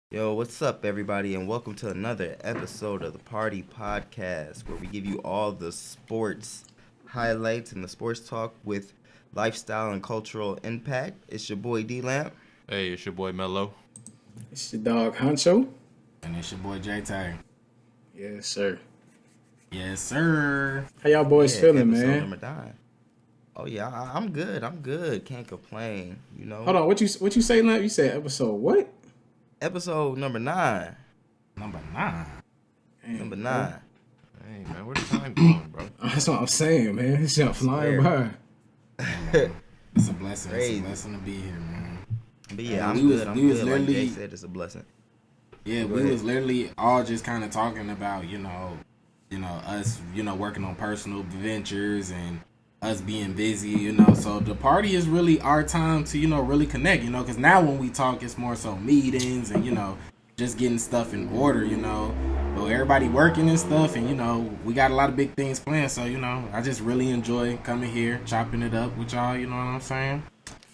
Yo, what's up, everybody, and welcome to another episode of the Party Podcast, where we give you all the sports highlights and the sports talk with lifestyle and cultural impact. It's your boy D Lamp. Hey, it's your boy Melo. It's your dog Huncho. And it's your boy Jay-Tay. Yes, sir. Yes, sir. How y'all boys feeling, episode man? number 9. Oh yeah, I'm good. I'm good. Can't complain. You know. Hold on, what you say, Lamp? You said episode what? Episode number 9. Number 9. Damn, Number bro. 9. Hey, man, where the time going, bro? That's what I'm saying, man. This shit flying by. It's a blessing. Crazy. It's a blessing to be here, man. But yeah, Man, I'm we good. was- I'm we good. was Like Jay literally- said, it's a blessing. Yeah, Go we ahead. was literally all just kind of talking about, us, working on personal ventures and us being busy, So the party is really our time to, really connect, because now when we talk, it's more so meetings and, just getting stuff in order, But everybody working and stuff, and, we got a lot of big things planned. So, I just really enjoy coming here, chopping it up with y'all, you know what I'm saying?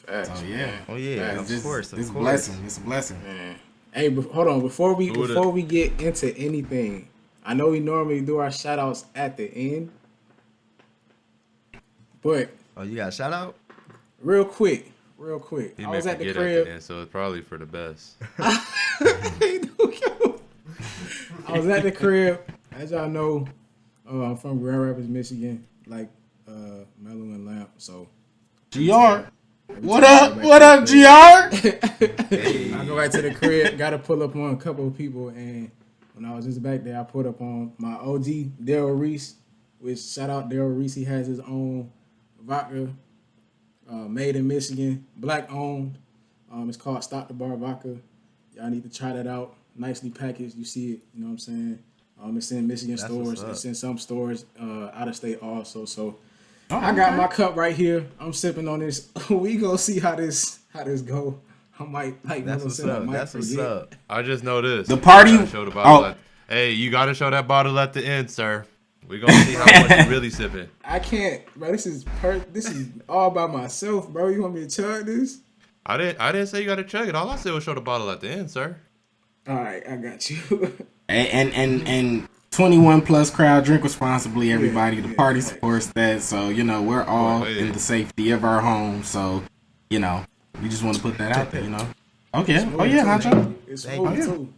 Facts, So, yeah. man. Oh yeah, It's of course. It's a Of course. blessing. It's a blessing. Man. Hey, hold on. Before we get into anything, I know we normally do our shout outs at the end, but Oh, you got a shout out? real quick. He I may was at the forget crib. the end, so it's probably for the best. I was at the crib. As y'all know, I'm from Grand Rapids, Michigan, like Melo and Lamp. So GR. What time I up? go What back up, to GR? I go back to the crib, got to pull up on a couple of people, and when I was just back there, I put up on my OG Daryl Reese, which shout out Daryl Reese. He has his own vodka, made in Michigan, black owned. It's called Stop the Bar Vodka. Y'all need to try that out. Nicely packaged. You see it. You know what I'm saying? It's in Michigan That's stores. what's up. It's in some stores out of state also. So Oh, I got okay. my cup right here. I'm sipping on this. We gonna see how this go. I might like That's Melo what's said, I up. might That's what's forget. up. I just know this. The party- You gotta show the bottle Oh. at, hey, you gotta show that bottle at the end, sir. We gonna see how much you really sipping. I can't, bro. This is all by myself, bro. You want me to chug this? I didn't say you gotta chug it. All I said was show the bottle at the end, sir. All right, I got you. And 21 plus crowd, drink responsibly, everybody. The yeah, party right. supports that. So, we're all Wait. in the safety of our home. So, we just want to put that out there, Okay. Oh, yeah, Huncho. It's Thank smooth you. too.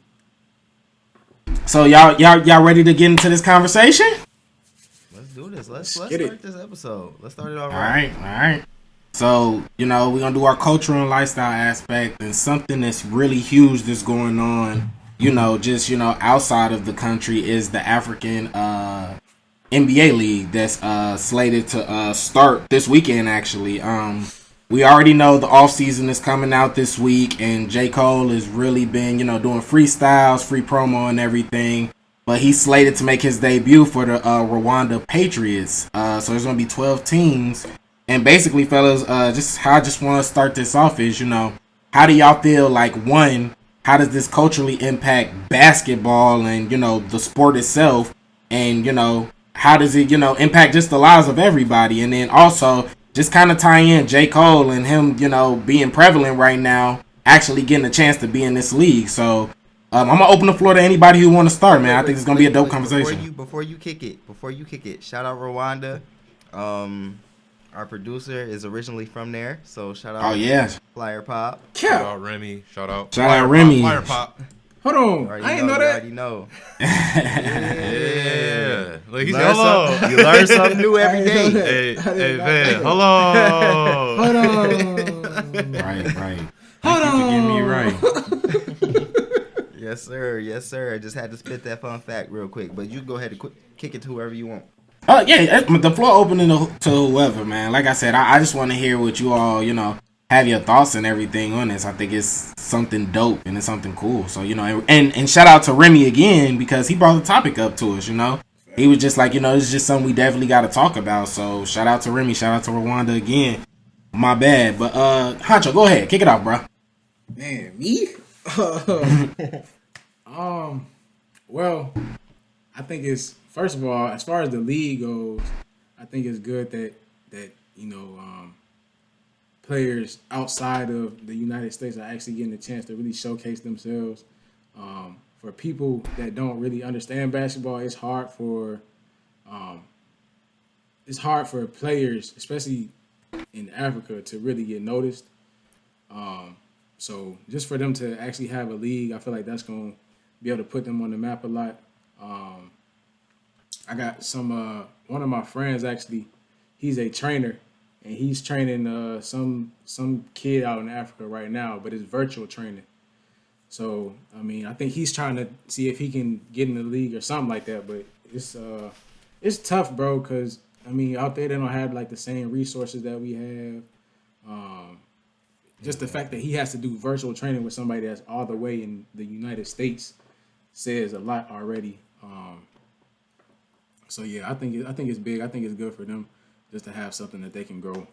So, y'all ready to get into this conversation? Let's do this. Let's get it. start this episode. Let's start it off All right. So, we're going to do our cultural and lifestyle aspect and something that's really huge that's going on, outside of the country is the African NBA League that's slated to start this weekend, actually. We already know the offseason is coming out this week, and J. Cole has really been, doing freestyles, free promo and everything. But he's slated to make his debut for the Rwanda Patriots. So there's going to be 12 teams. And basically, fellas, just how I just want to start this off is, how do y'all feel like, one, how does this culturally impact basketball and, the sport itself? And, how does it, impact just the lives of everybody? And then also, just kind of tie in J. Cole and him, being prevalent right now, actually getting a chance to be in this league. So, I'm going to open the floor to anybody who want to start, man. I think it's going to be a dope conversation. Before you kick it, shout out Rwanda. Our producer is originally from there, so shout out. Oh, yeah. Flyyr Pop. Shout Cap. out Remy. Shout out. Shout out Flyyr Remy. Pop, Flyyr Pop. Hold on. Already I didn't know you that. Already know. Yeah. Look, he Learn said hello. something- You learn something new every I didn't know day. that. Hey, I did hey, not man. know Hello. Hold on. Right. Hold Thank you for getting me on. right. Yes, sir. I just had to spit that fun fact real quick, but you go ahead and kick it to whoever you want. Yeah, the floor open to whoever, man. Like I said, I just want to hear what you all, have your thoughts and everything on this. I think it's something dope and it's something cool. So, and shout out to Remy again because he brought the topic up to us, He was just like, this is just something we definitely got to talk about. So, shout out to Remy, shout out to Rwanda again. My bad. But, Huncho, go ahead. Kick it off, bro. Man, me? Well, I think it's first of all, as far as the league goes, I think it's good that players outside of the United States are actually getting a chance to really showcase themselves. For people that don't really understand basketball, it's hard for players, especially in Africa, to really get noticed. So just for them to actually have a league, I feel like that's going to be able to put them on the map a lot. I got one of my friends actually, he's a trainer, and he's training some kid out in Africa right now, but it's virtual training. So I mean, I think he's trying to see if he can get in the league or something like that. But it's tough, bro, because I mean, out there they don't have like the same resources that we have. Just the fact that he has to do virtual training with somebody that's all the way in the United States says a lot already. So yeah, I think it's big. I think it's good for them just to have something that they can grow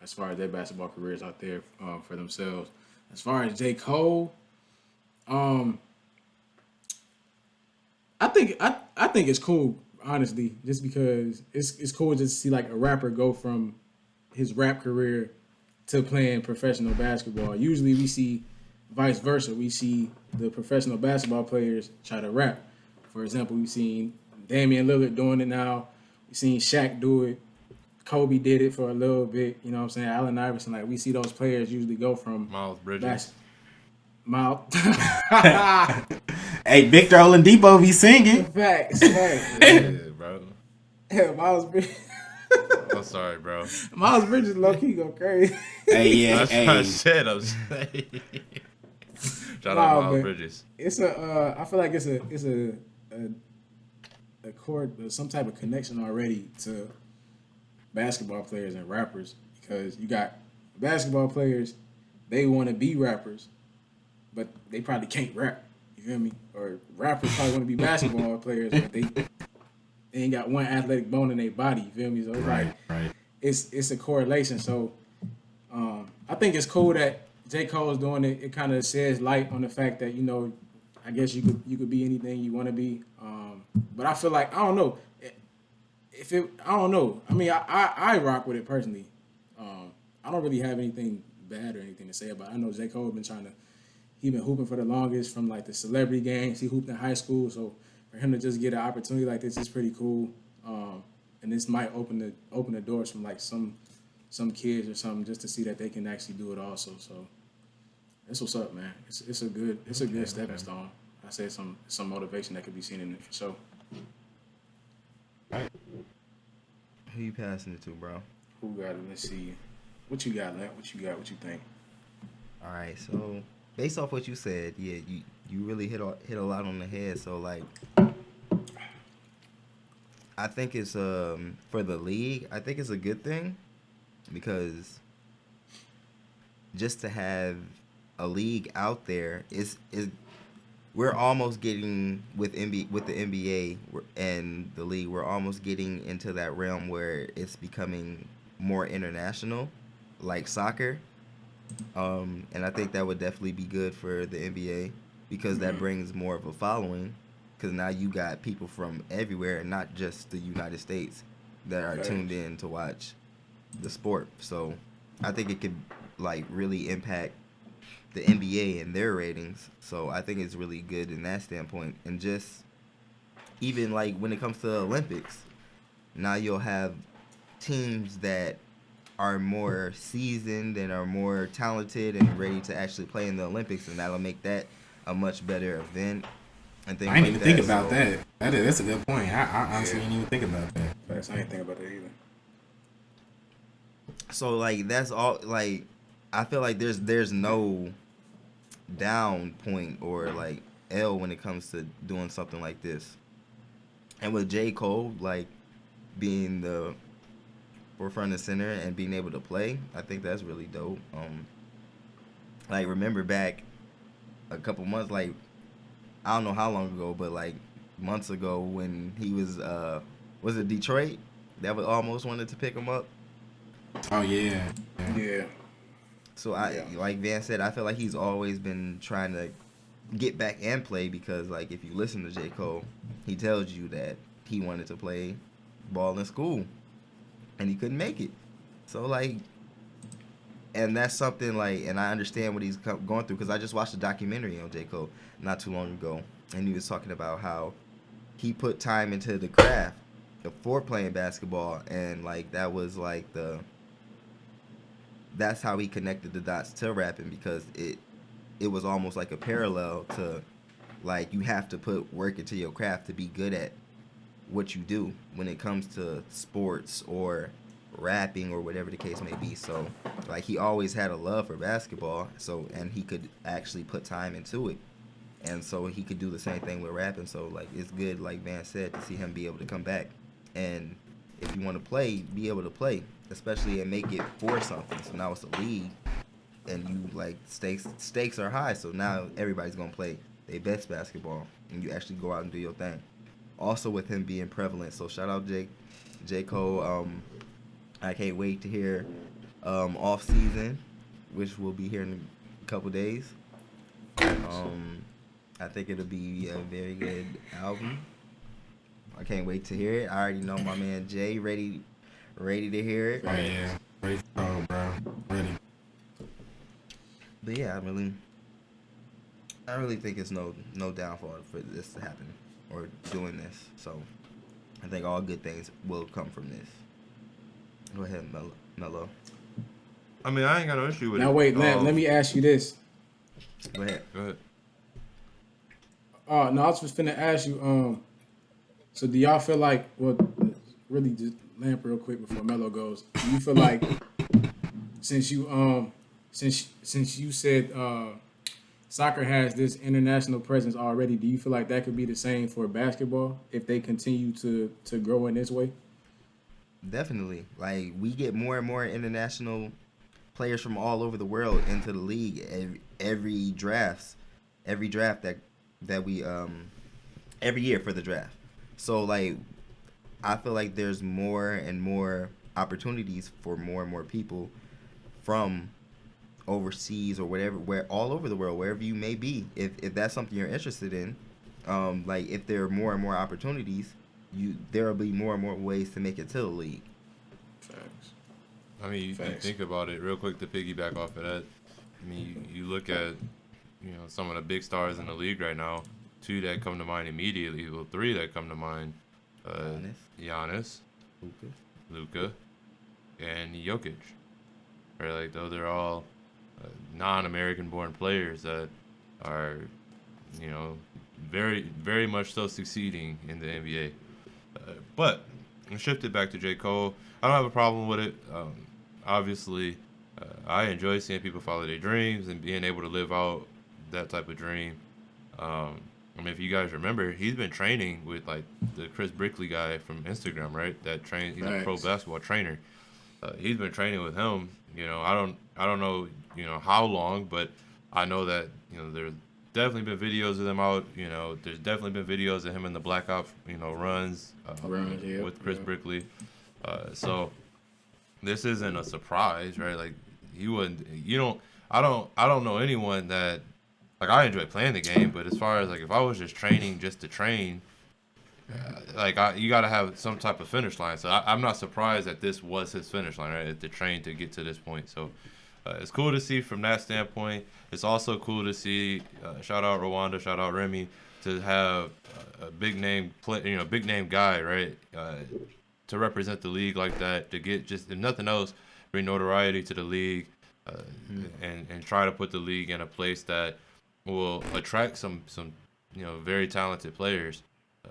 as far as their basketball careers out there for themselves. As far as J. Cole, I think it's cool, honestly, just because it's cool just to see like a rapper go from his rap career to playing professional basketball. Usually we see vice versa. We see the professional basketball players try to rap. For example, we've seen Damian Lillard doing it now. We've seen Shaq do it. Kobe did it for a little bit. You know what I'm saying? Allen Iverson. Like, we see those players usually go from Miles Bridges. Hey, Victor Oladipo be singing. Facts. Yeah, bro. Yeah, Miles Bridges. I'm sorry, bro. Miles Bridges low key go crazy. Hey, yeah, That's hey. my shit. I'm saying. Shout out Miles Bridges. It's I feel like it's a chord, some type of connection already to basketball players and rappers, because you got basketball players, they want to be rappers, but they probably can't rap. You feel me? Or rappers probably want to be basketball players, but they ain't got one athletic bone in their body. You feel me? So it's Right. It's a correlation. So I think it's cool that J. Cole is doing it. It kind of sheds light on the fact that, you know, I guess you could be anything you want to be. But I feel like, I don't know. I don't know. I mean, I rock with it personally. I don't really have anything bad or anything to say about it. I know J. Cole he been hooping for the longest from like the celebrity games. He hooped in high school, so for him to just get an opportunity like this is pretty cool. And this might open the doors from like some kids or something, just to see that they can actually do it also. So that's what's up, man. It's a good stepping stone. I said some motivation that could be seen in it for sure. Right. Who you passing it to, bro? Who got it? Let's see. What you got, Lat? What you got? What you think? All right, so based off what you said, yeah, you really hit a lot on the head. So like, I think it's for the league, I think it's a good thing, because just to have a league out there is we're almost getting with the NBA and the league, we're almost getting into that realm where it's becoming more international, like soccer. And I think that would definitely be good for the NBA, because that brings more of a following, because now you got people from everywhere and not just the United States that are tuned in to watch the sport. So I think it could like really impact the NBA and their ratings. So I think it's really good in that standpoint. And just even like when it comes to the Olympics, now you'll have teams that are more seasoned and are more talented and ready to actually play in the Olympics, and that'll make that a much better event. And things I didn't like even that. think about that. That's a good point. I honestly didn't even think about that. Facts. I didn't think about that either. So like that's all. Like I feel like there's no down point or like L when it comes to doing something like this. And with J. Cole like being the forefront and center and being able to play, I think that's really dope. Like remember back a couple months, like I don't know how long ago, but like months ago when he was it Detroit that was almost wanted to pick him up? Oh yeah. Yeah. So like Van said, I feel like he's always been trying to get back and play, because like if you listen to J. Cole, he tells you that he wanted to play ball in school and he couldn't make it. So like and that's something like, and I understand what he's going through because I just watched a documentary on J. Cole not too long ago, and he was talking about how he put time into the craft before playing basketball, and like that was like that's how he connected the dots to rapping, because it was almost like a parallel to, like, you have to put work into your craft to be good at what you do when it comes to sports or rapping or whatever the case may be. So like he always had a love for basketball, so, and he could actually put time into it, and so he could do the same thing with rapping. So like it's good, like Van said, to see him be able to come back, and if you want to play, be able to play, especially, and make it for something. So now it's a league, and you like stakes are high, so now everybody's gonna play their best basketball, and you actually go out and do your thing. Also with him being prevalent, so shout out J. Cole. I can't wait to hear Off Season, which will be here in a couple days. I think it'll be a very good album. I can't wait to hear it. I already know my man Jay ready to hear it. Oh yeah, ready to go, bro. Ready. But yeah, I really think it's no downfall for this to happen or doing this. So I think all good things will come from this. Go ahead, Melo. I mean, I ain't got no issue with it. Now wait, let me ask you this. Go ahead. No, I was just finna ask you. So do y'all feel like, well, really just lamp real quick before Melo goes. Do you feel like since you said soccer has this international presence already, do you feel like that could be the same for basketball if they continue to grow in this way? Definitely. Like, we get more and more international players from all over the world into the league every draft that we every year for the draft. So like I feel like there's more and more opportunities for more and more people from overseas or where all over the world, wherever you may be, if that's something you're interested in. Like if there are more and more opportunities, there will be more and more ways to make it to the league. Facts. I mean, you think about it real quick to piggyback off of that. I mean, you look at, some of the big stars in the league right now. 2 that come to mind immediately. Well, 3 that come to mind. Giannis, Luka, and Jokic. Right, like those are all non-American born players that are, very, very much so succeeding in the NBA. But I shifted back to J. Cole. I don't have a problem with it. Obviously, I enjoy seeing people follow their dreams and being able to live out that type of dream. I mean, if you guys remember, he's been training with like the Chris Brickley guy from Instagram, right? He's a pro basketball trainer. He's been training with him. I don't know, how long, but I know that there's definitely been videos of them out. There's definitely been videos of him in the blackout, runs with Chris Brickley. So this isn't a surprise, right? Like he wouldn't. I don't know anyone that. Like, I enjoy playing the game, but as far as, like, if I was just training just to train, you got to have some type of finish line. So I'm not surprised that this was his finish line, right, to train to get to this point. So it's cool to see from that standpoint. It's also cool to see, shout out Rwanda, shout out Remy, to have a big name big name guy, right, to represent the league like that, to get just, if nothing else, bring notoriety to the league and try to put the league in a place that will attract some very talented players.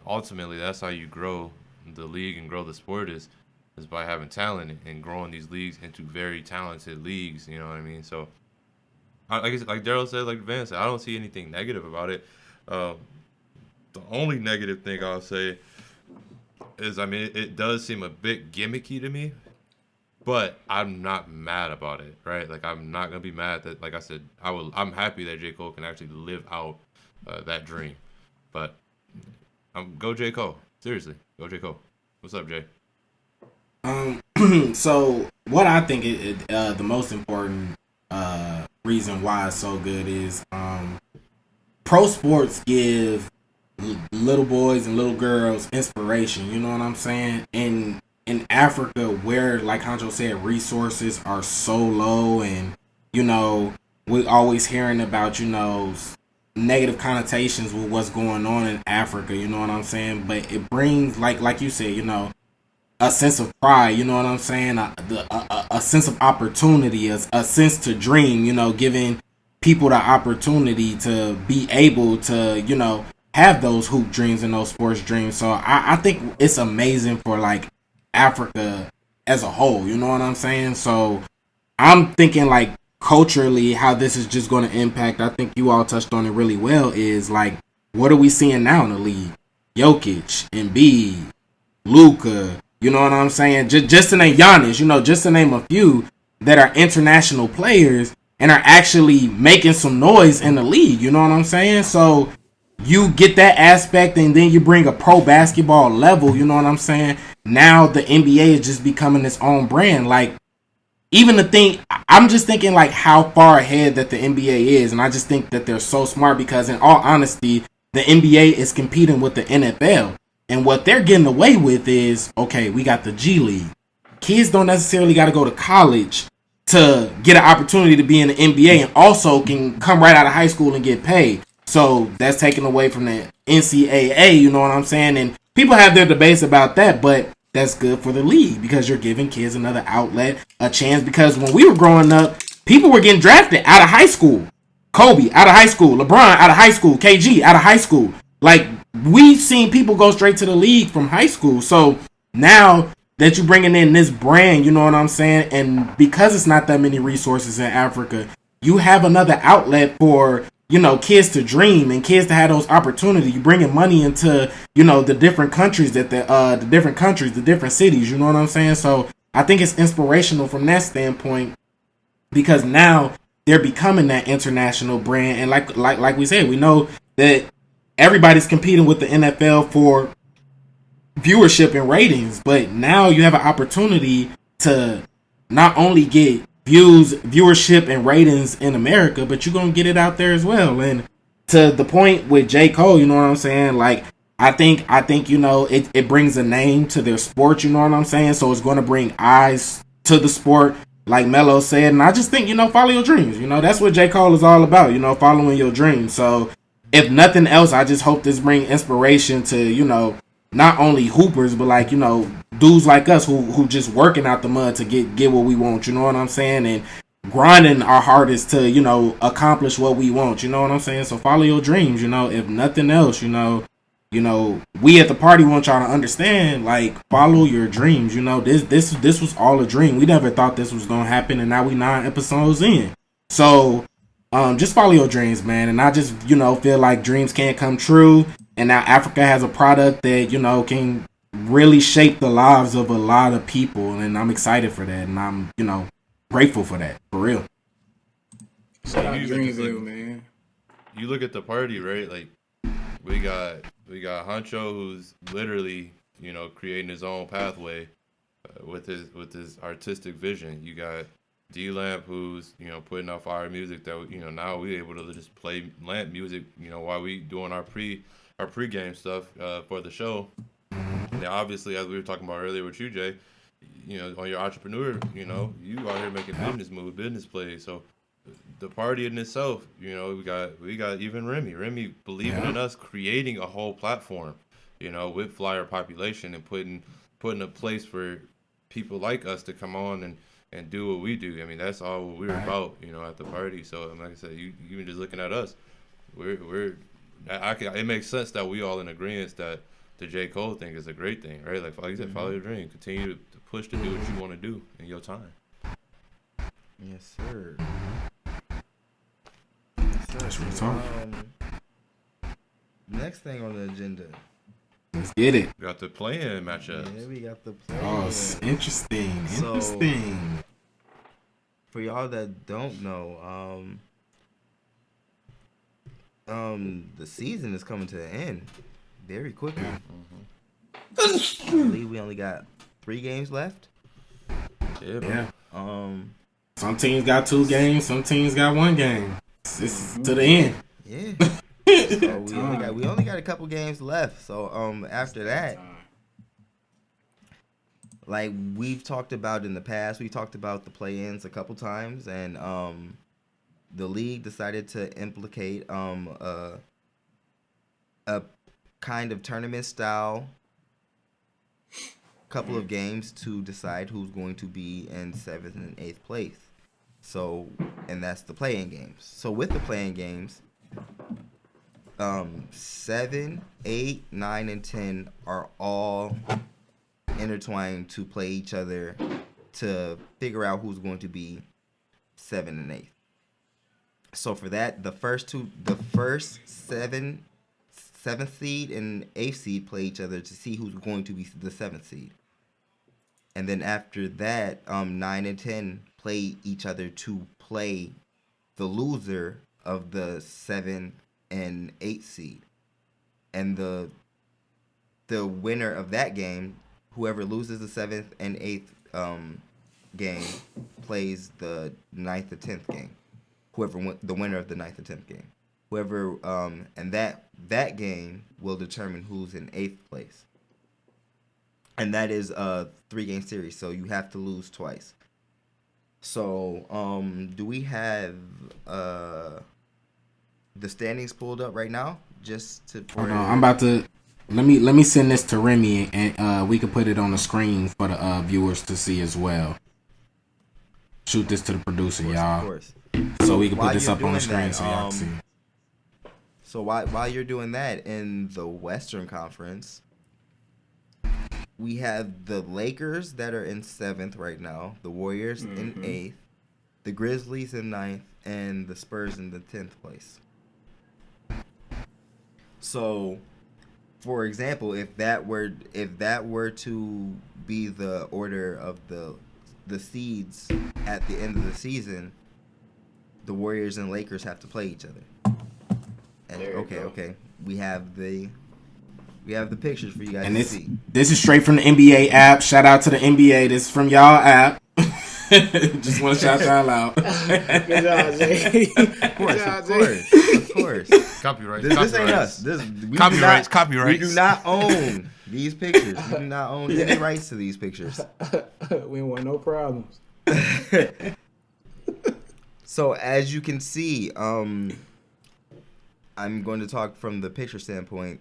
Ultimately, that's how you grow the league and grow the sport is by having talent and growing these leagues into very talented leagues. You know what I mean? So, I guess like Daryl said, like Van said, I don't see anything negative about it. The only negative thing I'll say is, I mean, it does seem a bit gimmicky to me. But I'm not mad about it, right? Like, I'm not gonna be mad that, like I said, I'm happy that J. Cole can actually live out that dream. But go J. Cole, seriously, go J. Cole. What's up, Jay? So what I think the most important reason why it's so good is pro sports give little boys and little girls inspiration. You know what I'm saying? And in Africa where, like Huncho said, resources are so low, and we always hearing about negative connotations with what's going on in Africa. You know what I'm saying? But it brings like you said, a sense of pride. You know what I'm saying? A sense of opportunity, a sense to dream. Giving people the opportunity to be able to have those hoop dreams and those sports dreams. So I think it's amazing for like Africa as a whole. You know what I'm saying? So I'm thinking like culturally how this is just going to impact. I think you all touched on it really well. Is like, what are we seeing now in the league? Jokic, Embiid, Luka. You know what I'm saying? Just to name Giannis. Just to name a few that are international players and are actually making some noise in the league. You know what I'm saying? So you get that aspect, and then you bring a pro basketball level. You know what I'm saying? Now the NBA is just becoming its own brand. Like, even the thing, I'm just thinking like how far ahead that the NBA is, and I just think that they're so smart because, in all honesty, the NBA is competing with the NFL, and what they're getting away with is, okay, we got the G League. Kids don't necessarily got to go to college to get an opportunity to be in the NBA, and also can come right out of high school and get paid. So that's taken away from the NCAA. You know what I'm saying? And people have their debates about that, but that's good for the league because you're giving kids another outlet, a chance. Because when we were growing up, people were getting drafted out of high school. Kobe out of high school, LeBron out of high school, KG out of high school. Like, we've seen people go straight to the league from high school. So now that you're bringing in this brand, you know what I'm saying? And because it's not that many resources in Africa, you have another outlet for, kids to dream and kids to have those opportunities. You bringing money into, the different countries the different cities. You know what I'm saying? So I think it's inspirational from that standpoint because now they're becoming that international brand. And like we said, we know that everybody's competing with the NFL for viewership and ratings, but now you have an opportunity to not only get viewership and ratings in America, but you're gonna get it out there as well. And to the point with J. Cole, you know what I'm saying? Like, I think it brings a name to their sport, you know what I'm saying? So it's gonna bring eyes to the sport, like Melo said. And I just think, follow your dreams. That's what J. Cole is all about, following your dreams. So if nothing else, I just hope this brings inspiration to, not only hoopers, but like, dudes like us who just working out the mud to get what we want, you know what I'm saying? And grinding our hardest to, accomplish what we want, you know what I'm saying? So follow your dreams, if nothing else, we at the party want y'all to understand, like, follow your dreams, this was all a dream. We never thought this was gonna happen, and now we 9 episodes in. So just follow your dreams, man. And I just, feel like dreams can't come true. And now Africa has a product that, can really shape the lives of a lot of people. And I'm excited for that. And I'm, grateful for that. For real. Shout out Dreamville, man. You look at the party, right? Like, we got Huncho, who's literally, creating his own pathway with his artistic vision. You got D-Lamp, who's, putting out fire music that, now we able to just play Lamp music, while we doing our pregame stuff for the show. And then obviously, as we were talking about earlier with you, Jay, on your entrepreneur, you out here making business moves, business plays. So the party in itself, we got even Remy believing in us, creating a whole platform, with Flyyr population and putting a place for people like us to come on and do what we do. I mean, that's all what we're about, at the party. So like I said, you even just looking at us, it makes sense that we all in agreement that the J. Cole thing is a great thing, right? Like you said, follow your dream, continue to push to do what you want to do in your time. Yes, sir. That's what I'm talking. Next thing on the agenda. Let's get it. We got the play-in matchups. Yeah, we got the play. Oh, interesting. Interesting. For y'all that don't know, the season is coming to an end very quickly. I believe we only got 3 games left. Yeah. Some teams got 2 games. Some teams got 1 game. This is to the end. Yeah. So we only got a couple games left. So after that, like we've talked about in the past, we talked about the play-ins a couple times, and the league decided to implicate a kind of tournament style couple of games to decide who's going to be in 7th and 8th place. So, and that's the play-in games. So with the play-in games, 7, 8, 9, and 10 are all intertwined to play each other to figure out who's going to be 7 and 8. So for that, the first 7th seed and 8th seed play each other to see who's going to be the 7th seed. And then after that, 9 and 10 play each other to play the loser of the 7 and 8 seed. And the winner of that game, whoever loses the 7th and 8th game, plays the 9th and 10th game. Whoever the winner of the 9th and 10th game. Whoever and that game will determine who's in 8th place. And that is a 3-game series, so you have to lose twice. So, do we have the standings pulled up right now? Just to. Hold on, I'm about to. Let me send this to Remy, and we can put it on the screen for the viewers to see as well. Shoot this to the producer, y'all. Of course. So we can put this up on the screen so y'all can see. So while you're doing that, in the Western Conference, we have the Lakers that are in 7th right now, the Warriors in 8th, the Grizzlies in 9th, and the Spurs in the 10th place. So, for example, if that were to be the order of the seeds at the end of the season, the Warriors and Lakers have to play each other. And okay, we have the pictures for you guys to see. This is straight from the NBA app. Shout out to the NBA. This is from y'all app. Just want to shout y'all out. Good job, Jay. Of course. Copyright. This ain't us. Copyrights. We do not own these pictures. We do not own any rights to these pictures. We don't want no problems. So as you can see, I'm going to talk from the picture standpoint.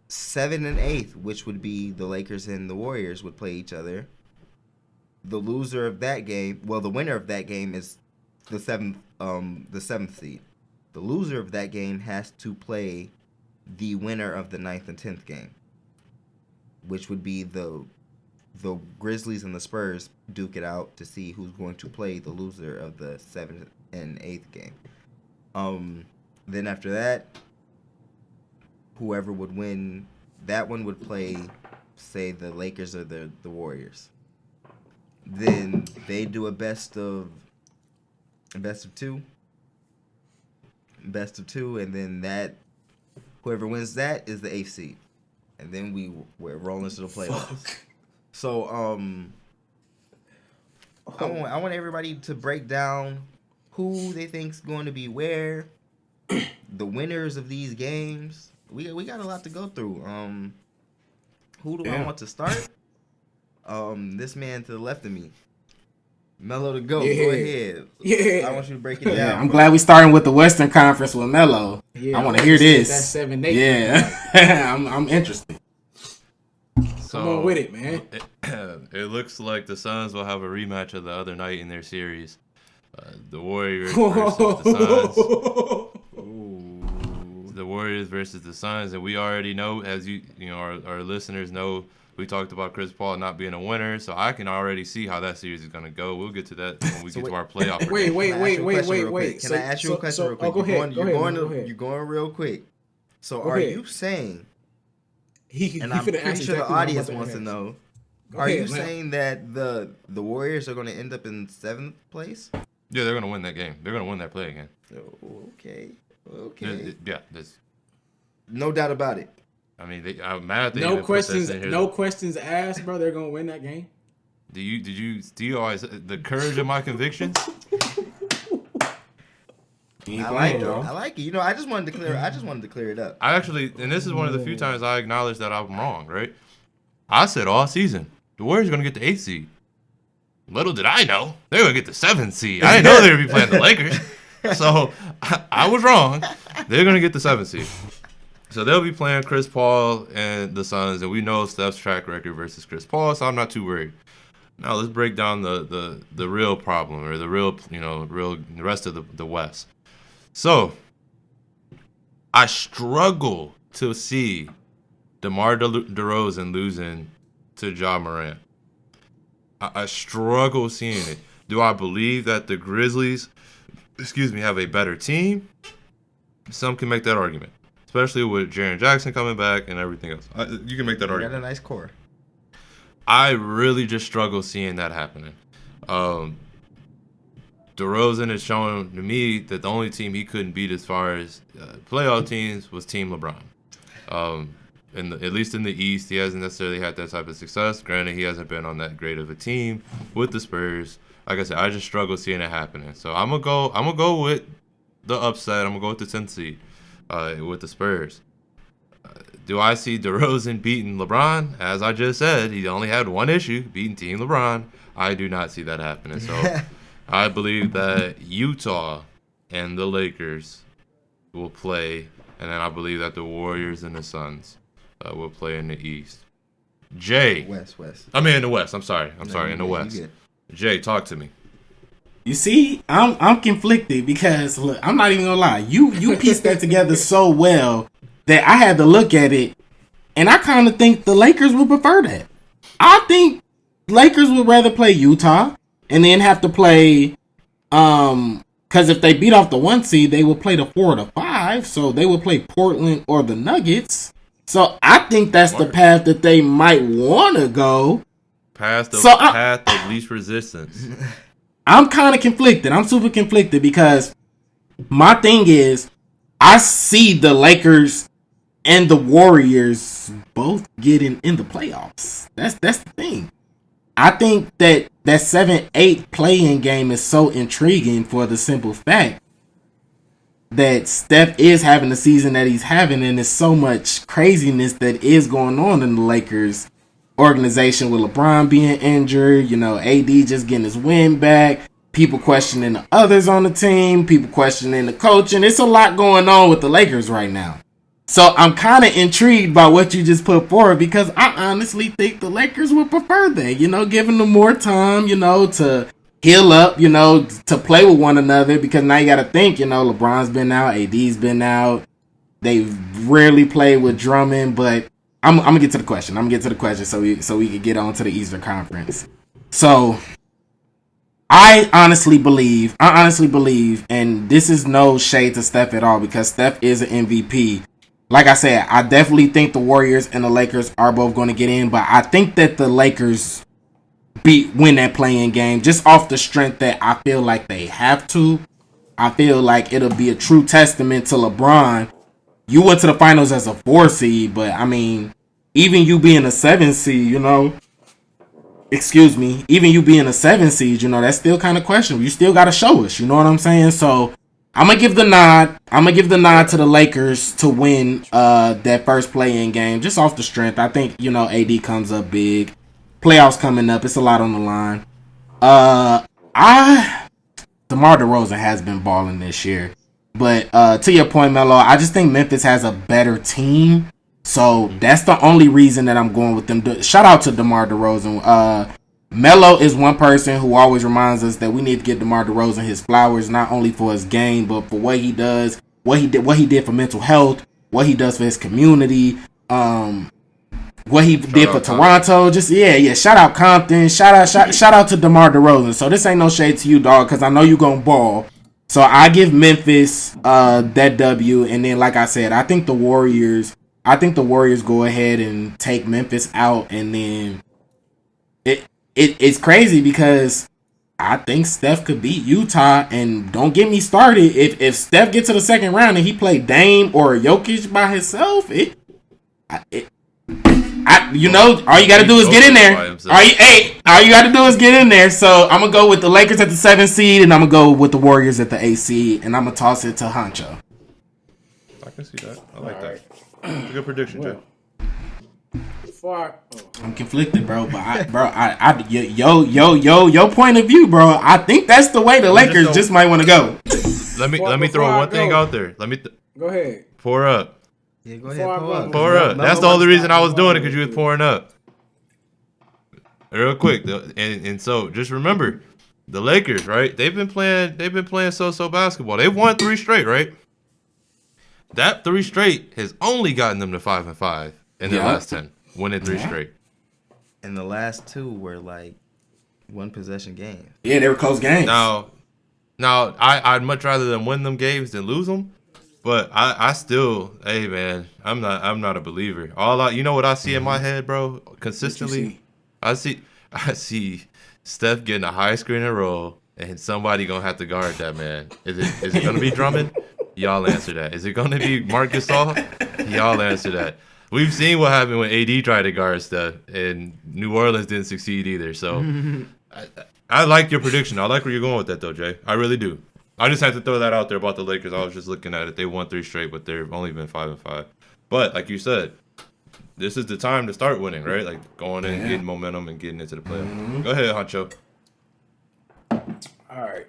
7 and 8th, which would be the Lakers and the Warriors, would play each other. The loser of that game, the winner of that game is the 7th seed. The loser of that game has to play the winner of the 9th and 10th game, which would be the Grizzlies and the Spurs duke it out to see who's going to play the loser of the 7th and 8th game. Then after that, whoever would win that one would play, say, the Lakers or the Warriors. Then they do a best of two, and then that whoever wins that is the 8th seed, and then we're rolling to the playoffs. So I want everybody to break down who they think's going to be where, the winners of these games. We got a lot to go through. Who do I want to start? This man to the left of me, Melo to go. Yeah. Go ahead. Yeah. I want you to break it down. I'm glad we starting with the Western Conference with Melo. Yeah, I want to hear this. That's 7, 8. Yeah, I'm interested. So, come on with it, man. It looks like the Suns will have a rematch of the other night in their series. The Warriors versus the Suns. The Warriors versus the Suns, and we already know, as our listeners know, we talked about Chris Paul not being a winner, so I can already see how that series is gonna go. We'll get to that when we get to our playoff. Wait. Can I ask you a question real quick? Oh, go ahead. You're going real quick. So are you saying? And I'm pretty sure the audience wants to know. Are you saying that the Warriors are going to end up in 7th place? Yeah, they're going to win that game. They're going to win that play again. Okay. Yeah, there's no doubt about it. I mean, I'm mad that no questions asked, bro. They're going to win that game. Did you steal the courage of my convictions? I like it. I just wanted to clear it up. I actually, and this is one of the few times I acknowledge that I'm wrong, right? I said all season the Warriors are going to get the 8th seed. Little did I know, they were going to get the 7th seed. I didn't know they would be playing the Lakers. So I was wrong. They're going to get the 7th seed. So they'll be playing Chris Paul and the Suns, and we know Steph's track record versus Chris Paul, so I'm not too worried. Now let's break down the real problem, or the real the rest of the West. So I struggle to see DeMar DeRozan losing to Ja Morant. I struggle seeing it. Do I believe that the Grizzlies, have a better team? Some can make that argument, especially with Jaren Jackson coming back and everything else. You can make that argument. Got a nice core. I really just struggle seeing that happening. DeRozan has shown to me that the only team he couldn't beat as far as playoff teams was Team LeBron. At least in the East, he hasn't necessarily had that type of success. Granted, he hasn't been on that great of a team with the Spurs. Like I said, I just struggle seeing it happening. So I'm gonna go with the upset. I'm gonna go with the 10th seed with the Spurs. Do I see DeRozan beating LeBron? As I just said, he only had one issue, beating Team LeBron. I do not see that happening. So I believe that Utah and the Lakers will play, and then I believe that the Warriors and the Suns will play in the East. Jay. West. In the West. I'm sorry, in the West. Jay, talk to me. You see, I'm conflicted because look, I'm not even gonna lie. You pieced that together so well that I had to look at it, and I kind of think the Lakers would prefer that. I think Lakers would rather play Utah and then have to play, because if they beat off the 1 seed, they will play the 4 or the 5, so they will play Portland or the Nuggets. So I think that's the path that they might want to go. Path of least resistance. I'm kind of conflicted. I'm super conflicted because my thing is, I see the Lakers and the Warriors both getting in the playoffs. That's the thing. I think that 7-8 play-in game is so intriguing for the simple fact that Steph is having the season that he's having, and there's so much craziness that is going on in the Lakers organization with LeBron being injured, AD just getting his win back, people questioning the others on the team, people questioning the coaching. It's a lot going on with the Lakers right now. So I'm kind of intrigued by what you just put forward because I honestly think the Lakers would prefer that, giving them more time, to heal up, to play with one another, because now you got to think, LeBron's been out, AD's been out. They've rarely played with Drummond, but I'm going to get to the question. So we can get on to the Eastern Conference. So I honestly believe, and this is no shade to Steph at all because Steph is an MVP. Like I said, I definitely think the Warriors and the Lakers are both going to get in, but I think that the Lakers win that play-in game just off the strength that I feel like they have to. I feel like it'll be a true testament to LeBron. You went to the finals as a 4 seed, but even you being a 7 seed, even you being a 7 seed, that's still kind of questionable. You still got to show us, you know what I'm saying? So I'm going to give the nod to the Lakers to win that first play-in game just off the strength. I think, AD comes up big. Playoffs coming up. It's a lot on the line. DeMar DeRozan has been balling this year. But to your point, Melo, I just think Memphis has a better team. So that's the only reason that I'm going with them. Shout out to DeMar DeRozan. Melo is one person who always reminds us that we need to give DeMar DeRozan his flowers, not only for his game, but for what he does, what he did for mental health, what he does for his community, what he did for Toronto. Just shout out Compton. Shout out to DeMar DeRozan. So this ain't no shade to you, dog, because I know you gonna ball. So I give Memphis that W, and then like I said, I think the Warriors go ahead and take Memphis out, and then it's crazy because I think Steph could beat Utah, and don't get me started. If Steph gets to the second round and he played Dame or Jokic by himself, all you got to do is get in there. All you got to do is get in there. So I'm gonna go with the Lakers at the 7th seed, and I'm gonna go with the Warriors at the 8th seed, and I'm gonna toss it to Huncho. I can see that. I like that. It's a good prediction, Joe. I'm conflicted, bro. But your point of view, bro. I think that's the way the Lakers just might want to go. Let me throw one thing out there. Go ahead. Pour up. Yeah, go ahead. Pour up. That's the only reason I was doing it, because you was pouring up. Real quick, and so just remember, the Lakers, right? They've been playing so basketball. They've won 3 straight, right? That 3 straight has only gotten them to 5-5 in their last 10, winning 3 straight. And the last 2 were like 1 possession games. Yeah, they were close games. Now, I'd much rather them win them games than lose them. But I still, hey man, I'm not a believer. You know what I see in my head, bro? Consistently, I see Steph getting a high screen and roll, and somebody gonna have to guard that man. Is it gonna be Drummond? Y'all answer that. Is it gonna be Marc Gasol? Y'all answer that. We've seen what happened when AD tried to guard Steph, and New Orleans didn't succeed either. So I like your prediction. I like where you're going with that, though, Jay. I really do. I just had to throw that out there about the Lakers. I was just looking at it. They won 3 straight, but they've only been 5-5. But like you said, this is the time to start winning, right? Like going in, getting momentum, and getting into the playoffs. Mm-hmm. Go ahead, Huncho. All right.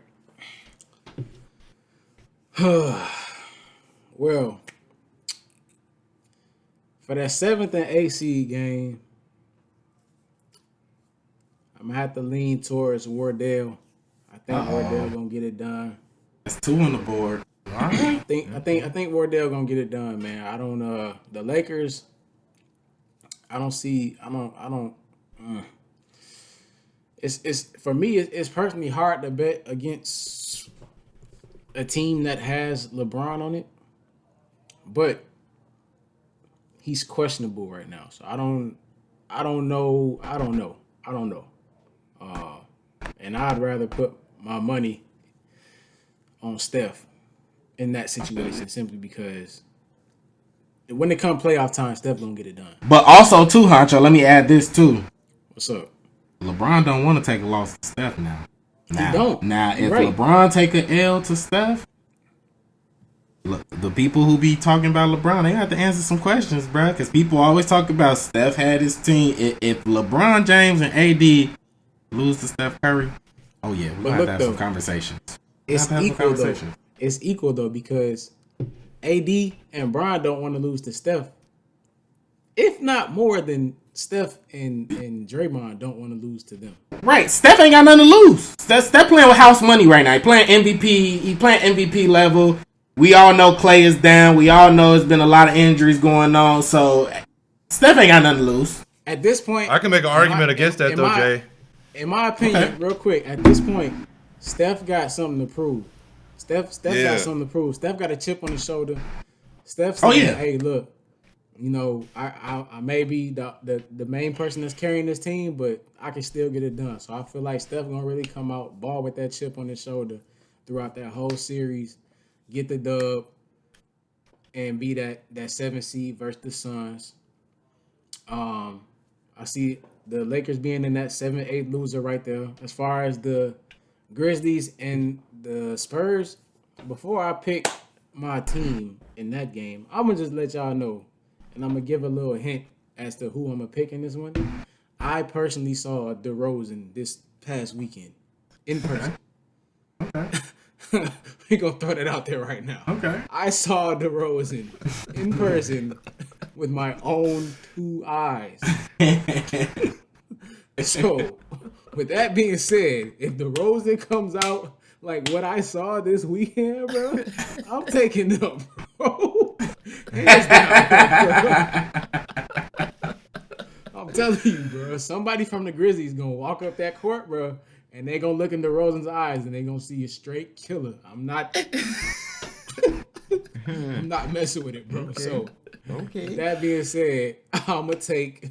Well, for that 7th and 8th seed game, I'm gonna have to lean towards Wardell. I think Wardell gonna get it done. That's 2 on the board. I think Wardell gonna get it done, man. I don't the Lakers. I don't. It's for me. It's personally hard to bet against a team that has LeBron on it, but he's questionable right now. So I don't know. And I'd rather put my money on Steph in that situation simply because when it comes playoff time, Steph gonna get it done. But also too, Huncho, let me add this too. What's up? LeBron don't want to take a loss to Steph now. He don't. Now, if LeBron take an L to Steph, look, the people who be talking about LeBron, they have to answer some questions, bro. Because people always talk about Steph had his team. If LeBron James and AD lose to Steph Curry, oh yeah, we're gonna have to have some conversations. It's equal though. It's equal though because AD and Bron don't want to lose to Steph. If not more than Steph and Draymond don't want to lose to them. Right. Steph ain't got nothing to lose. Steph playing with house money right now. He playing MVP. He playing MVP level. We all know Clay is down. We all know there's been a lot of injuries going on. So Steph ain't got nothing to lose. At this point, I can make an argument against that though, Jay. In my opinion, real quick, at this point, Steph got something to prove. Steph got something to prove. Steph got a chip on his shoulder. Steph said, hey, look, you know, I may be the main person that's carrying this team, but I can still get it done. So I feel like Steph gonna really come out, ball with that chip on his shoulder throughout that whole series, get the dub, and be that 7th seed versus the Suns. I see the Lakers being in that 7-8 loser right there. As far as the Grizzlies and the Spurs, before I pick my team in that game, I'm going to just let y'all know, and I'm going to give a little hint as to who I'm going to pick in this one. I personally saw DeRozan this past weekend in person. Okay. We're going to throw that out there right now. Okay. I saw DeRozan in person with my own 2 eyes. So, with that being said, if DeRozan comes out like what I saw this weekend, bro, I'm taking them, bro. Hands down, bro. I'm telling you, bro. Somebody from the Grizzlies gonna walk up that court, bro, and they gonna look in DeRozan's eyes and they gonna see a straight killer. I'm not messing with it, bro. Okay. So, with that being said, I'm gonna take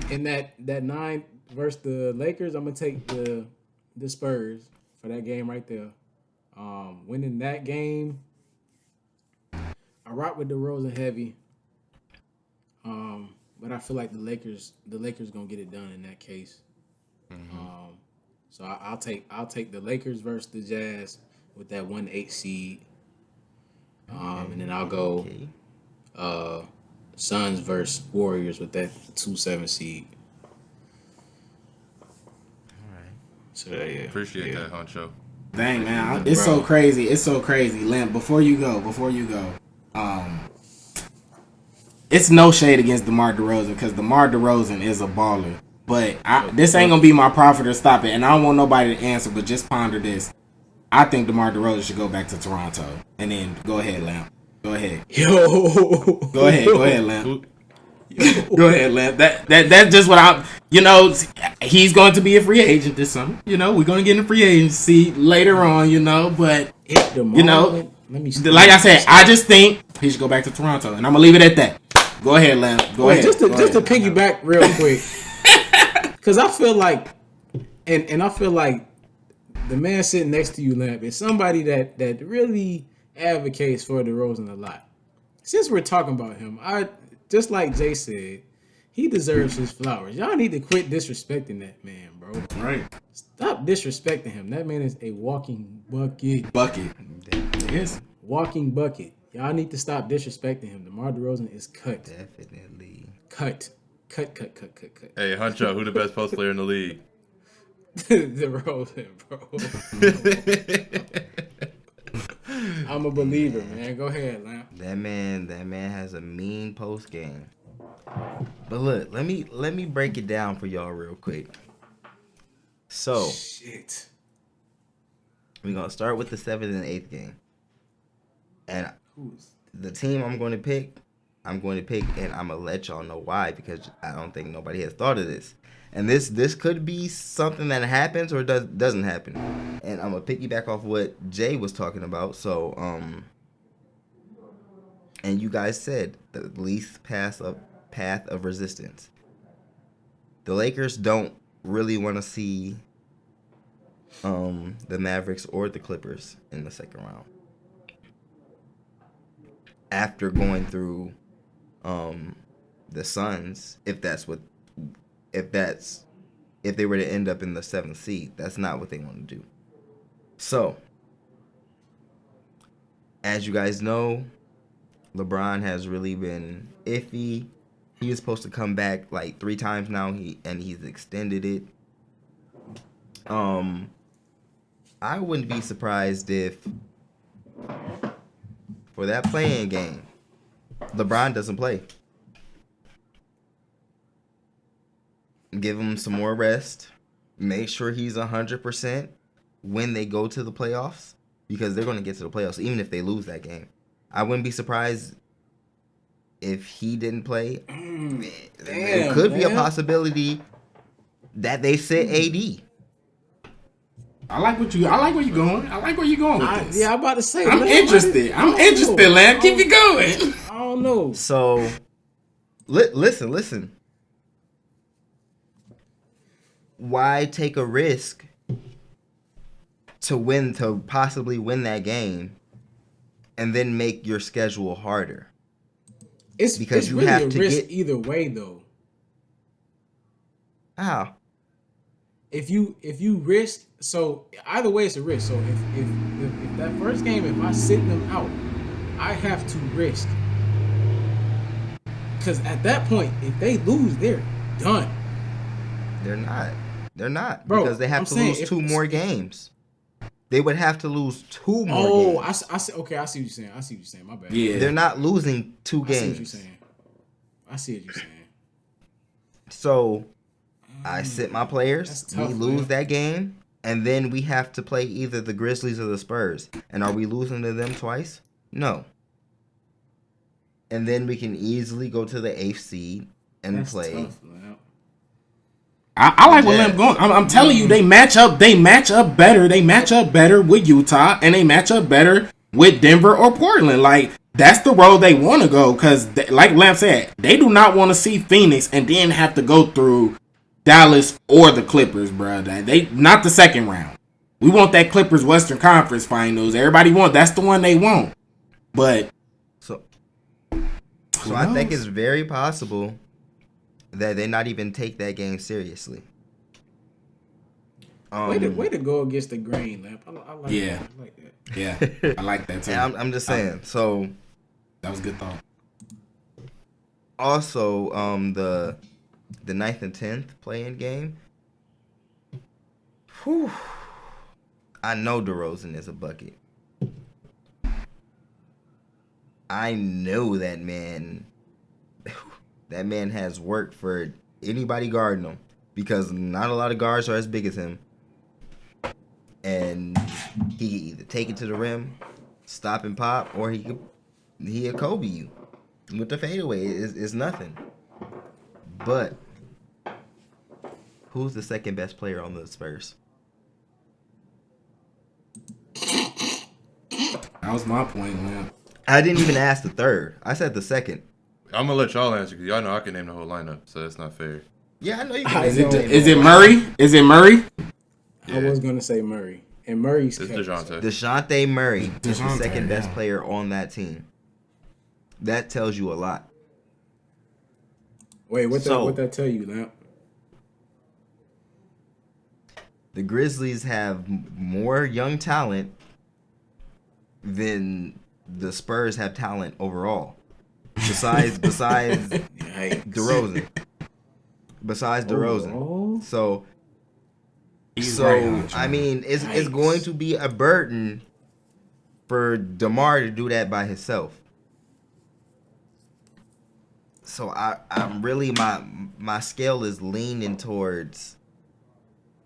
in that 9 versus the Lakers. I'm gonna take the Spurs for that game right there. Winning that game, I rock with DeRozan heavy. But I feel like the Lakers gonna get it done in that case. Mm-hmm. So I'll take the Lakers versus the Jazz with that 1-8 seed. And then I'll go Suns versus Warriors with that 2-7 seed. All right. So yeah, Appreciate that, Huncho. Dang, man, it's so crazy. It's so crazy. Limp, before you go, it's no shade against DeMar DeRozan because DeMar DeRozan is a baller. But this ain't gonna be my profit or stop it, and I don't want nobody to answer. But just ponder this. I think DeMar DeRozan should go back to Toronto, and then go ahead, Lamp. Go ahead. Go ahead, Lamp. Go ahead, Lamp. That's just what I'm. He's going to be a free agent this summer. We're going to get in free agency later on. But like I said, I just think he should go back to Toronto, and I'm gonna leave it at that. Go ahead, Lamp. Go ahead. Just to piggyback real quick, because I feel like, and I feel like the man sitting next to you, Lamp, is somebody that really advocates for DeRozan a lot. Since we're talking about him, just like Jay said, he deserves his flowers. Y'all need to quit disrespecting that man, bro. Right. Stop disrespecting him. That man is a walking bucket. Yes. Walking bucket. Y'all need to stop disrespecting him. DeMar DeRozan is cut. Definitely. Cut. Hey, Huncho, who the best post player in the league? DeRozan, bro. I'm a believer, man. Go ahead, Lamp. That man has a mean post game. But look, let me break it down for y'all real quick. So, shit. We're gonna start with the 7th and 8th game. And the team I'm going to pick, and I'm gonna let y'all know why, because I don't think nobody has thought of this. And this could be something that happens or doesn't happen. And I'm gonna piggyback off what Jay was talking about. So, and you guys said the least path of resistance. The Lakers don't really want to see the Mavericks or the Clippers in the second round. After going through the Suns, if they were to end up in the 7th seed, that's not what they want to do. So, as you guys know, LeBron has really been iffy. He was supposed to come back like 3 times now, he's extended it. I wouldn't be surprised if for that playing game, LeBron doesn't play. Give him some more rest. Make sure he's 100% when they go to the playoffs, because they're going to get to the playoffs even if they lose that game. I wouldn't be surprised if he didn't play. It could be a possibility that they sit AD. I like where you're going. With this. Yeah, I'm about to say. I'm interested, Lamp. Keep it going. I don't know. So, listen. Why take a risk to possibly win that game and then make your schedule harder? It's you really have to risk either way, though. How? If you risk, so either way it's a risk. So if that first game, if I sit them out, I have to risk, because at that point, if they lose, they're done. They're not, bro, because they have to lose 2 more games. They would have to lose 2 more games. I see. Okay, I see what you're saying. My bad. Yeah, they're not losing 2 games. I see what you're saying. So, I sit my players. Tough, we lose that game, and then we have to play either the Grizzlies or the Spurs. And are we losing to them twice? No. And then we can easily go to the 8th seed and play. Tough, man. I like where I'm going. I'm telling you, they match up better. They match up better with Utah, and they match up better with Denver or Portland. Like, that's the road they want to go, because, like Lamp said, they do not want to see Phoenix and then have to go through Dallas or the Clippers, bro. They not the second round. We want that Clippers Western Conference Finals. Everybody that's the one they want. But so I think it's very possible that they not even take that game seriously. Way to go against the grain, Lamp. I like that. I like that. Yeah, I like that too. I'm just saying. So that was a good thought. Also, the 9th and 10th play-in game. Whew. I know DeRozan is a bucket. I know that man. That man has work for anybody guarding him because not a lot of guards are as big as him. And he can either take it to the rim, stop and pop, or he'll Kobe you with the fadeaway. It's nothing. But who's the second best player on the Spurs? That was my point, man. I didn't even ask the third. I said the second. I'm gonna let y'all answer because y'all know I can name the whole lineup, so that's not fair. Yeah, I know you can. Is it Murray? Is it Murray? I was gonna say Murray, and Murray's It's Dejounte. Dejounte Murray is the Dejounte, second best yeah. player on that team. That tells you a lot. Wait, what So- that tell you, Lamp? The Grizzlies have more young talent than the Spurs have talent overall. Besides Yikes. DeRozan. Besides DeRozan. Overall? So He's right, Huncho. I mean, it's Yikes. going to be a burden for DeMar to do that by himself. So I'm really my scale is leaning towards.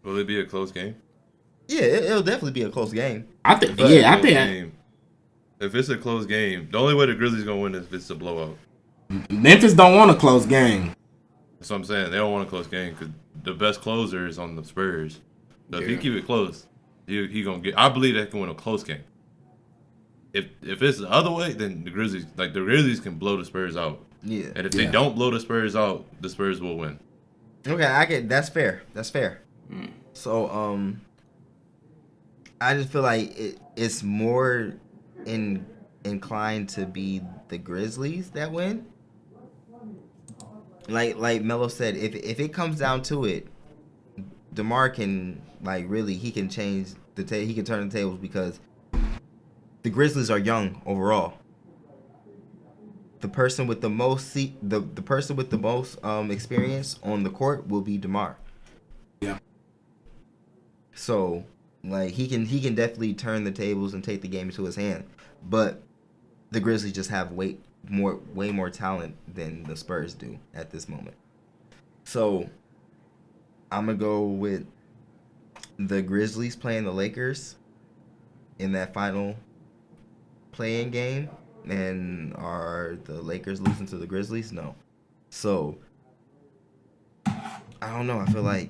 Will it be a close game? Yeah, it'll definitely be a close game. I think. If it's Yeah, a I close think game- If it's a close game, the only way the Grizzlies gonna win is if it's a blowout. Memphis don't want a close game. That's what I'm saying. They don't want a close game because the best closer is on the Spurs. So if you Yeah. keep it close, he gonna get. I believe they can win a close game. If it's the other way, then the Grizzlies can blow the Spurs out. Yeah. And if Yeah. they don't blow the Spurs out, the Spurs will win. Okay, that's fair. That's fair. So I just feel like it's more inclined to be the Grizzlies that win. Like Melo said, if it comes down to it, DeMar can he can change he can turn the tables because the Grizzlies are young overall. The person with the most experience on the court will be DeMar. Yeah. So he can definitely turn the tables and take the game into his hand, but the Grizzlies just have way more talent than the Spurs do at this moment. So I'm gonna go with the Grizzlies playing the Lakers in that final play-in game. And are the Lakers losing to the Grizzlies? No. So I don't know. I feel like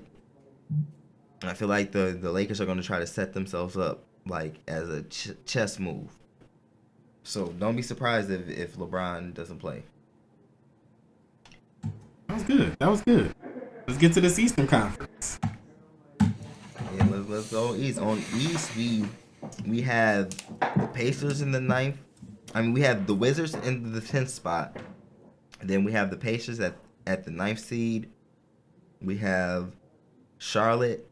the Lakers are going to try to set themselves up as a chess move. So don't be surprised if LeBron doesn't play. That was good. Let's get to this Eastern Conference. Yeah, let's go East. On East, we have the Pacers in the 9th. I mean, we have the Wizards in the 10th spot. Then we have the Pacers at the 9th seed. We have Charlotte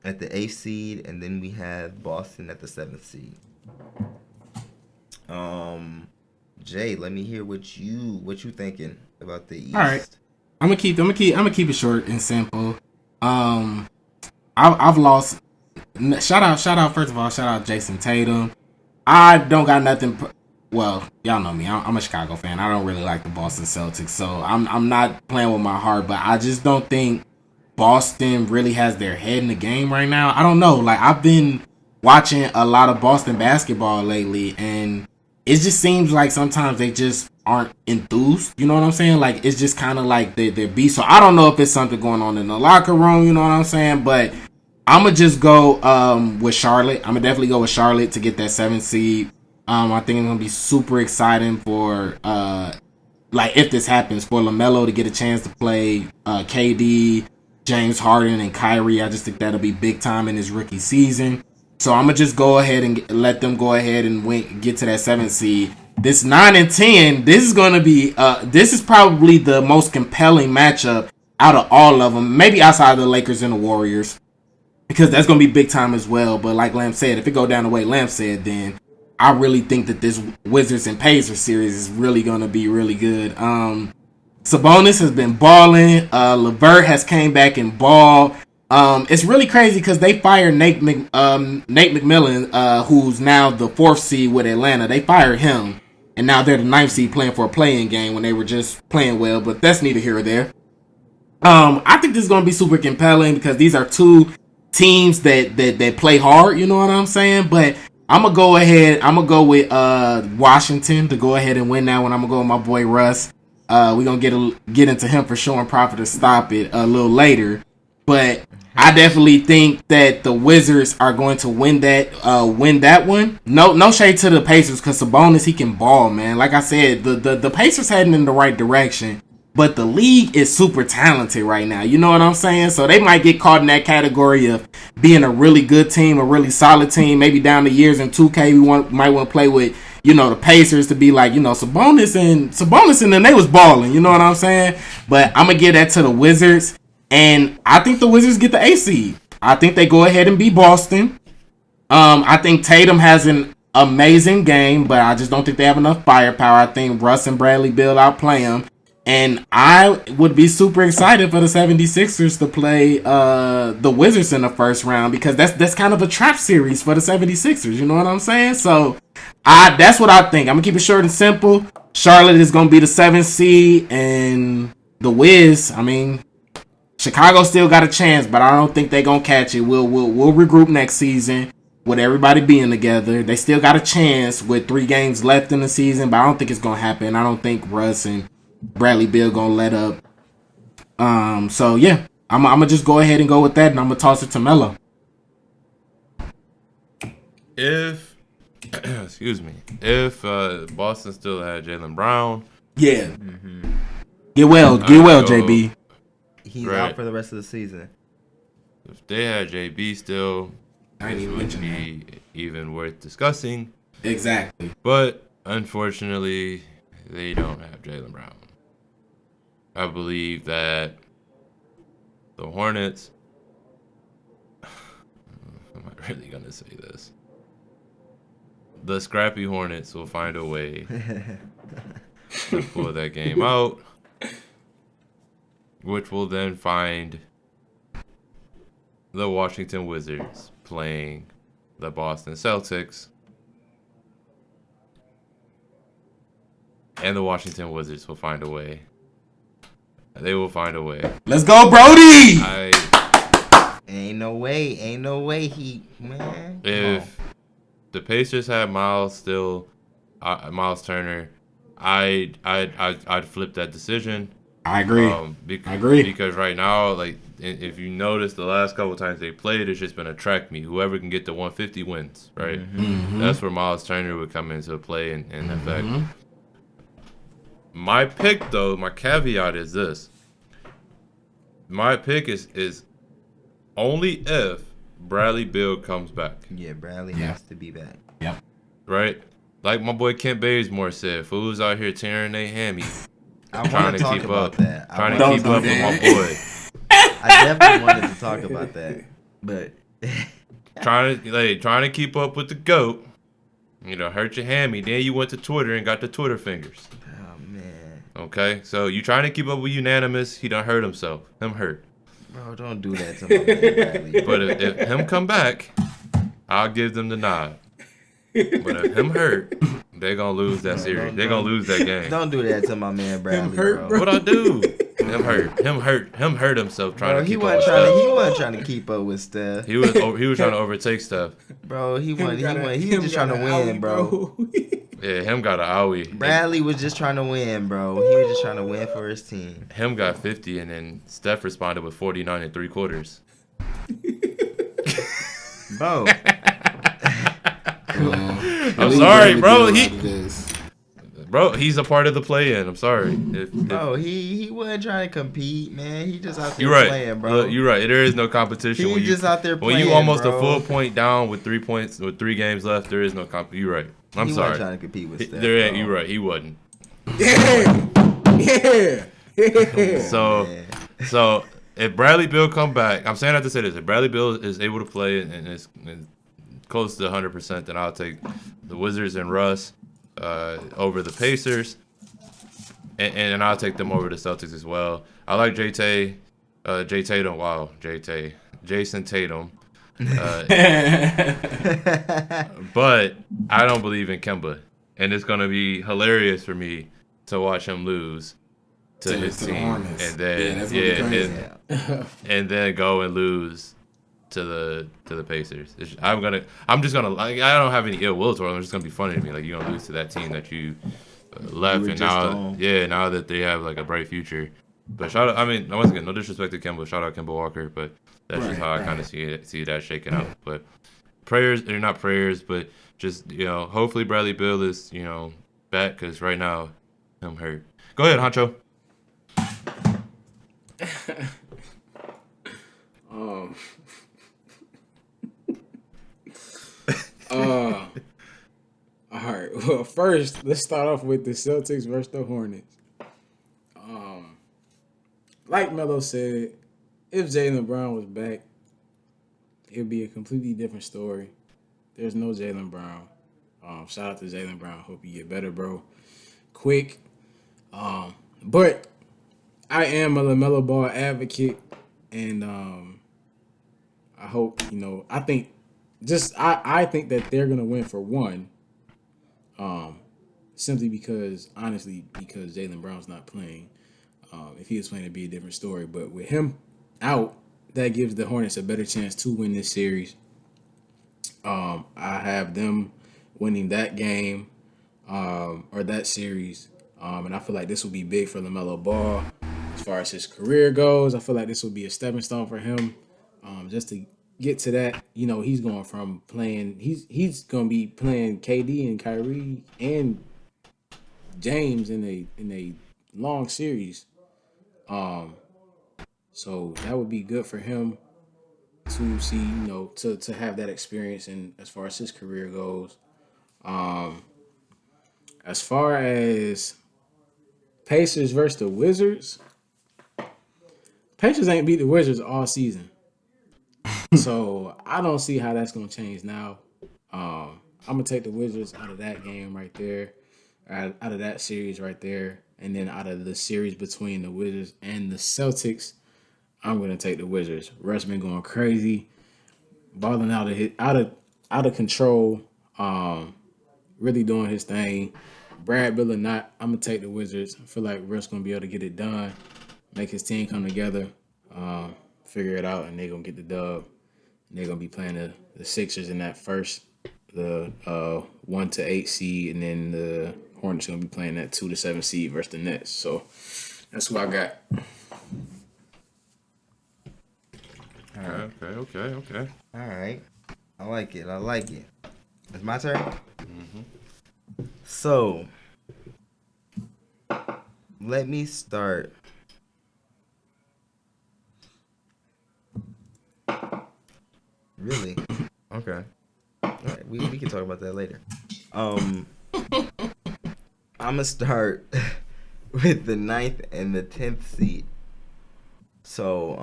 at the 8th seed, and then we have Boston at the 7th seed. Jay, let me hear what you thinking about the East. All right. I'm gonna keep it short and simple. I've lost. Shout out first of all, shout out Jason Tatum. I don't got nothing. Well, y'all know me. I'm a Chicago fan. I don't really like the Boston Celtics, so I'm not playing with my heart. But I just don't think Boston really has their head in the game right now. I don't know. I've been watching a lot of Boston basketball lately, and it just seems like sometimes they just aren't enthused. You know what I'm saying? It's just kind of like they're beast. So I don't know if it's something going on in the locker room. You know what I'm saying? But I'm going to just go with Charlotte. I'm going to definitely go with Charlotte to get that 7th seed. I think it's going to be super exciting for, if this happens, for LaMelo to get a chance to play KD, James Harden, and Kyrie. I just think that'll be big time in his rookie season. So I'm going to just go ahead and let them go ahead and get to that 7th seed. This 9 and 10, this is going to be, this is probably the most compelling matchup out of all of them. Maybe outside of the Lakers and the Warriors, because that's going to be big time as well. But like Lamp said, if it go down the way Lamp said, then I really think that this Wizards and Pacers series is really going to be really good. Sabonis has been balling. LeVert has came back and ball. It's really crazy because they fired Nate McMillan, who's now the 4th seed with Atlanta. They fired him, and now they're the 9th seed playing for a play-in game when they were just playing well. But that's neither here or there. I think this is going to be super compelling because these are two teams that play hard. You know what I'm saying? But I'm gonna go ahead. I'm gonna go with Washington to go ahead and win that one. I'm gonna go with my boy Russ. We're gonna get into him for showing profit to stop it a little later. But I definitely think that the Wizards are going to win that one. No shade to the Pacers because Sabonis, he can ball, man. Like I said, the Pacers heading in the right direction. But the league is super talented right now. You know what I'm saying? So they might get caught in that category of being a really good team, a really solid team. Maybe down the years in 2K, might want to play with, the Pacers to be like, Sabonis and then they was balling. You know what I'm saying? But I'm going to give that to the Wizards. And I think the Wizards get the 8th seed. I think they go ahead and beat Boston. I think Tatum has an amazing game, but I just don't think they have enough firepower. I think Russ and Bradley Beal outplay him. And I would be super excited for the 76ers to play the Wizards in the first round because that's kind of a trap series for the 76ers. You know what I'm saying? So that's what I think. I'm going to keep it short and simple. Charlotte is going to be the 7th seed. And the Wiz, Chicago still got a chance, but I don't think they're going to catch it. We'll regroup next season with everybody being together. They still got a chance with 3 games left in the season, but I don't think it's going to happen. I don't think Russ and Bradley Beal gonna let up. So yeah, I'm gonna just go ahead and go with that, and I'm gonna toss it to Melo. If Boston still had Jaylen Brown, yeah, get well, JB. He's out for the rest of the season. If they had JB still, it wouldn't be even worth discussing. Exactly. But unfortunately, they don't have Jaylen Brown. I believe that the Hornets. Am I really going to say this? The scrappy Hornets will find a way to pull that game out, which will then find the Washington Wizards playing the Boston Celtics. And the Washington Wizards will find a way. They will find a way. Let's go, Brody! Ain't no way, Heat, man. If the Pacers had Miles Turner, I'd flip that decision. I agree. I agree because right now, like if you notice, the last couple times they played, it's just been a track meet. Whoever can get to 150 wins, right? Mm-hmm. That's where Miles Turner would come into play in effect. My pick, though, my caveat is this. My pick is only if Bradley Beal comes back. Yeah, Bradley has to be back. Yep. Right? Like my boy Kent Bazemore said, fools out here tearing their hammy. Trying to keep up. Trying to keep up with my boy. I definitely wanted to talk about that. But trying to keep up with the GOAT. Hurt your hammy. Then you went to Twitter and got the Twitter fingers. Okay, so you trying to keep up with Unanimous, he done hurt himself. Him hurt. Bro, don't do that to my man, Bradley. But if him come back, I'll give them the nod. But if him hurt, they gonna lose that series. They gonna lose that game. Don't do that to my man, Bradley. Him hurt, bro. What I do? Him hurt himself trying to keep up with Steph. He Steph. wasn't trying to keep up with Steph. He was trying to overtake Steph. Bro, he was just trying to win, bro. Yeah, him got an owie. Bradley was just trying to win, bro. He was just trying to win for his team. Him got 50, and then Steph responded with 49 3/4. Bro. I'm sorry, bro. He's a part of the play-in. I'm sorry. Bro, he wasn't trying to compete, man. He just out there you're right. playing, bro. Look, you're right. There is no competition. He just out there playing, when you almost bro. a full point down with 3 points with 3 games left, there is no competition. You're right. I'm sorry. He wasn't trying to compete with Steph. You're right. He wasn't. Yeah. So if Bradley Beal come back, I'm saying I have to say this. If Bradley Beal is able to play and is close to 100%, then I'll take the Wizards and Russ over the Pacers. and I'll take them over the Celtics as well. I like Jay-Tay, Jay Tatum. Wow, Jay-Tay, Jason Tatum. But I don't believe in Kemba, and it's gonna be hilarious for me to watch him lose to his team, and then and then go and lose to the Pacers. I'm just gonna like, I don't have any ill will toward them. It's just gonna be funny to me. Like, you're gonna lose to that team that you left, and now that they have like a bright future. But shout out, I mean, once again, no disrespect to Kemba. Shout out Kemba Walker, but that's just how I kind of see that shaking out. But prayers, they're not prayers, but just, hopefully Bradley Beal is, back, because right now I'm hurt. Go ahead, Huncho. All right. Well, first, let's start off with the Celtics versus the Hornets. Like Melo said, if Jaylen Brown was back, it would be a completely different story. There's no Jaylen Brown. Shout out to Jaylen Brown. Hope you get better, bro. Quick. But I am a LaMelo Ball advocate, and I hope, I think that they're gonna win for one. Simply because Jaylen Brown's not playing. If he was playing, it'd be a different story. But with him out, that gives the Hornets a better chance to win this series. I have them winning that game or that series. And I feel like this will be big for LaMelo Ball. As far as his career goes, I feel like this will be a stepping stone for him. Just to get to that, he's going from playing, he's going to be playing KD and Kyrie and James in a long series. So that would be good for him to see, to have that experience, and as far as his career goes. As far as Pacers versus the Wizards, Pacers ain't beat the Wizards all season. So I don't see how that's gonna change now. I'm gonna take the Wizards out of that game right there, out of that series right there, and then out of the series between the Wizards and the Celtics, I'm gonna take the Wizards. Russ been going crazy, balling out of control, really doing his thing. Brad Bill or not, I'm gonna take the Wizards. I feel like Russ gonna be able to get it done, make his team come together, figure it out, and they're gonna get the dub. And they're gonna be playing the Sixers in that first, the 1-8 seed, and then the Hornets gonna be playing that 2-7 seed versus the Nets. So that's what I got. Okay. All right. I like it. It's my turn? Mm-hmm. So, let me start. Really? Okay. All right. We can talk about that later. I'm going to start with the 9th and the 10th seed. So,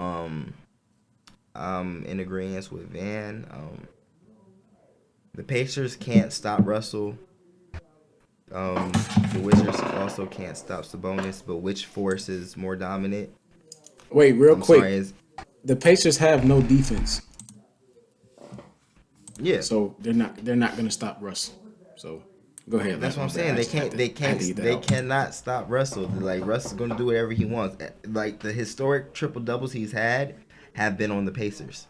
I'm in agreement with Van. The Pacers can't stop Russell. The Wizards also can't stop Sabonis, but which force is more dominant? Wait, real quick. The Pacers have no defense. Yeah. So they're not gonna stop Russell. So go ahead. That's what I'm saying. They cannot stop Russell. Like, Russell's gonna do whatever he wants. Like, the historic triple doubles he's had have been on the Pacers.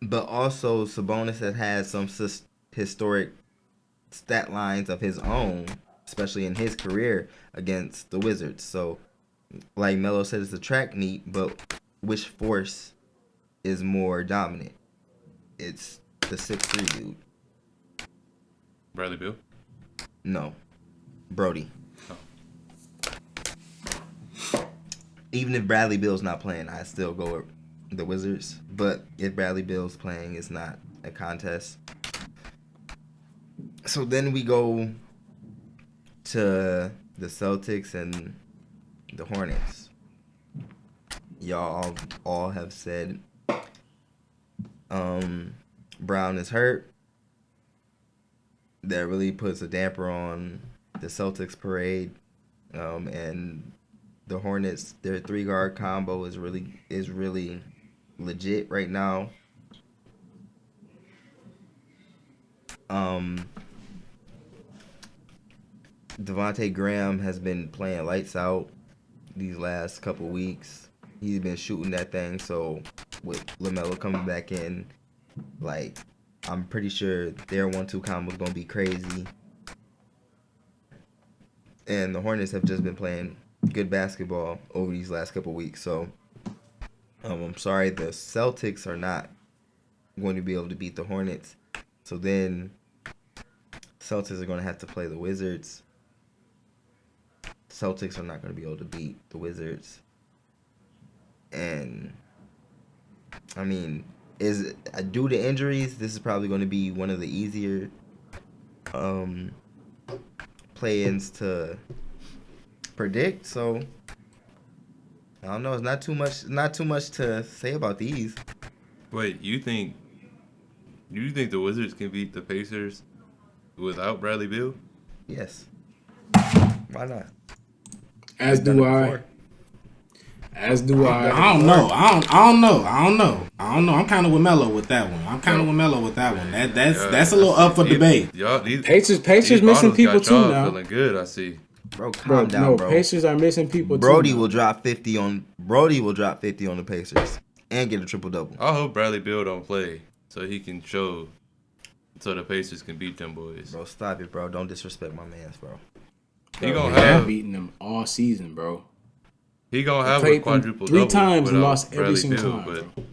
But also Sabonis has had some historic stat lines of his own, especially in his career against the Wizards. So, like Melo said, it's a track meet, but which force is more dominant? It's the 6'3" dude. Bradley Beal? No. Brody. Oh. Even if Bradley Beal's not playing, I still go with the Wizards. But if Bradley Beal's playing, it's not a contest. So then we go to the Celtics and the Hornets. Y'all all have said Brown is hurt. that really puts a damper on the Celtics parade. And the Hornets, their 3-guard combo is really legit right now. Devontae Graham has been playing lights out these last couple weeks. He's been shooting that thing. So with Melo coming back in, like, I'm pretty sure their 1-2 combo is gonna be crazy. And the Hornets have just been playing good basketball over these last couple weeks. So I'm sorry, the Celtics are not going to be able to beat the Hornets. So then Celtics are going to have to play the Wizards. Celtics are not going to be able to beat the Wizards. And I mean, due to injuries, this is probably going to be one of the easier play-ins to predict. So I don't know. It's not too much to say about these. Wait, you think the Wizards can beat the Pacers without Bradley Beal? Yes. Why not? As do I. I don't know. I don't know. I'm kind of with Melo with that one. That's a little up for debate. Pacers missing people too now. Feeling good, I see. Bro, calm down, bro. Pacers are missing people Brody too. will drop 50 on the Pacers and get a triple-double. I hope Bradley Beal don't play so he can show so the Pacers can beat them boys. Bro, stop it, bro. Don't disrespect my mans, bro. He gonna have beating them all season, bro. He gonna have a quadruple 3 double times and lost Bradley every single Beal, time. but Bro.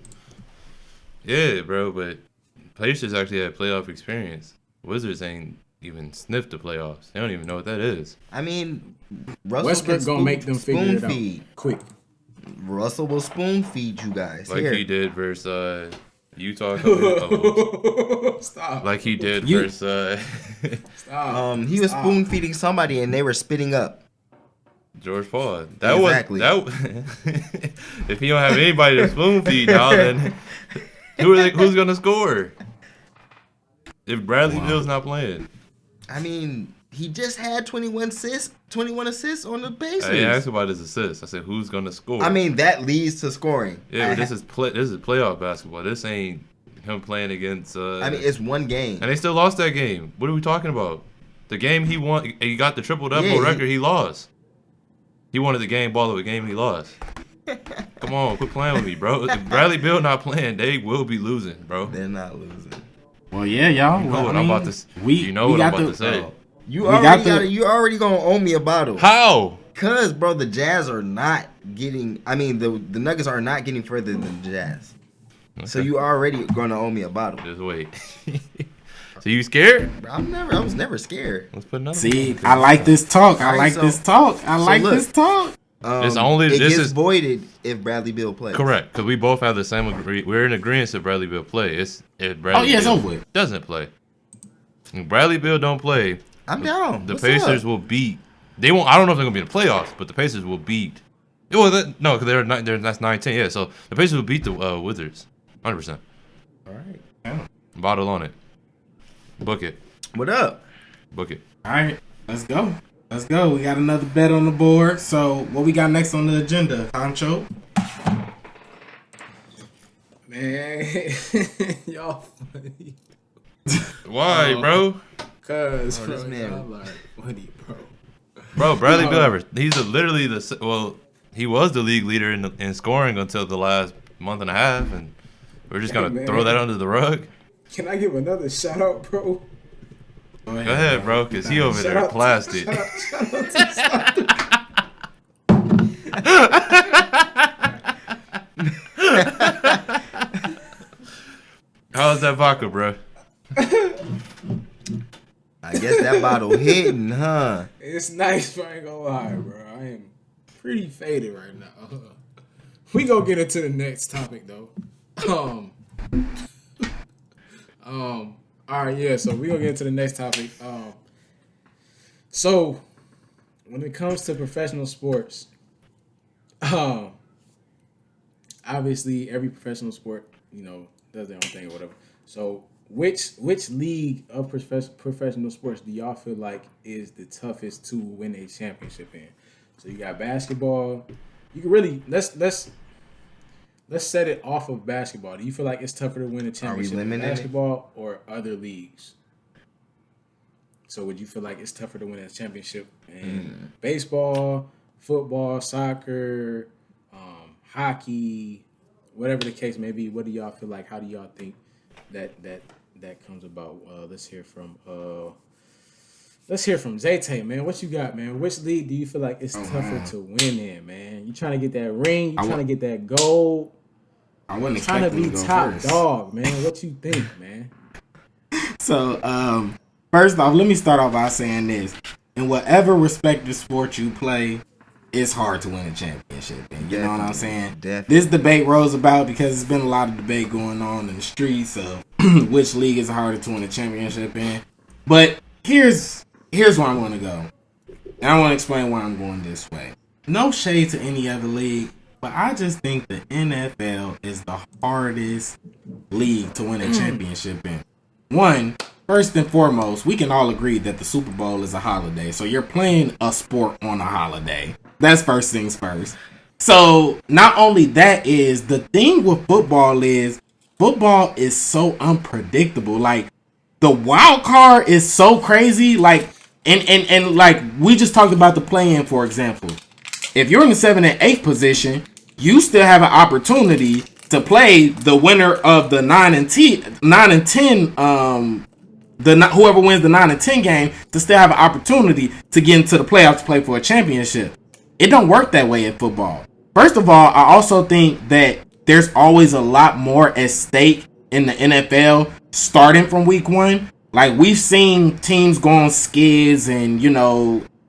yeah, bro. But Pacers actually had playoff experience. Wizards ain't even sniffed the playoffs. They don't even know what that is. I mean, Russell Westbrook gonna make them figure it out quick. Russell will spoon feed you guys. Like Here. he did versus Utah. Stop. Like he did versus Stop. He was spoon feeding somebody and they were spitting up. George Paul. Exactly. If he don't have anybody to spoon feed now, then who's gonna score? If Bradley Beal's not playing. I mean, he just had 21 assists on the Pacers. I didn't ask about his assists. I said who's gonna score. I mean, that leads to scoring. Yeah, but this is playoff basketball. This ain't him playing against. I mean, it's one game. And they still lost that game. What are we talking about? The game he won, he got the triple-double record. He lost. He wanted the game ball of a game he lost. Come on, quit playing with me, bro. If Bradley Beal not playing, they will be losing, bro. They're not losing. Well, yeah, y'all. You know what I'm about to say. You already gonna owe me a bottle. How? Cause, bro, the Jazz are not getting. I mean, the Nuggets are not getting further than the Jazz. Okay. So you already gonna owe me a bottle. Just wait. So you scared? I was never scared. Let's put another. See, I like this talk. I like this talk. It gets voided if Bradley Beal plays. Correct, because we both have the same. We're in agreement if Bradley Beal play. If Bradley Beal doesn't play. If Bradley Beal don't play, I'm down. The Pacers will beat. They won't. I don't know if they're gonna be in the playoffs, but the Pacers will beat. Well, no, because that's 9-10. Yeah, so the Pacers will beat the Wizards, 100%. All right. Yeah. Bottle on it. Book it. What up? Book it. All right, let's go. We got another bet on the board. So what we got next on the agenda, Huncho? Man, y'all funny. Why, bro? Cause bro, this man, y'all like funny, bro. Bro, Bradley Beal he was the league leader in scoring until the last month and a half, and we're just gonna throw that under the rug. Can I give another shout out, bro? Go ahead, bro, because he over there plastic. How's that vodka, bro? I guess that bottle hitting, huh? It's nice, but I ain't gonna lie, bro. I am pretty faded right now. We gonna get into the next topic, though. All right, yeah. So we gonna get into the next topic. So when it comes to professional sports, obviously every professional sport, does their own thing or whatever. So which league of professional sports do y'all feel like is the toughest to win a championship in? So you got basketball. You can really let's set it off of basketball. Do you feel like it's tougher to win a championship in basketball or other leagues? So would you feel like it's tougher to win a championship in baseball, football, soccer, hockey, whatever the case may be? What do y'all feel like? How do y'all think that comes about? Let's hear from Jay-Tay, man. What you got, man? Which league do you feel like it's tougher to win in, man? You trying to get that ring? You trying to get that gold? I wasn't trying to be top first. dog, man. What you think, man? So, first off, let me start off by saying this. In whatever respective sport you play, it's hard to win a championship. And you know what I'm saying? Definitely. This debate rose about because there's been a lot of debate going on in the streets of which league is harder to win a championship in. But here's where I'm going to go. And I want to explain why I'm going this way. No shade to any other league, but I just think the NFL is the hardest league to win a championship in. One, first and foremost, we can all agree that the Super Bowl is a holiday. So you're playing a sport on a holiday. That's first things first. So not only that is, the thing with football is so unpredictable. Like, the wild card is so crazy. Like, and like we just talked about the play-in, for example. If you're in the 7th and 8th position, you still have an opportunity to play the winner of the 9 and 10, whoever wins the 9 and 10 game, to still have an opportunity to get into the playoffs to play for a championship. It don't work that way in football. First of all, I also think that there's always a lot more at stake in the NFL starting from week 1. Like, we've seen teams go on skids and,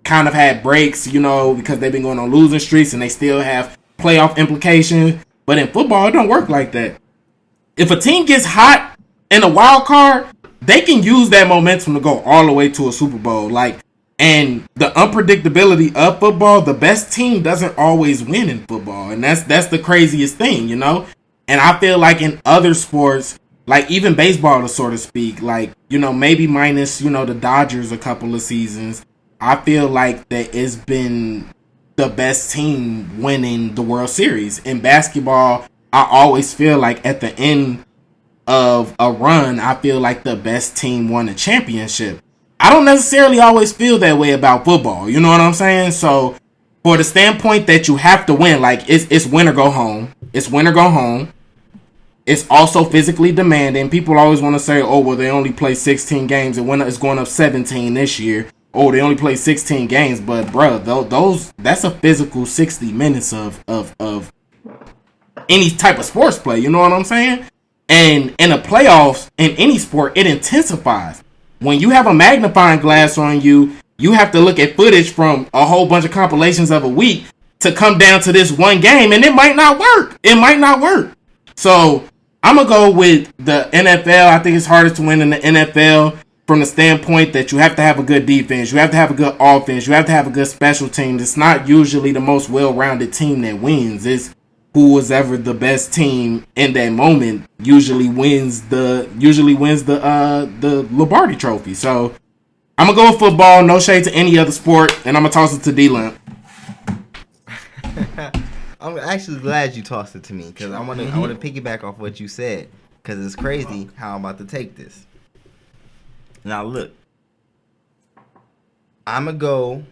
kind of had breaks, because they've been going on losing streaks and they still have playoff implications. But in football, it don't work like that. If a team gets hot in a wild card, they can use that momentum to go all the way to a Super Bowl. And the unpredictability of football, the best team doesn't always win in football. And that's the craziest thing, And I feel like in other sports, like even baseball, to sort of speak, maybe minus, the Dodgers a couple of seasons, I feel like that it's been the best team winning the World Series. In basketball, I always feel like at the end of a run, I feel like the best team won a championship. I don't necessarily always feel that way about football. You know what I'm saying? So for the standpoint that you have to win, like it's win or go home. It's win or go home. It's also physically demanding. People always want to say, oh, well, they only play 16 games and it's going up 17 this year. Oh, they only play 16 games. But, bro, that's a physical 60 minutes of any type of sports play. You know what I'm saying? And in the playoffs, in any sport, it intensifies. When you have a magnifying glass on you, you have to look at footage from a whole bunch of compilations of a week to come down to this one game, and it might not work. It might not work. So I'm going to go with the NFL. I think it's hardest to win in the NFL from the standpoint that you have to have a good defense. You have to have a good offense. You have to have a good special teams. It's not usually the most well-rounded team that wins. It's who was ever the best team in that moment usually wins the Lombardi Trophy. So I'm gonna go with football. No shade to any other sport, and I'm gonna toss it to D-Lamp. I'm actually glad you tossed it to me because I want to piggyback off what you said because it's crazy how I'm about to take this. Now look, I'm gonna go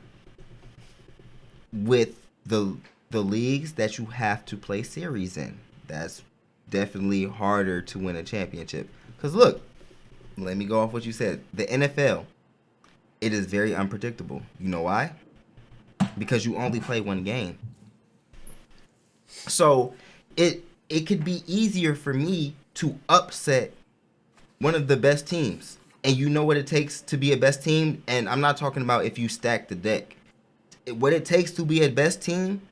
with the leagues that you have to play series in. That's definitely harder to win a championship. Because look, let me go off what you said. The NFL, it is very unpredictable. You know why? Because you only play one game. So it could be easier for me to upset one of the best teams. And you know what it takes to be a best team? And I'm not talking about if you stack the deck. What it takes to be a best team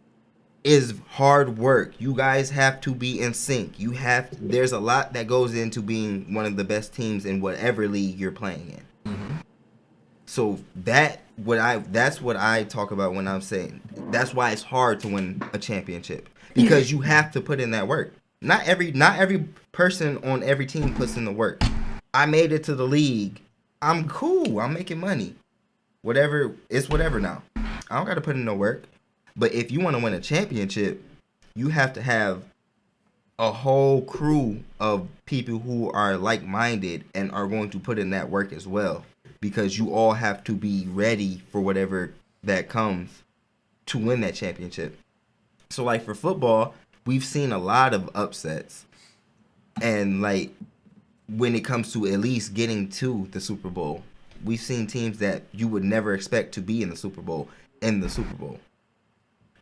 is hard work. You guys have to be in sync. There's a lot that goes into being one of the best teams in whatever league you're playing in. Mm-hmm. So that's what I talk about when I'm saying that's why it's hard to win a championship because you have to put in that work. Not every person on every team puts in the work. I made it to the league. I'm cool. I'm making money. Whatever, it's whatever now. I don't got to put in no work. But if you want to win a championship, you have to have a whole crew of people who are like-minded and are going to put in that work as well. Because you all have to be ready for whatever that comes to win that championship. So, like, for football, we've seen a lot of upsets. And, like, when it comes to at least getting to the Super Bowl, we've seen teams that you would never expect to be in the Super Bowl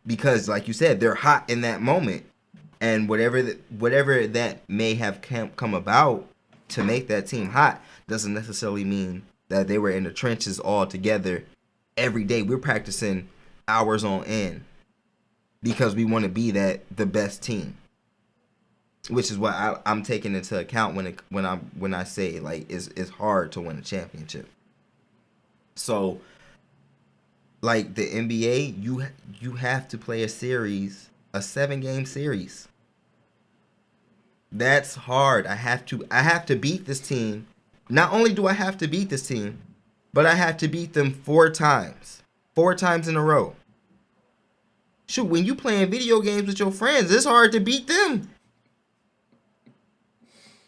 because, like you said, they're hot in that moment, and whatever that may have come about to make that team hot doesn't necessarily mean that they were in the trenches all together every day. We're practicing hours on end because we want to be the best team, which is what I'm taking into account when I say, like, it's hard to win a championship. So, like the NBA, you have to play a 7-game series. That's hard. I have to beat this team. Not only do I have to beat this team, but I have to beat them 4 times. 4 times in a row. Shoot, when you playing video games with your friends, it's hard to beat them.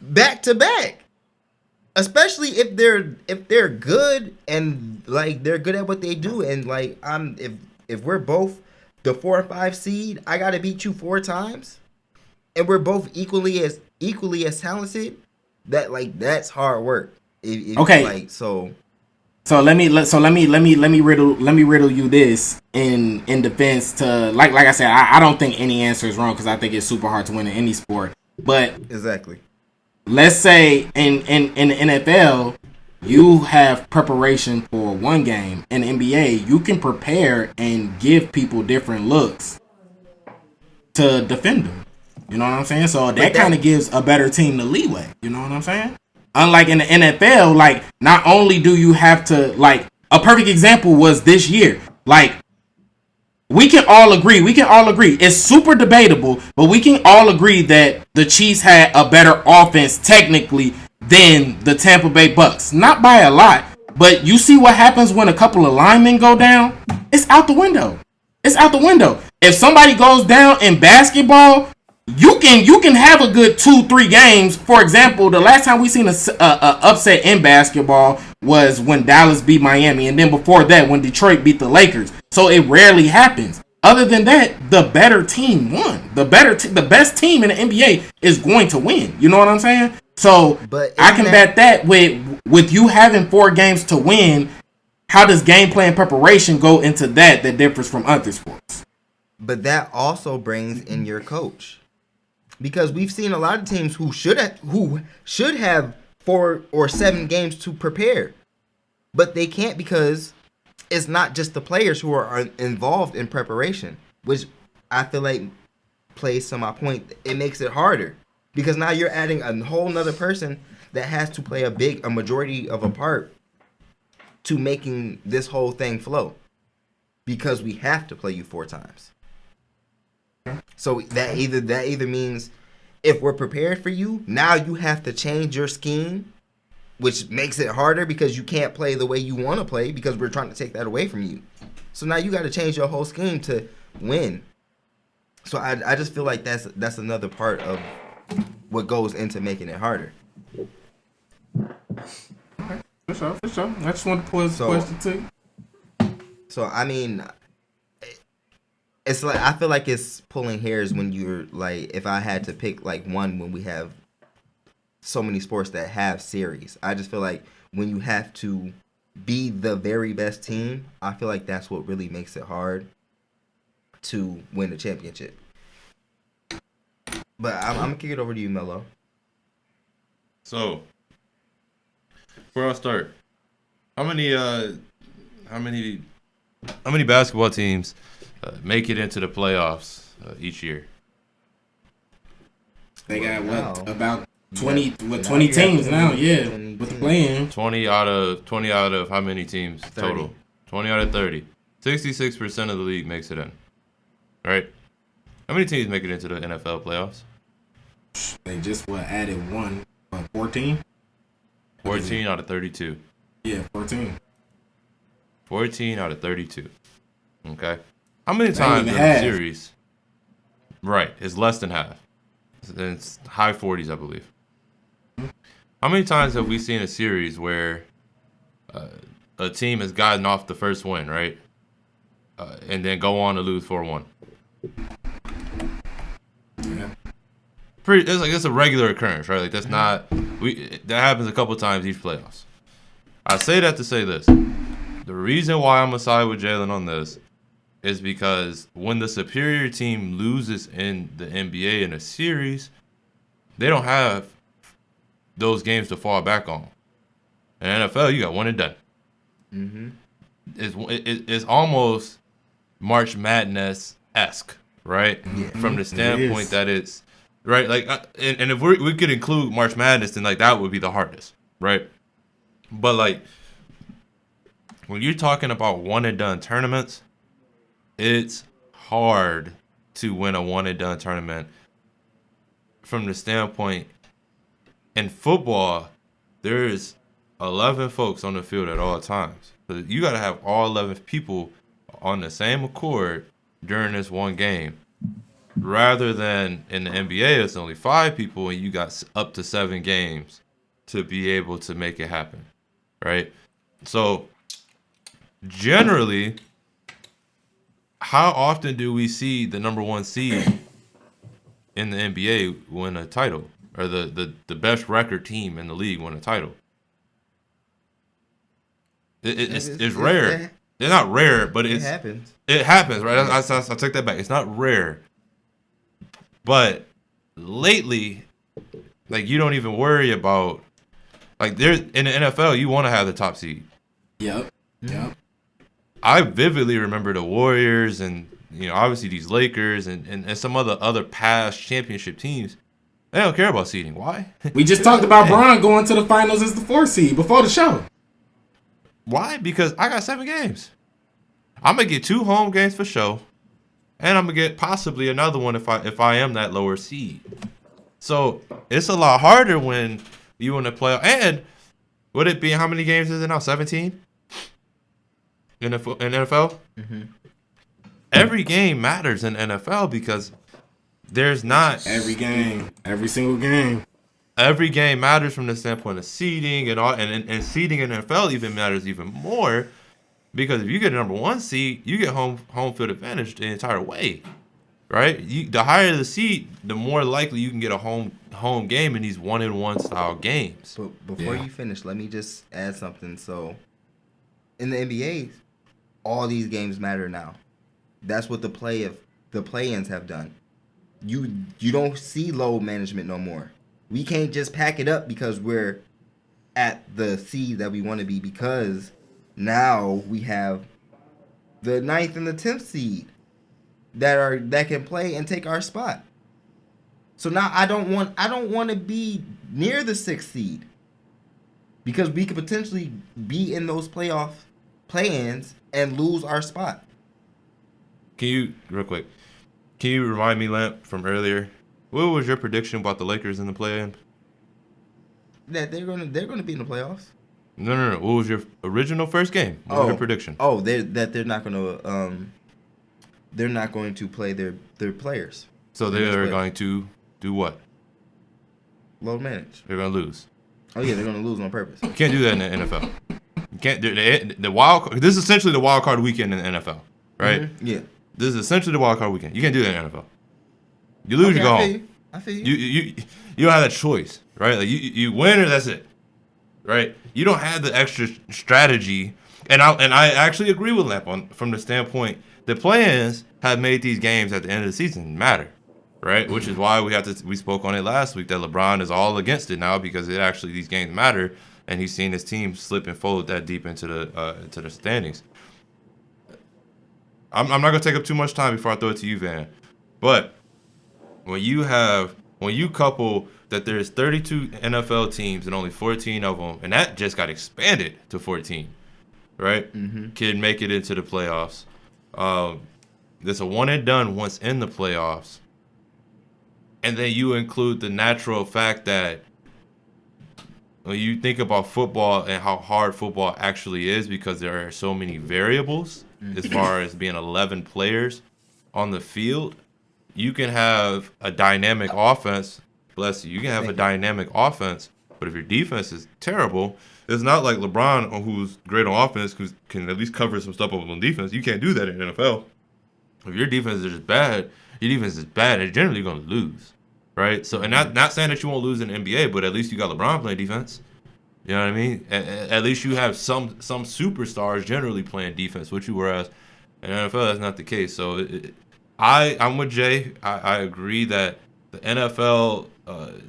Back to back. Especially if they're good and, like, they're good at what they do, and, like, if we're both the 4 or 5 seed, I gotta beat you 4 times, and we're both equally as talented. That's hard work. Okay. Like, so let me riddle you this in defense to, like I said, I don't think any answer is wrong because I think it's super hard to win in any sport. But exactly. Let's say in the NFL, you have preparation for one game. In the NBA, you can prepare and give people different looks to defend them. You know what I'm saying? So that kind of gives a better team the leeway. You know what I'm saying? Unlike in the NFL, like, not only do you have to, like, a perfect example was this year. Like, we can all agree. It's super debatable, but we can all agree that the Chiefs had a better offense technically than the Tampa Bay Bucks. Not by a lot, but you see what happens when a couple of linemen go down? It's out the window. If somebody goes down in basketball, you can have a good 2-3 games. For example, the last time we seen a upset in basketball was when Dallas beat Miami, and then before that when Detroit beat the Lakers. So it rarely happens. Other than that, the better team won. The best team in the NBA is going to win. You know what I'm saying? So I can bet that with you having 4 games to win, how does gameplay and preparation go into that differs from other sports? But that also brings in your coach. Because we've seen a lot of teams who should have 4 or 7 games to prepare, but they can't because it's not just the players who are involved in preparation, which I feel like plays to my point. It makes it harder because now you're adding a whole nother person that has to play a majority of a part to making this whole thing flow because we have to play you 4 times. So that either means if we're prepared for you, now you have to change your scheme, which makes it harder because you can't play the way you want to play because we're trying to take that away from you. So now you got to change your whole scheme to win. So I just feel like that's another part of what goes into making it harder. Okay, for sure. I just want to pose the question to you. So I mean, it's like I feel like it's pulling hairs when you're like, if I had to pick like one when we have so many sports that have series. I just feel like when you have to be the very best team, I feel like that's what really makes it hard to win the championship. But I'm gonna kick it over to you, Melo. So, where I'll start. How many basketball teams make it into the playoffs each year? They got about 20 teams now, yeah, with the play-in. 20 out of how many teams 30. total? 20 out of 30. 66% of the league makes it in. Right? How many teams make it into the NFL playoffs? They just added 14. 14 out of 32. Yeah, 14. 14 out of 32. Okay. How many times in a series? Right, it's less than half. It's high 40s, I believe. How many times have we seen a series where a team has gotten off the first win, right? And then go on to lose 4-1? Yeah. It's a regular occurrence, right? Like that's not that happens a couple times each playoffs. I say that to say this. The reason why I'm gonna side with Jalen on this is because when the superior team loses in the NBA in a series, they don't have those games to fall back on. In NFL, you got one and done. Mm-hmm. It's almost March Madness-esque, right? Yeah. From the standpoint that it's right, like, and if we could include March Madness, then like that would be the hardest, right? But like when you're talking about one and done tournaments, it's hard to win a one and done tournament from the standpoint in football. There's 11 folks on the field at all times. So you got to have all 11 people on the same accord during this one game. Rather than in the NBA, it's only 5 people and you got up to 7 games to be able to make it happen, right? So generally, how often do we see the number 1 seed in the NBA win a title, or the best record team in the league win a title? It's rare. It's not rare, but it happens. It happens, right? I take that back. It's not rare. But lately, like, you don't even worry about, like, there's in the NFL, you want to have the top seed. Yep. Yep. I vividly remember the Warriors and, you know, obviously these Lakers and some other past championship teams. They don't care about seeding. Why? We just talked about Bron going to the finals as the 4th seed before the show. Why? Because I got 7 games. I'm gonna get 2 home games for sure, and I'm gonna get possibly another one if I am that lower seed. So it's a lot harder when you in the playoff. And would it be, how many games is it now? 17 in the NFL. Mm-hmm. Every game matters in NFL because there's not every game, every single game. Every game matters from the standpoint of seeding and all, and seeding in the NFL even matters even more because if you get a number 1 seed, you get home field advantage the entire way, right? The higher the seed, the more likely you can get a home game in these 1-and-1 style games. But before you finish, let me just add something. So in the NBA, all these games matter now. That's what the play-ins have done. You don't see load management no more. We can't just pack it up because we're at the seed that we want to be, because now we have the 9th and the 10th seed that can play and take our spot. So now I don't want to be near the 6th seed because we could potentially be in those playoff play-ins and lose our spot. Can you, real quick, remind me, Lamp, from earlier? What was your prediction about the Lakers in the play-in? That they're gonna be in the playoffs. No. What was your original first game? What was your prediction? Oh, they're not going to play their players. So they're going to do what? Load manage. They're going to lose. Oh yeah, they're going to lose on purpose. You can't do that in the NFL. You can't. The wild. This is essentially the wild card weekend in the NFL, right? Mm-hmm. Yeah. This is essentially the wild card weekend. You can't do that in the NFL. You lose, you go home. I feel you. You don't have that choice, right? Like you win or that's it, right? You don't have the extra strategy. And I actually agree with Lamp from the standpoint the play-ins have made these games at the end of the season matter, right? Which is why we spoke on it last week that LeBron is all against it now because these games matter, and he's seen his team slip and fold that deep into the standings. I'm not gonna take up too much time before I throw it to you, Van, but when you couple that there's 32 NFL teams and only 14 of them, and that just got expanded to 14, right? Mm-hmm. Can make it into the playoffs. There's a one and done once in the playoffs, and then you include the natural fact that when you think about football and how hard football actually is, because there are so many variables as far as being 11 players on the field, you can have a dynamic offense. Bless you. You can have a dynamic offense, but if your defense is terrible, it's not like LeBron, who's great on offense, who can at least cover some stuff up on defense. You can't do that in the NFL. If your defense is just bad, your defense is bad, and you're generally going to lose, right? So, and not saying that you won't lose in the NBA, but at least you got LeBron playing defense. You know what I mean? At least you have some superstars generally playing defense with you, whereas in the NFL, that's not the case. So, I'm with Jay. I agree that the NFL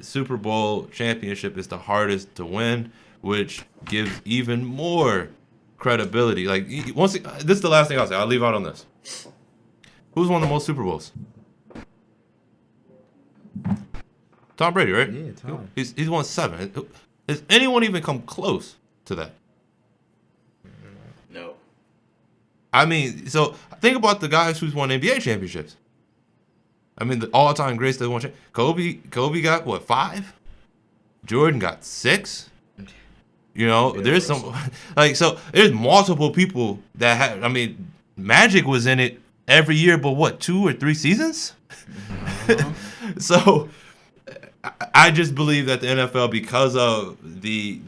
Super Bowl championship is the hardest to win, which gives even more credibility. Like, this is the last thing I'll say. I'll leave out on this. Who's won the most Super Bowls? Tom Brady, right? Yeah, Tom. He's won 7. Has anyone even come close to that? No. I mean, so think about the guys who's won NBA championships. I mean, the all-time greats that won. Kobe got what, 5? Jordan got 6. You know, there's some so there's multiple people that have. I mean, Magic was in it every year, but what, 2 or 3 seasons? So I just believe that the NFL, because of the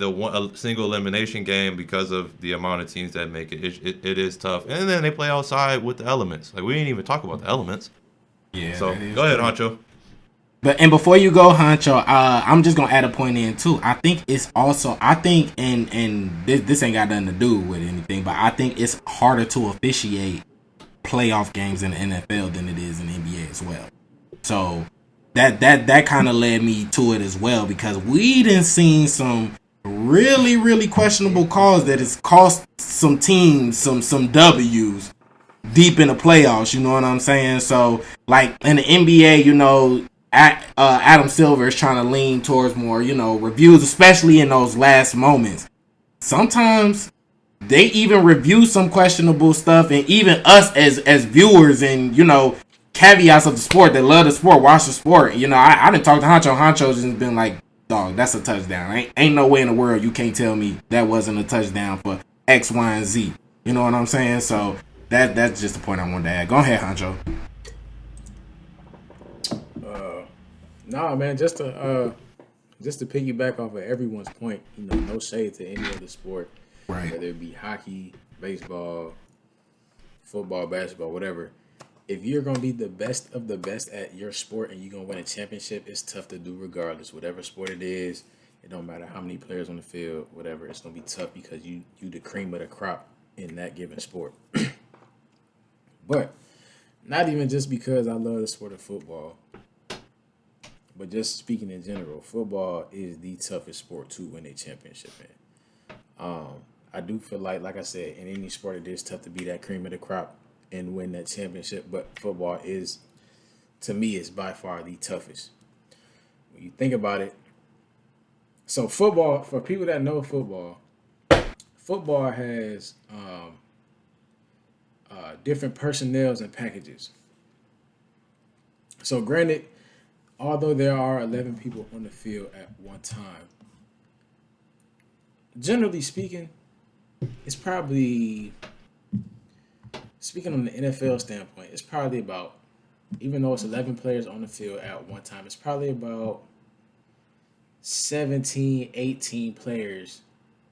single elimination game, because of the amount of teams that make it, it is tough. And then they play outside with the elements. Like, we didn't even talk about the elements. Yeah. So go ahead, Huncho. And before you go, Huncho, I'm just gonna add a point in too. I think it's also, and this ain't got nothing to do with anything, but I think it's harder to officiate playoff games in the NFL than it is in the NBA as well. So that kind of led me to it as well, because we done seen some really questionable calls that has cost some teams some W's deep in the playoffs. You know what I'm saying? So like in the NBA, you know, Adam Silver is trying to lean towards more, you know, reviews, especially in those last moments. Sometimes they even review some questionable stuff, and even us as viewers and, you know, caveats of the sport that love the sport, watch the sport. You know, I didn't talk to Huncho. Huncho's just been like, dog, that's a touchdown. Ain't no way in the world you can't tell me that wasn't a touchdown for X, Y, and Z. You know what I'm saying? So that's just the point I wanted to add. Go ahead, Huncho. Nah, man, just to piggyback off of everyone's point, you know, no shade to any other sport, Right. whether it be hockey, baseball, football, basketball, whatever. If you're gonna be the best of the best at your sport and you're gonna win a championship, it's tough to do regardless. Whatever sport it is, it don't matter how many players on the field, whatever. It's gonna be tough because you the cream of the crop in that given sport. But not even just because I love the sport of football, but just speaking in general, football is the toughest sport to win a championship in. I do feel like I said, in any sport it is tough to be that cream of the crop and win that championship, but football is, to me, is by far the toughest. When you think about it, so football, for people that know football has different personnels and packages. So granted, although there are 11 people on the field at one time, generally speaking, it's probably, speaking on the NFL standpoint, it's probably about, even though it's 11 players on the field at one time, it's probably about 17, 18 players,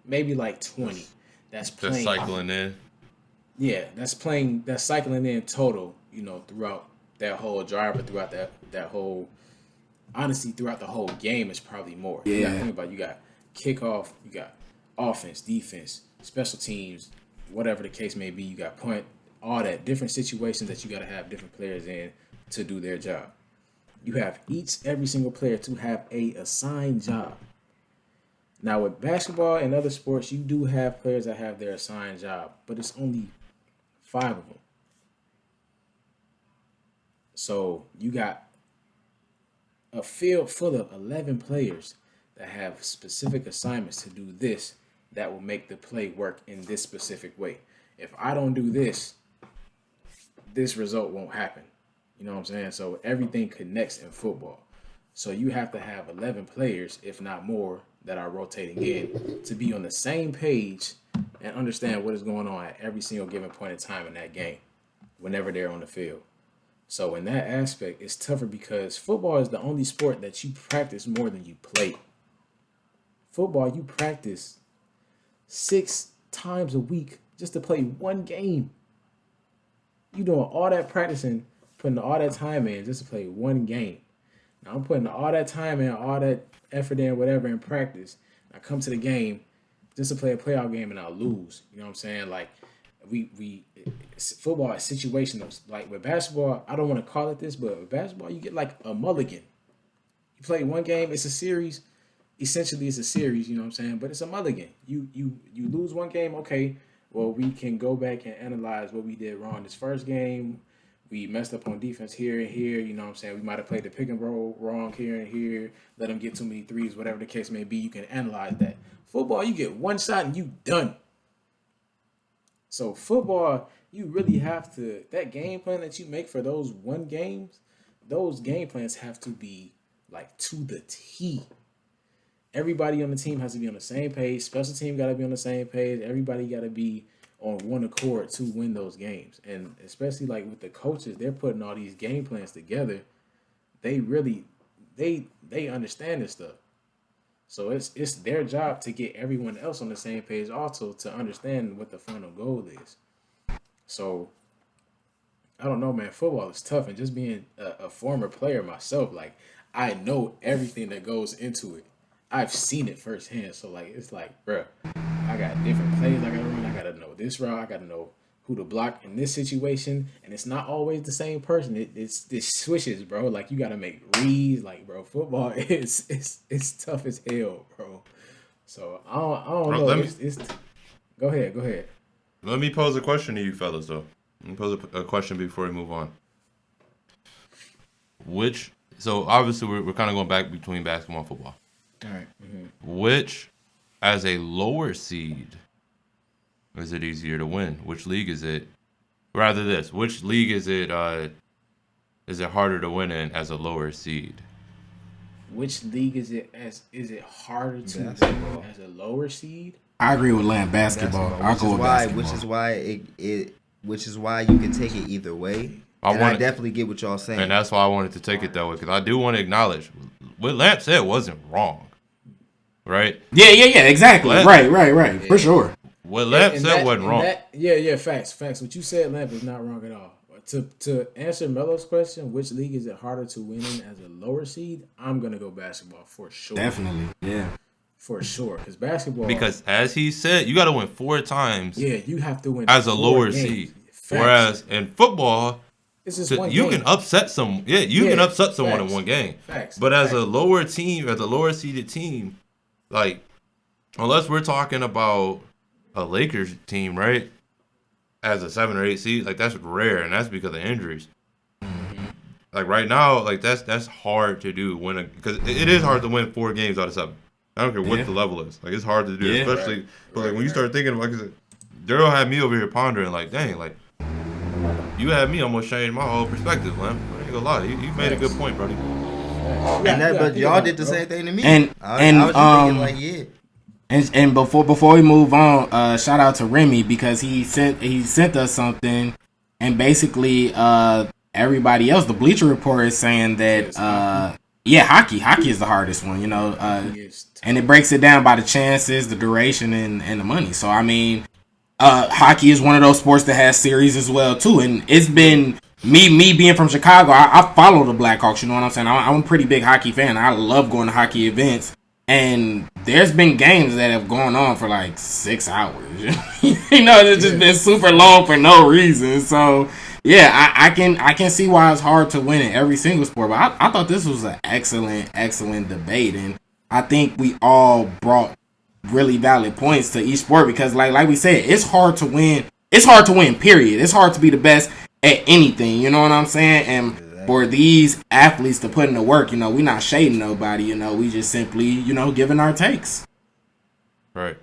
maybe like 20 that's playing. Just cycling in. Yeah, that's cycling in total, you know, throughout that whole drive, or throughout that whole, honestly, throughout the whole game is probably more. Yeah. You got to think about it. You got kickoff, you got offense, defense, special teams, whatever the case may be. You got punt, all that, different situations that you got to have different players in to do their job. You have every single player to have a assigned job. Now with basketball and other sports, you do have players that have their assigned job, but it's only 5 of them. So you got a field full of 11 players that have specific assignments to do this that will make the play work in this specific way. If I don't do this, this result won't happen. You know what I'm saying? So everything connects in football. So you have to have 11 players, if not more, that are rotating in to be on the same page and understand what is going on at every single given point in time in that game whenever they're on the field. So in that aspect, it's tougher because football is the only sport that you practice more than you play. Football, you practice 6 times a week just to play one game. You doing all that practicing, putting all that time in just to play one game. Now I'm putting all that time in, all that effort in, whatever in practice. I come to the game just to play a playoff game and I lose. You know what I'm saying? Like football is situational. Like with basketball, I don't want to call it this, but with basketball you get like a mulligan. You play one game, it's a series. Essentially, it's a series. You know what I'm saying? But it's a mulligan. You lose one game, okay. Well, we can go back and analyze what we did wrong this first game. We messed up on defense here and here. You know what I'm saying? We might have played the pick and roll wrong here and here. Let them get too many threes, whatever the case may be. You can analyze that. Football, you get one shot and you done. So football, you really have to, that game plan that you make for those game plans have to be like to the T. Everybody on the team has to be on the same page. Special team got to be on the same page. Everybody got to be on one accord to win those games. And especially like with the coaches, they're putting all these game plans together. They really, they understand this stuff. So it's their job to get everyone else on the same page also to understand what the final goal is. So I don't know, man. Football is tough. And just being a former player myself, like I know everything that goes into it. I've seen it firsthand. So, like, it's like, bro, I got different plays I got to run. I got to know this route. I got to know who to block in this situation. And it's not always the same person. It switches, bro. Like, you got to make reads. Like, bro, football is it's tough as hell, bro. So, I don't know. Go ahead. Let me pose a question to you fellas, though. Let me pose a question before we move on. So, obviously, we're kind of going back between basketball and football. All right. Mm-hmm. Which, as a lower seed, is it easier to win? Which league is it? Rather this, which league is it harder to win in as a lower seed? Which league is it harder to win as a lower seed? I agree with Lamb basketball. I'll go with basketball. Which is why you can take it either way. I definitely get what y'all saying. And that's why I wanted to take it that way, because I do want to acknowledge what Lamp said wasn't wrong. Right? Yeah, exactly. Right. For sure. What Lamp said wasn't wrong. Facts. What you said, Lamp, is not wrong at all. To answer Melo's question, which league is it harder to win in as a lower seed? I'm going to go basketball for sure. Definitely, yeah. For sure, because basketball... Because as he said, you got to win 4 times. Yeah, you have to win as a lower seed. Facts. Whereas in football... It's just one you game. can upset some. Yeah, you can upset someone in one game. Facts. But as a lower team, as a lower seeded team, like unless we're talking about a Lakers team, right? As a 7 or 8 seed, like that's rare, and that's because of injuries. Mm-hmm. Like right now, like that's hard to do because it is hard to win 4 games out of 7. I don't care what the level is. Like it's hard to do, especially. But like when you start thinking about, like, Daryl had me over here pondering, like, dang, like. You had me almost change my whole perspective, man. I ain't gonna lie. You made a good point, buddy. But y'all did the same thing to me. I was thinking like, yeah. And before we move on, shout out to Remy because he sent us something, and basically everybody else, the Bleacher Report is saying that hockey is the hardest one, you know, and it breaks it down by the chances, the duration, and the money. So I mean. Hockey is one of those sports that has series as well too, and it's been me being from Chicago. I follow the Blackhawks. You know what I'm saying? I'm a pretty big hockey fan. I love going to hockey events, and there's been games that have gone on for like 6 hours. You know, it's just been super long for no reason. So yeah, I can see why it's hard to win in every single sport. But I thought this was an excellent debate, and I think we all brought really valid points to each sport because like we said, it's hard to win. It's hard to win, period. It's hard to be the best at anything, you know what I'm saying? And for these athletes to put in the work, you know, we're not shading nobody, you know, we just simply, you know, giving our takes. Right.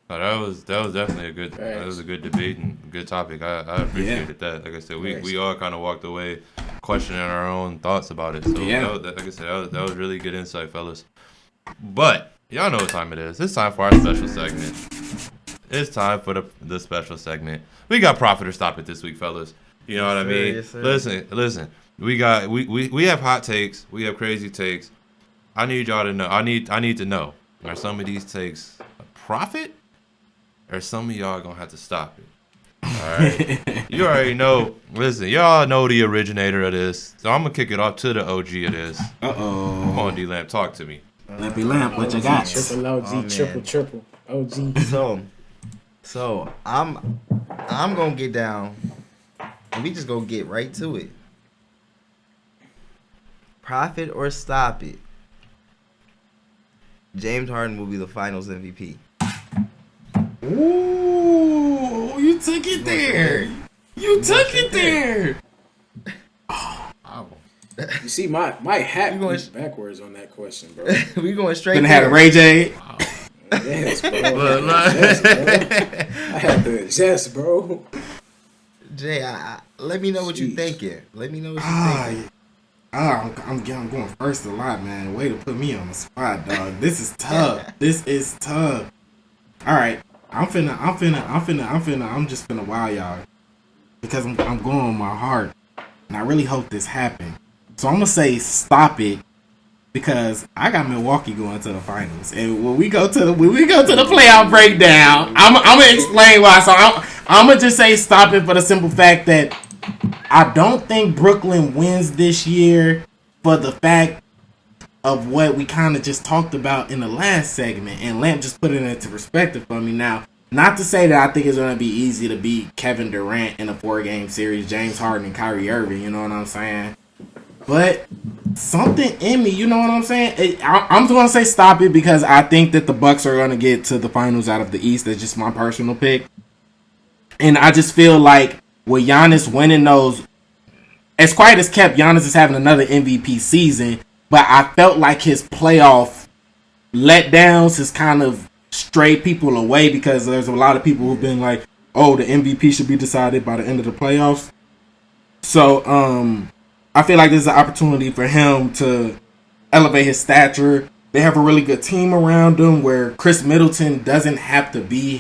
That was definitely a good debate and good topic. I appreciated that. Like I said, we all kind of walked away questioning our own thoughts about it. So like I said, that was really good insight, fellas. But Y'all know what time it is. It's time for our special segment. It's time for the special segment. We got Profit or Stop It this week, fellas. You know what I mean? Yes, sir. Listen. We have hot takes. We have crazy takes. I need y'all to know. I need to know. Are some of these takes a profit? Or some of y'all gonna have to stop it? Alright. You already know. Listen, y'all know the originator of this. So I'm gonna kick it off to the OG of this. Uh-oh. Come on, D-Lamp, talk to me. Lampy Lamp, what you got? Triple OG, triple OG. So I'm gonna get down, and we just gonna get right to it. Profit or stop it. James Harden will be the Finals MVP. Ooh, you took it there. You took it there. You see, my hat goes backwards on that question, bro. We going straight. Gonna have a Ray J. Yes, bro. I had to adjust, bro. Jay, let me know what you're thinking. Let me know what you're thinking. I'm going first a lot, man. Way to put me on the spot, dog. This is tough. This is tough. All right, I'm just finna wow y'all because I'm going with my heart, and I really hope this happens. So I'm gonna say stop it because I got Milwaukee going to the finals, and when we go to the playoff breakdown, I'm gonna explain why. So I'm gonna just say stop it for the simple fact that I don't think Brooklyn wins this year for the fact of what we kind of just talked about in the last segment, and Lamp just put it into perspective for me now. Not to say that I think it's going to be easy to beat Kevin Durant in a 4-game series, James Harden and Kyrie Irving, you know what I'm saying? But something in me, you know what I'm saying? I'm going to say stop it because I think that the Bucks are going to get to the finals out of the East. That's just my personal pick. And I just feel like with Giannis winning those, as quiet as kept, Giannis is having another MVP season, but I felt like his playoff letdowns has kind of strayed people away because there's a lot of people who've been like, oh, the MVP should be decided by the end of the playoffs. So I feel like this is an opportunity for him to elevate his stature. They have a really good team around him where Chris Middleton doesn't have to be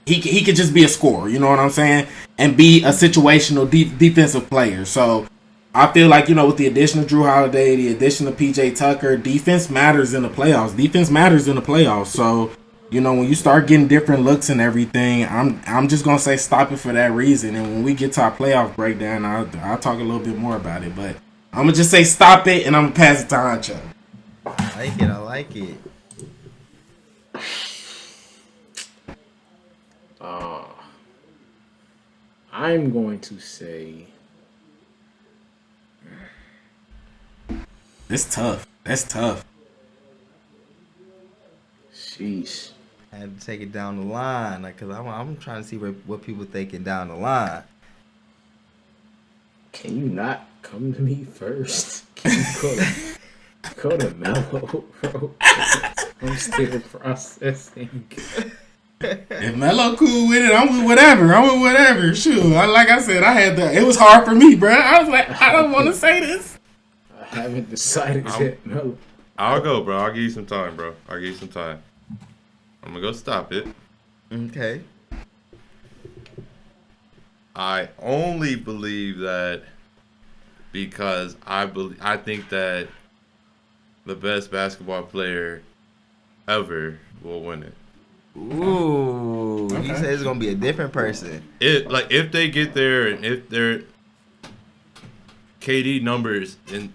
he could just be a scorer, you know what I'm saying? And be a situational defensive player. So I feel like, with the addition of Drew Holiday, the addition of PJ Tucker, defense matters in the playoffs. So, when you start getting different looks and everything, I'm just going to say stop it for that reason. And when we get to our playoff breakdown, I'll talk a little bit more about it. But I'm going to just say stop it, and I'm going to pass it to Huncho. I like it. I'm going to say... That's tough. Sheesh. I had to take it down the line because I'm trying to see what people thinking down the line. Can you not come to me first? Can you go to Melo, bro? I'm still processing. If Melo cool with it, I'm with whatever. Shoot, like I said, it was hard for me, bro. I was like, I don't want to say this. I haven't decided yet, Melo. I'll go, bro. I'll give you some time, bro. I'm gonna go stop it. Okay. I only believe that because I think that the best basketball player ever will win it. Ooh, okay. You said it's gonna be a different person. If they get there and if their KD numbers and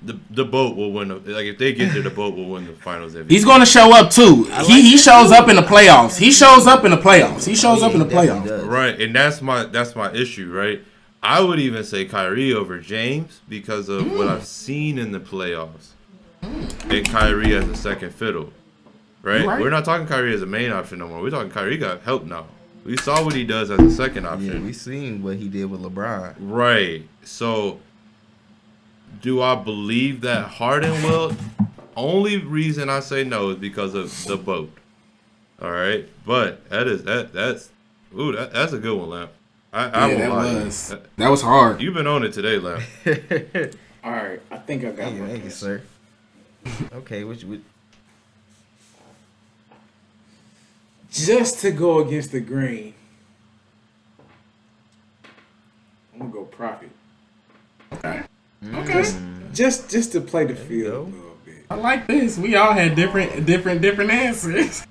the boat will win. If they get there, the boat will win the finals. He's going to show up too. He shows up in the playoffs. He shows up in the playoffs. Right, and that's my issue. Right, I would even say Kyrie over James because of what I've seen in the playoffs. And Kyrie as a second fiddle. Right? We're not talking Kyrie as a main option no more. We're talking Kyrie got help now. We saw what he does as a second option. Yeah, we seen what he did with LeBron. Right. So, do I believe that Harden will? Only reason I say no is because of the boat. All right, but that's a good one, Lamp. That was hard. You've been on it today, Lamp. All right, I think I got one. Thank you, sir. Okay, Just to go against the grain, I'm gonna go Prophet. Okay. Just to play the There you field go. a little bit. I like this. We all had different answers.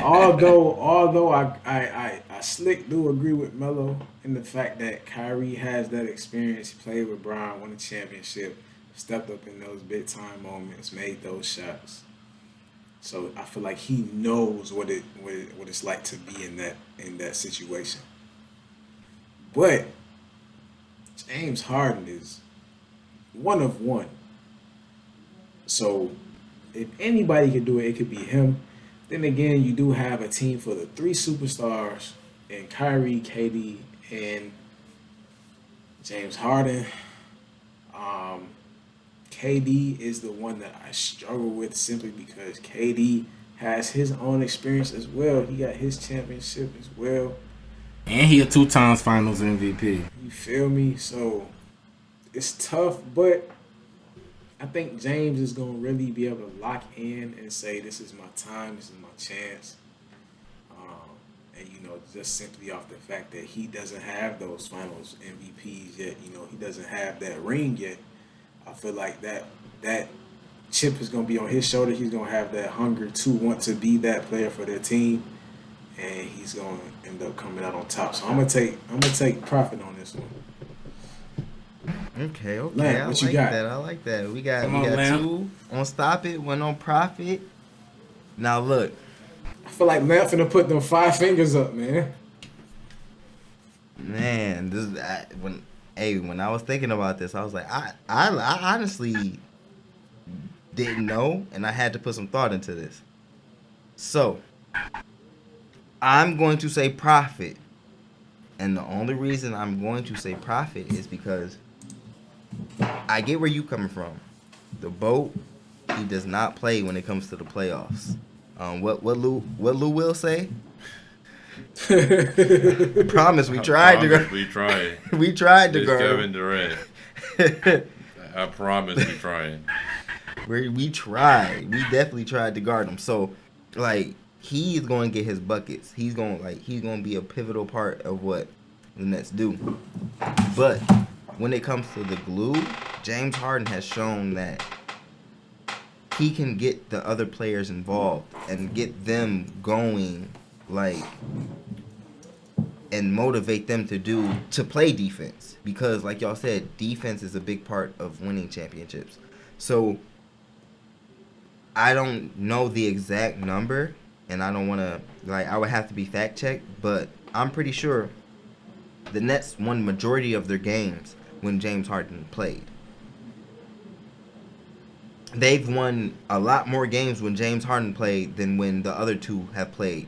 Although I slick do agree with Melo in the fact that Kyrie has that experience. He played with Brian, won a championship, stepped up in those big time moments, made those shots. So I feel like he knows what it's like to be in that situation. But James Harden is one of one. So if anybody could do it, it could be him. Then again, you do have a team for the three superstars and Kyrie, KD, and James Harden. KD is the one that I struggle with simply because KD has his own experience as well. He got his championship as well. And he a 2 times Finals MVP. You feel me? So it's tough, but I think James is going to really be able to lock in and say, this is my time, this is my chance. And, just simply off the fact that he doesn't have those finals MVPs yet, he doesn't have that ring yet. I feel like that chip is going to be on his shoulder. He's going to have that hunger to want to be that player for their team. And he's going to end up coming out on top. So I'm gonna take Prophet on this one. Okay. Lamp, what you got? I like that. We got Come on, Lamp. 2 on Stop It, 1 on Profit. Now look, I feel like Lamp finna put them 5 fingers up, man. man, when I was thinking about this, I was like, I honestly didn't know, and I had to put some thought into this. So I'm going to say Prophet, and the only reason I'm going to say Prophet is because I get where you coming from. The boat, he does not play when it comes to the playoffs. What Lou will say? Promise, we tried to go. We tried. We tried to It's guard Kevin him. Durant. I promise we trying. We tried. We definitely tried to guard him. So, like, he's going to get his buckets. He's going to be a pivotal part of what the Nets do. But when it comes to the glue, James Harden has shown that he can get the other players involved and get them going, like, and motivate them to play defense. Because, like y'all said, defense is a big part of winning championships. So I don't know the exact number, and I don't want to, like, I would have to be fact checked, but I'm pretty sure the Nets won majority of their games when James Harden played. They've won a lot more games when James Harden played than when the other two have played.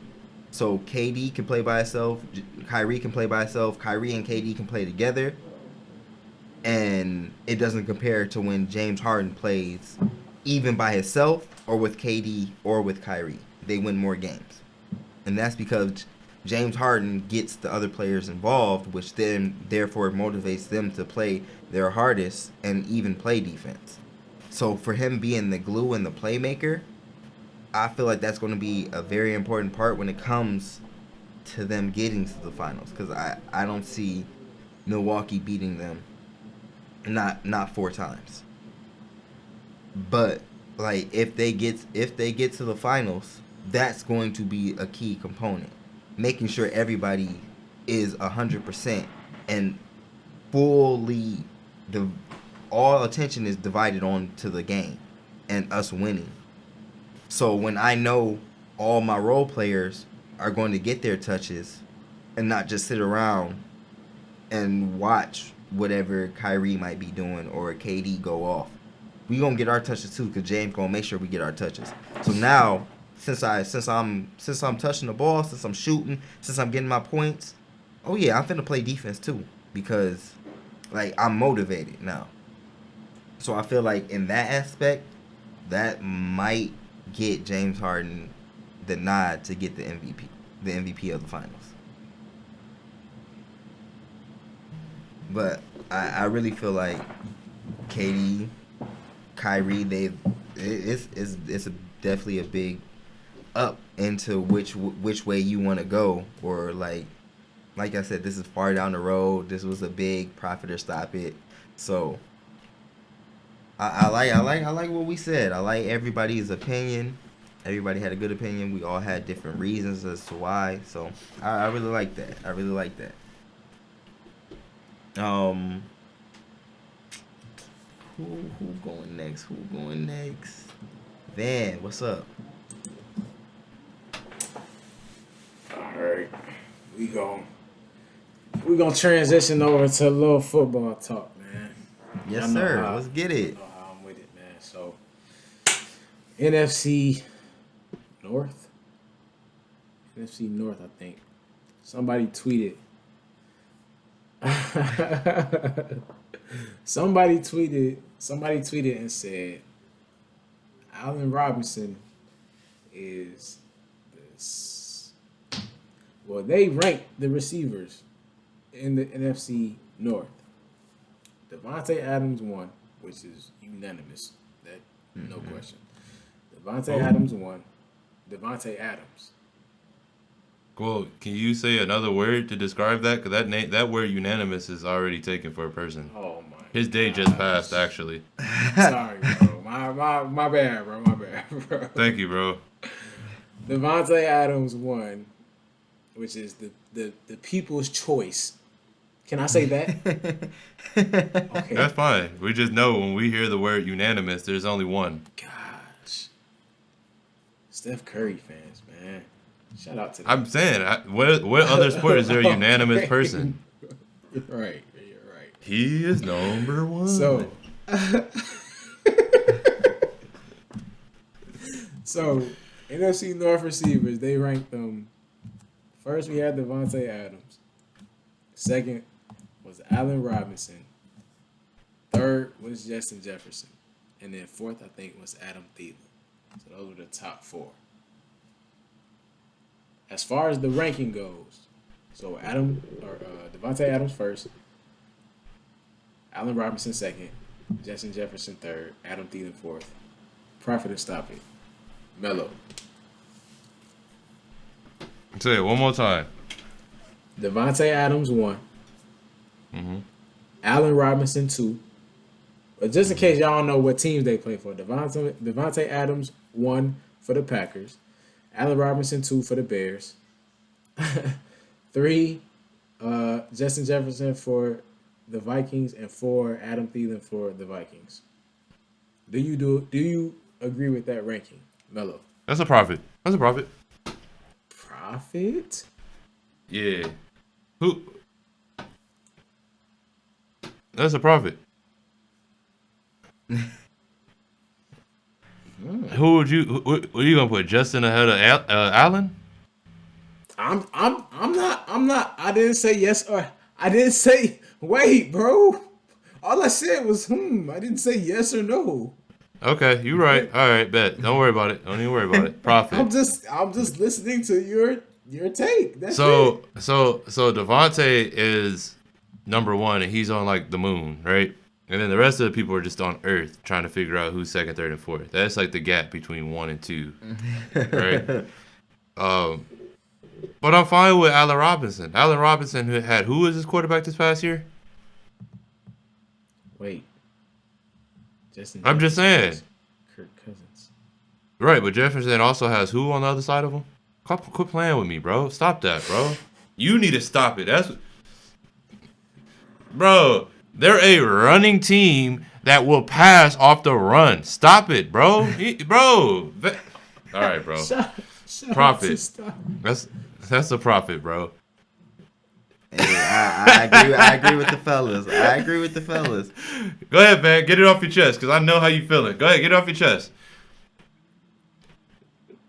So KD can play by himself, Kyrie can play by himself, Kyrie and KD can play together, and it doesn't compare to when James Harden plays even by himself or with KD or with Kyrie. They win more games. And that's because James Harden gets the other players involved, which then therefore motivates them to play their hardest and even play defense. So for him being the glue and the playmaker, I feel like that's going to be a very important part when it comes to them getting to the finals, because I don't see Milwaukee beating them, not 4 times. But like if they get to the finals, that's going to be a key component, making sure everybody is 100% and fully all attention is divided on to the game and us winning. So when I know all my role players are going to get their touches and not just sit around and watch whatever Kyrie might be doing or KD go off, we gonna get our touches too, because James gonna make sure we get our touches. So now, since I'm touching the ball, since I'm shooting, since I'm getting my points, oh yeah, I'm finna play defense too, because like I'm motivated now. So I feel like in that aspect, that might get James Harden the nod to get the MVP of the finals. But I really feel like KD, Kyrie, it's definitely a big up into which way you want to go, or like I said, this is far down the road. This was a big profit or stop it. So I like what we said. I like everybody's opinion. Everybody had a good opinion. We all had different reasons as to why. So I really like that. I really like that. Who going next? Who going next? Van, what's up? All right, we gonna transition over to a little football talk, man. Yes, sir. Let's get it. You know how I'm with it, man. So, NFC North, I think. Somebody tweeted. Somebody tweeted and said, Allen Robinson is this. Well, they ranked the receivers in the NFC North. Devontae Adams won, which is unanimous. That no question. Devontae Adams won. Devontae Adams. Well, can you say another word to describe that? Because that word unanimous is already taken for a person. Oh my! His day just passed, actually. Sorry, bro. My bad, bro. My bad, bro. Thank you, bro. Devontae Adams won, which is the people's choice. Can I say that? Okay. That's fine. We just know when we hear the word unanimous, there's only one. Gosh. Steph Curry fans, man. Shout out to them. I'm saying, what other sport is there a unanimous person? You're right. He is number one. So NFC North receivers, they ranked them. First, we had Devontae Adams. Second was Allen Robinson. Third was Justin Jefferson. And then fourth, I think, was Adam Thielen. So those were the top four. As far as the ranking goes, so Devontae Adams first, Allen Robinson second, Justin Jefferson third, Adam Thielen fourth. Profit or stop it. Melo. Say it one more time. Devontae Adams 1. Mm-hmm. Allen Robinson 2. But just in case y'all don't know what teams they play for, Devontae Adams 1 for the Packers. Allen Robinson 2 for the Bears. 3, Justin Jefferson for the Vikings, and 4, Adam Thielen for the Vikings. Do you agree with that ranking, Melo? That's a profit. Profit? Yeah. Who? That's a profit. Who would you? What are you gonna put? Justin ahead of Allen? I'm not. I didn't say yes or I didn't say wait, bro. All I said was I didn't say yes or no. Okay, you're right. All right, bet. Don't worry about it. Don't even worry about it. Profit. I'm just listening to your take. That's so it. So Devontae is number 1, and he's on like the moon, right? And then the rest of the people are just on Earth trying to figure out who's second, third, and fourth. That's like the gap between 1 and 2, right? But I'm fine with Allen Robinson. Allen Robinson who was his quarterback this past year? Wait. I'm just saying. Kirk Cousins. Right, but Jefferson also has who on the other side of him? Quit playing with me, bro. Stop that, bro. You need to stop it. Bro, they're a running team that will pass off the run. Stop it, bro. All right, bro. Profit. That's a profit, bro. Hey, I agree with the fellas. Go ahead, man. Get it off your chest, because I know how you feeling. Go ahead, get it off your chest.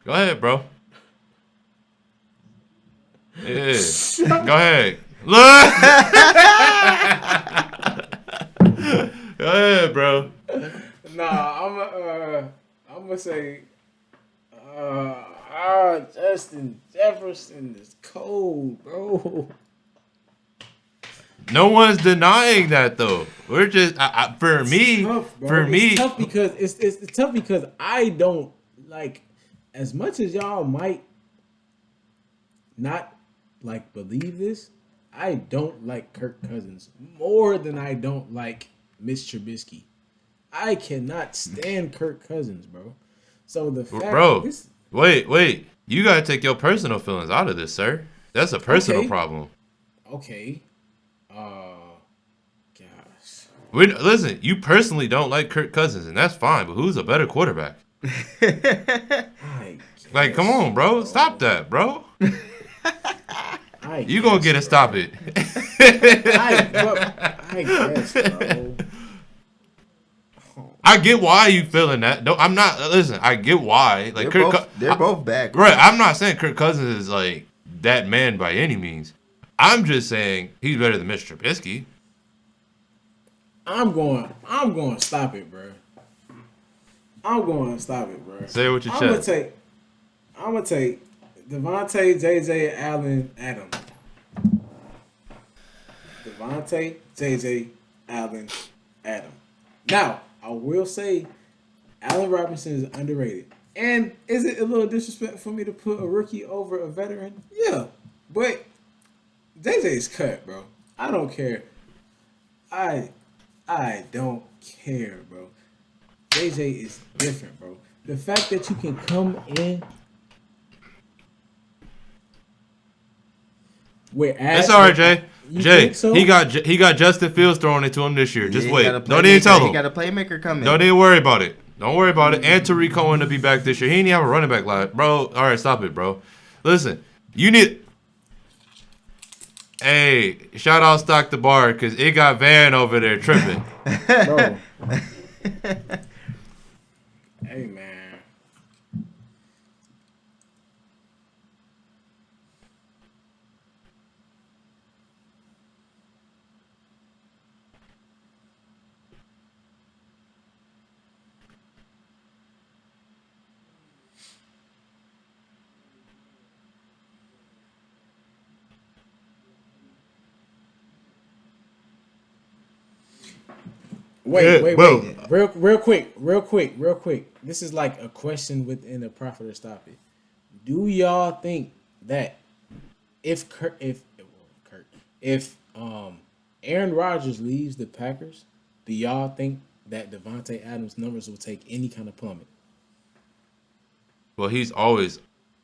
Go ahead, bro. Yeah. Go ahead. Look. Go ahead, bro. Nah, I'm gonna say Justin Jefferson is cold, bro. No one's denying that, though. We're just It's tough because it's tough because I don't like, as much as y'all might not like believe this. I don't like Kirk Cousins more than I don't like Mitch Trubisky. I cannot stand Kirk Cousins, bro. So the fact Bro, this wait. You gotta take your personal feelings out of this, sir. That's a personal Okay. problem. okay. Gosh. Listen, you personally don't like Kirk Cousins, and that's fine. But who's a better quarterback? I Like, come on, bro. Stop that, bro. You gonna get to stop it. I guess, bro. I get why you feeling that. No, I'm not. Listen, I get why. Like they're both back. Right. I'm not saying Kirk Cousins is like that man by any means. I'm just saying he's better than Mr. Trubisky. I'm going to stop it, bro. I'm going to stop it, bro. Say it with your chest. I'm gonna take Devontae, J.J. Allen, Adam. Devontae, J.J. Allen, Adam. Now, I will say Allen Robinson is underrated. And is it a little disrespectful for me to put a rookie over a veteran? Yeah. But J.J. is cut, bro. I don't care. I don't care, bro. J.J. is different, bro. The fact that you can come in It's all right, Jay. Jay, so? he got Justin Fields thrown into him this year. Just wait. Don't even tell him. He got a playmaker coming. Don't even worry about it. Don't worry about it. And Tariq Cohen to be back this year. He didn't even have a running back line. Bro, all right, stop it, bro. Listen, you need... Hey, shout out Stock the Bar, because it got Van over there tripping. Bro. Hey, man. Wait. Real quick. This is like a question within the Profit or Stop It. Do y'all think that if Aaron Rodgers leaves the Packers, do y'all think that Devontae Adams' numbers will take any kind of plummet? Well, he's always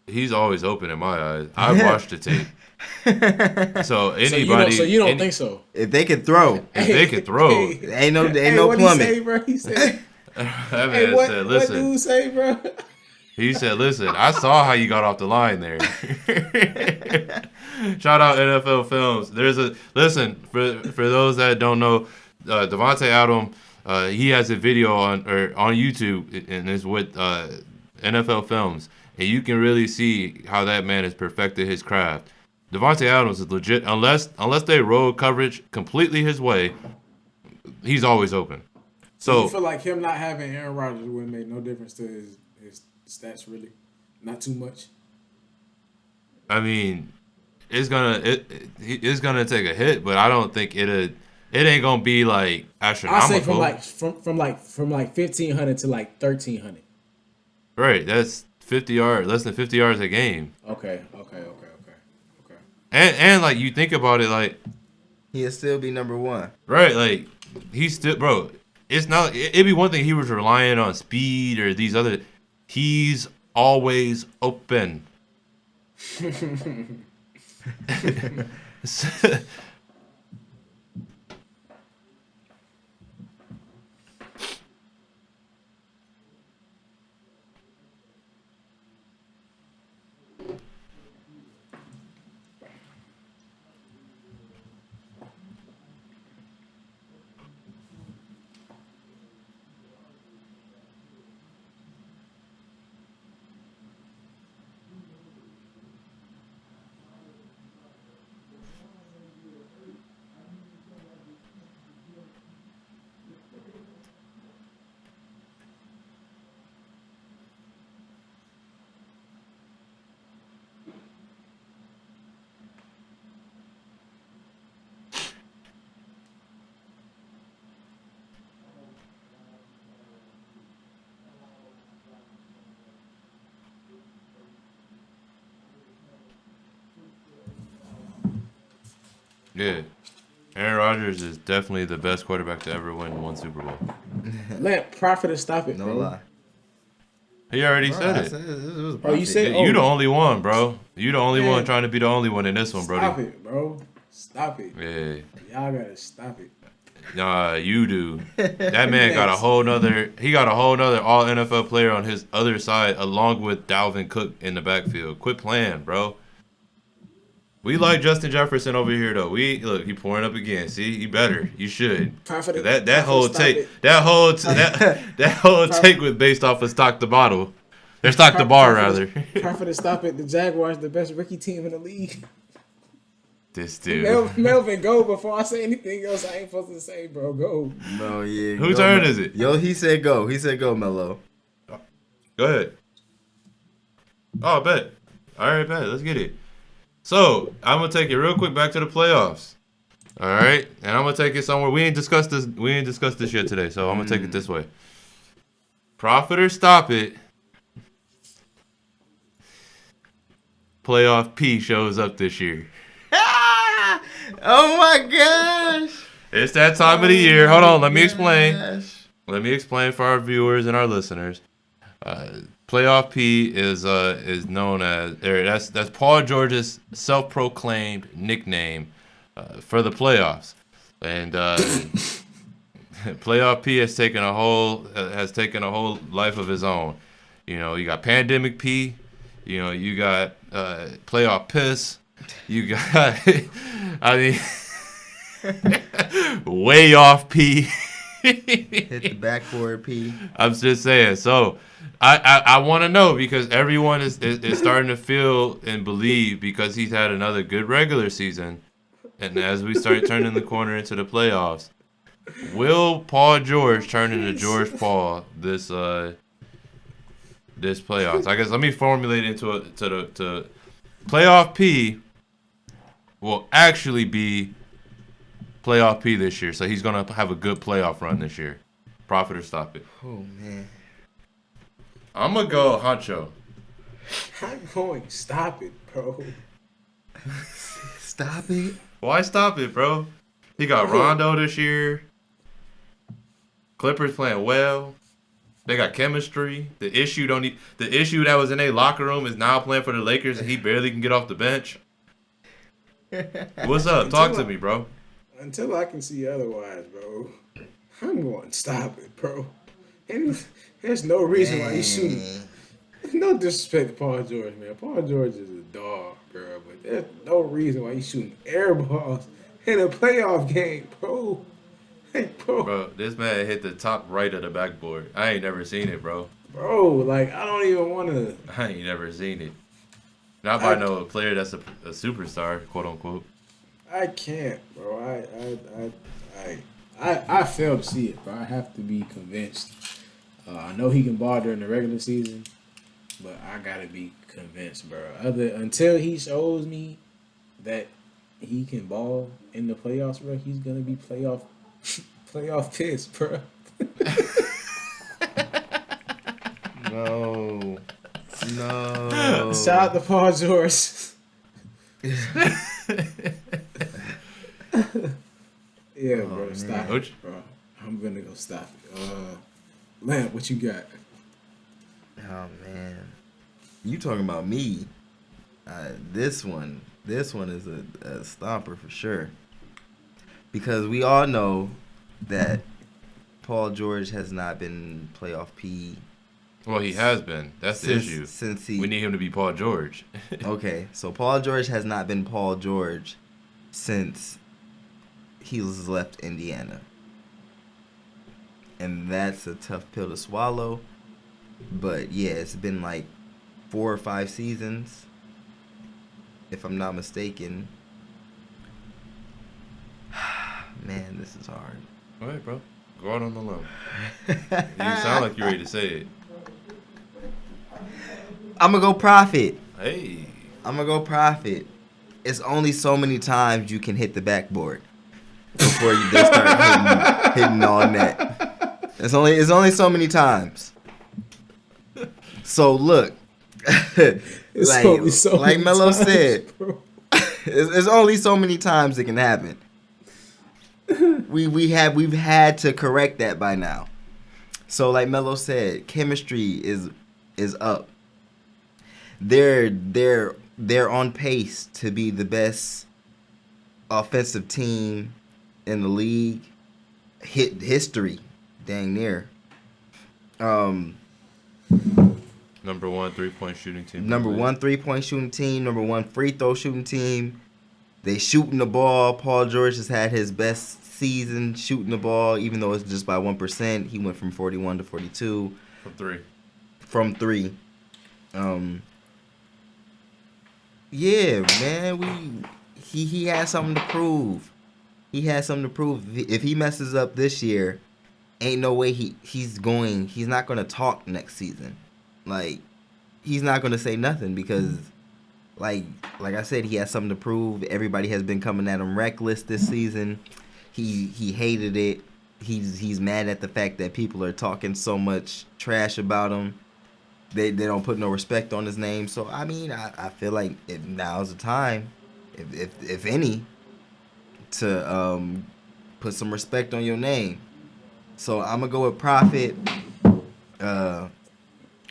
open in my eyes. I've watched the tape. So anybody, so you don't think so? If they could throw, ain't no plummet. He said, that man said, "Listen." What dude say, bro? He said, "Listen, I saw how you got off the line there." Shout out NFL Films. Listen for those that don't know, Devontae Adams. He has a video on YouTube, and it's with NFL Films, and you can really see how that man has perfected his craft. Devontae Adams is legit. Unless they roll coverage completely his way, he's always open. So you feel like him not having Aaron Rodgers would make no difference to his stats, really? Not too much. I mean, it's gonna take a hit, but I don't think it ain't gonna be like astronomical. I say from 1,500 to like 1,300. Right, that's 50 yards, less than 50 yards a game. Okay. And like you think about it, like he'll still be number one. Right, like he's still, bro. It's not. It'd be one thing he was relying on speed or these other. He's always open. Yeah. Aaron Rodgers is definitely the best quarterback to ever win one Super Bowl. Let Prophet stop it, No bro. lie. He already Bro, said I it. said it was Oh, you said You the only one, bro. You the only Man. one trying to be the only one in this one, Stop Brody. it, bro. Stop it. Yeah. Y'all gotta stop it. Nah, you do. That man got a whole nother. He got a whole nother All NFL player on his other side, along with Dalvin Cook in the backfield. Quit playing, bro. We like Justin Jefferson over here, though. Look, he pouring up again. See, he better. You should. Prophet, That whole stop take, it. that whole take was based off of stock the bottle. Or stock the bar, rather. Prophet, stop it. The Jaguars, the best rookie team in the league. This dude. Melvin, go before I say anything else. I ain't supposed to say, bro. Go. No, yeah. Whose go, turn is it? Yo, he said go. He said go, Melo. Go ahead. Oh, bet. All right, bet. Let's get it. So, I'm going to take it real quick back to the playoffs. All right? And I'm going to take it somewhere. We ain't discussed this yet today, so I'm going to take it this way. Profit or stop it. Playoff P shows up this year. Oh my gosh! It's that time of the year. Hold on, let me explain. Gosh. Let me explain for our viewers and our listeners. Playoff P is known as that's Paul George's self-proclaimed nickname for the playoffs, and Playoff P has taken a whole life of his own. You know, you got Pandemic P, you know, you got Playoff Piss, you got I mean way off P. Hit the backboard, P. I'm just saying. So I want to know, because everyone is starting to feel and believe, because he's had another good regular season, and as we start turning the corner into the playoffs, will Paul George turn into George Paul this playoffs? I guess let me formulate into to playoff P will actually be playoff P this year, so he's gonna have a good playoff run this year. Profit or stop it. Oh man, I'm gonna go Huncho. I'm going. Stop it, bro. stop it. Why stop it, bro? He got Rondo this year. Clippers playing well. They got chemistry. The issue that was in their locker room is now playing for the Lakers, and he barely can get off the bench. What's up? Talk to me, bro. Until I can see otherwise, bro, I'm going to stop it, bro. And there's no reason why he's shooting. No disrespect to Paul George, man. Paul George is a dog, bro. But there's no reason why he's shooting air balls in a playoff game, bro. Hey, bro. Bro, this man hit the top right of the backboard. I ain't never seen it, bro. Bro, like, I don't even want to. I ain't never seen it. Not by no player that's a superstar, quote unquote. I can't, bro. I fail to see it, bro. I have to be convinced. I know he can ball during the regular season, but I gotta be convinced, bro. Until he shows me that he can ball in the playoffs, bro, he's gonna be playoff piss, bro. No. Shout out to Paul George. Yeah, bro, man. stop it, bro. I'm gonna go stop it. Lamp, what you got? Oh man, you talking about me? This one is a stomper for sure, because we all know that Paul George has not been playoff P. Well, he has been. That's the issue. We need him to be Paul George. Okay, so Paul George has not been Paul George since he's left Indiana. And that's a tough pill to swallow. But yeah, it's been like 4 or 5 seasons, if I'm not mistaken. Man, this is hard. All right, bro. Go out on the limb. You sound like you're ready to say it. I'm going to go Profit. Hey. I'm going to go Profit. It's only so many times you can hit the backboard before you just start hitting all net. It's only so many times. So look, like Melo said, There's only so many times it can happen. We've had to correct that by now. So like Melo said, chemistry is up. They're on pace to be the best offensive team in the league. History, dang near. Number 1 3-point shooting team. Number 1 3-point shooting team. Number 1 free throw shooting team. They shooting the ball. Paul George has had his best season shooting the ball, even though it's just by 1%. He went from 41 to 42. From three. Yeah, man. He has something to prove. He has something to prove. If he messes up this year, ain't no way he's not gonna talk next season. Like, he's not gonna say nothing because, like I said, he has something to prove. Everybody has been coming at him reckless this season. He hated it. He's mad at the fact that people are talking so much trash about him. They don't put no respect on his name. So I mean, I feel like now's the time, if any, to put some respect on your name. So I'm gonna go with Prophet.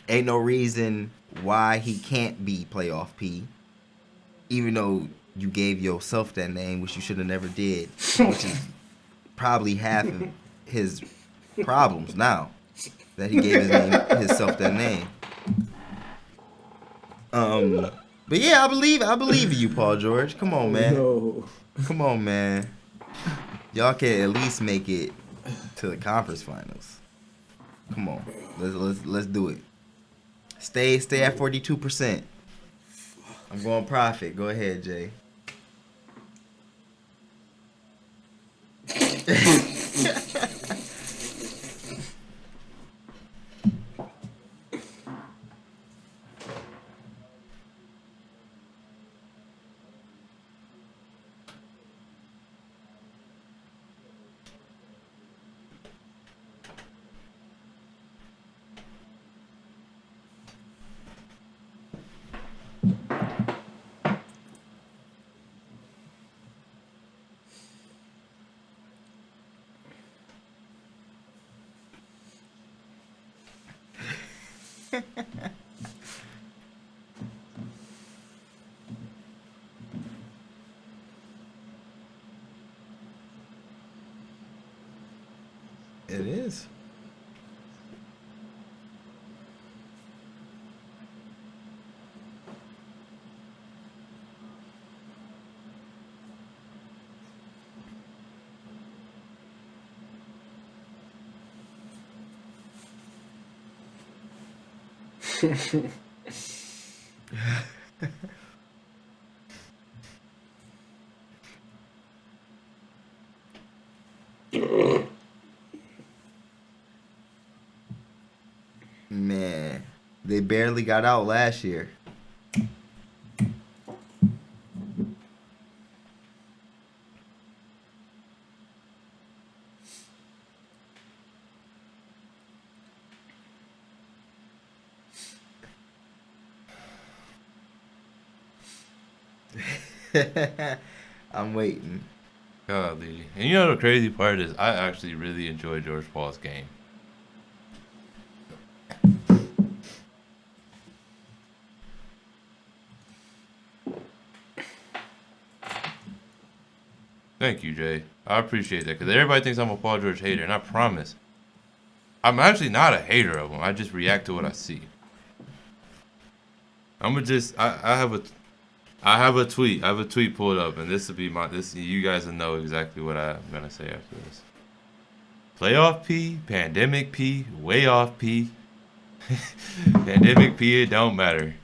Ain't no reason why he can't be playoff P, even though you gave yourself that name, which you should have never did, which is probably half of his problems now, that he gave himself that name. But yeah, I believe you, Paul George. Come on, man. No. Come on, man. Y'all can at least make it to the conference finals. Come on, let's do it. Stay at 42%. I'm going Prophet. Go ahead, Jay. It is. Man, they barely got out last year. I'm waiting. Golly. And you know the crazy part is I actually really enjoy George Paul's game. Thank you, Jay. I appreciate that because everybody thinks I'm a Paul George hater, and I promise I'm actually not a hater of him. I just react to what I see. I have a tweet. I have a tweet pulled up, and this will be you guys will know exactly what I'm gonna say after this. Playoff P, pandemic P, way off P. Pandemic P, it don't matter.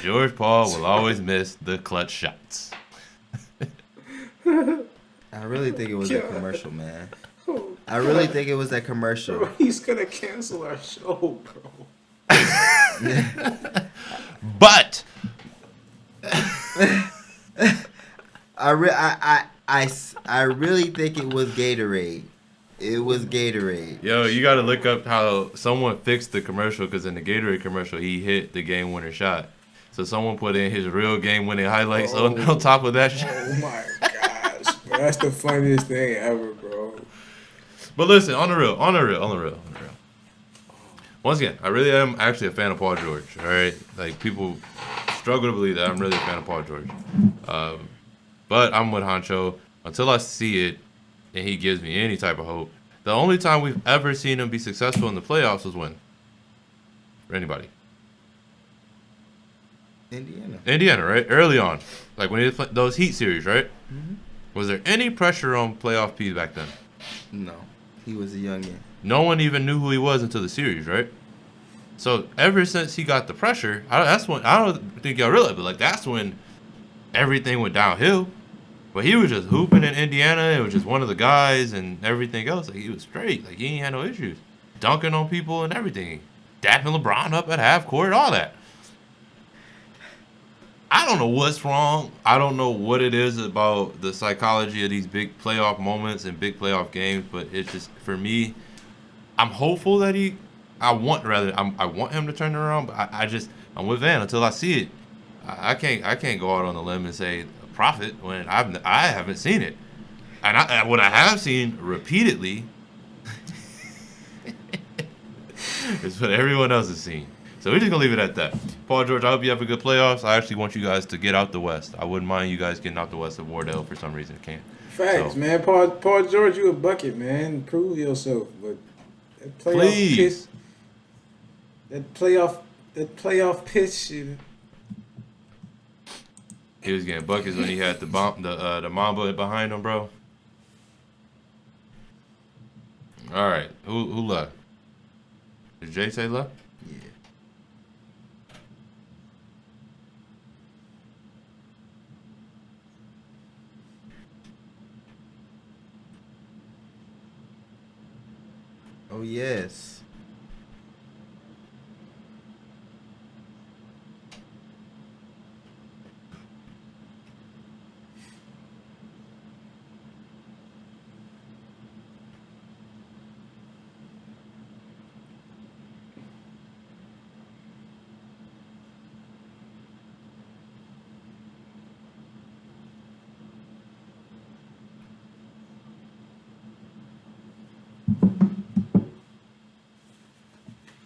George Paul will always miss the clutch shots. I really think it was that commercial, man. I really think it was that commercial. Bro, he's gonna cancel our show, bro. But I really think it was Gatorade. It was Gatorade. Yo, you gotta look up how someone fixed the commercial because in the Gatorade commercial he hit the game winner shot. So someone put in his real game-winning highlights on top of that shit. Oh my gosh, bro. That's the funniest thing ever, bro. But listen, on the real. Once again, I really am actually a fan of Paul George. All right, like people struggle to believe that I'm really a fan of Paul George. But I'm with Huncho until I see it, and he gives me any type of hope. The only time we've ever seen him be successful in the playoffs was when? For anybody? Indiana, right? Early on, like when he played those Heat series, right? Mm-hmm. Was there any pressure on playoff P back then? No, he was a youngin. No one even knew who he was until the series, right? So ever since he got the pressure, that's when I don't think y'all realize, but like that's when everything went downhill. But he was just hooping in Indiana. It was just one of the guys and everything else. Like he was straight. Like he ain't had no issues, dunking on people and everything, dapping LeBron up at half court, all that. I don't know what's wrong. I don't know what it is about the psychology of these big playoff moments and big playoff games, but it's just for me. I'm hopeful that I want him to turn it around, but I'm with Van until I see it. I can't go out on the limb and say a prophet when I haven't seen it, and what I have seen repeatedly is what everyone else has seen. So we're just going to leave it at that. Paul George, I hope you have a good playoffs. I actually want you guys to get out the West. I wouldn't mind you guys getting out the West of Wardell for some reason. Can't. Facts, man. Paul George, you a bucket, man. Prove yourself. But that playoff piss, that playoff pitch. He was getting buckets when he had the Mamba behind him, bro. All right. Who left? Did Jay-Tay left? Yeah. Oh, yes.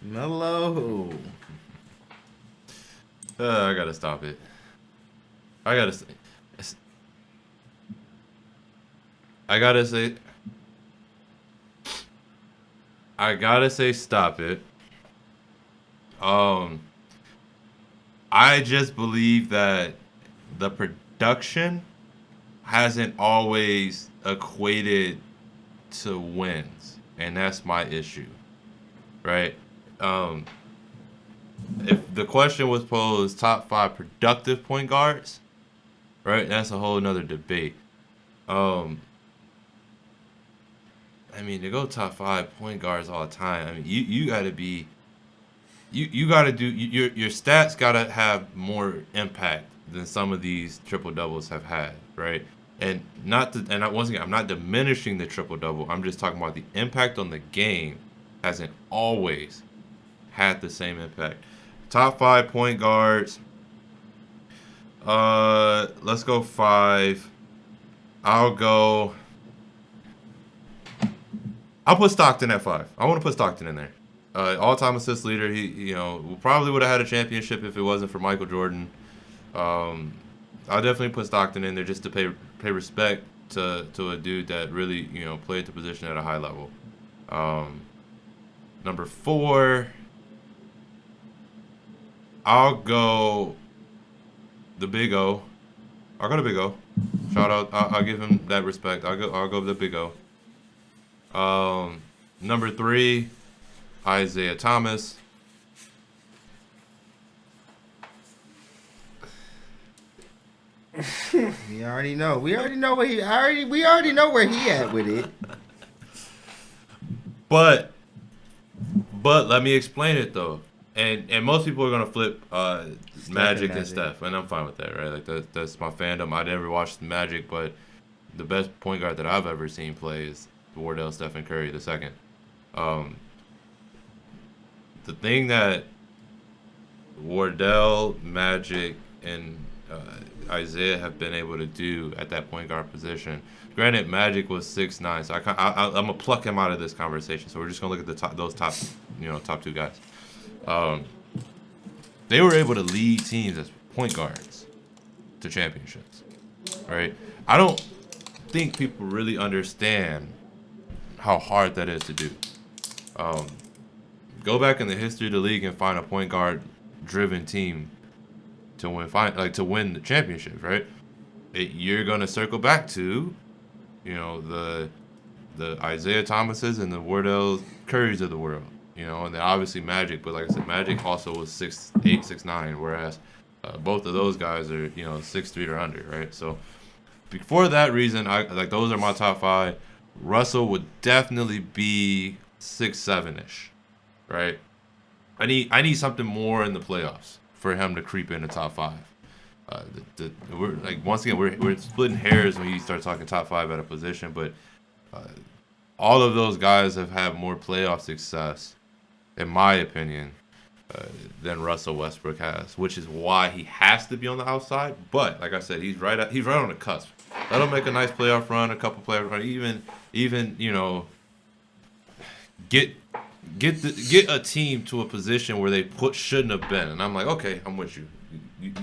Melo. I gotta stop it. I gotta say stop it. I just believe that the production hasn't always equated to wins, and that's my issue, right? If the question was posed top 5 productive point guards, right, that's a whole nother debate. I mean, to go top 5 point guards all the time, I mean, you got to be, you got to do, your stats got to have more impact than some of these triple doubles have had, right? And once again, I'm not diminishing the triple double. I'm just talking about the impact on the game hasn't always had the same impact. Top 5 point guards. Let's go 5. I'll put Stockton at 5. I want to put Stockton in there. All-time assist leader. He, probably would have had a championship if it wasn't for Michael Jordan. I'll definitely put Stockton in there just to pay respect to a dude that really, played the position at a high level. Number 4. I'll go the Big O. I'll go to Big O. Shout out. I'll give him that respect. I'll go with the Big O. Number 3, Isaiah Thomas. We already know. We already know where he at with it. But let me explain it though. And most people are gonna flip Magic and Steph, and I'm fine with that, right? Like that's my fandom. I never watched the Magic, but the best point guard that I've ever seen play is Wardell Stephen Curry II. The thing that Wardell, Magic, and Isaiah have been able to do at that point guard position. Granted, Magic was 6'9", so I'm gonna pluck him out of this conversation. So we're just gonna look at those top two guys. They were able to lead teams as point guards to championships. Right? I don't think people really understand how hard that is to do. Go back in the history of the league and find a point guard driven team to win the championship, right? You're gonna circle back to, the Isaiah Thomases and the Wardell Currys of the world, and then obviously Magic, but like I said, Magic also was 6'8", 6'9", whereas both of those guys are 6'3" or under, right? So for that reason, those are my top 5. Russell would definitely be 6'7" right? I need something more in the playoffs for him to creep in the top 5. We're once again we're splitting hairs when you start talking top 5 at a position, but all of those guys have had more playoff success, in my opinion, than Russell Westbrook has, which is why he has to be on the outside. But like I said, he's right on the cusp. Let him make a nice playoff run, a couple playoff run, even get a team to a position where they shouldn't have been. And I'm like, okay, I'm with you.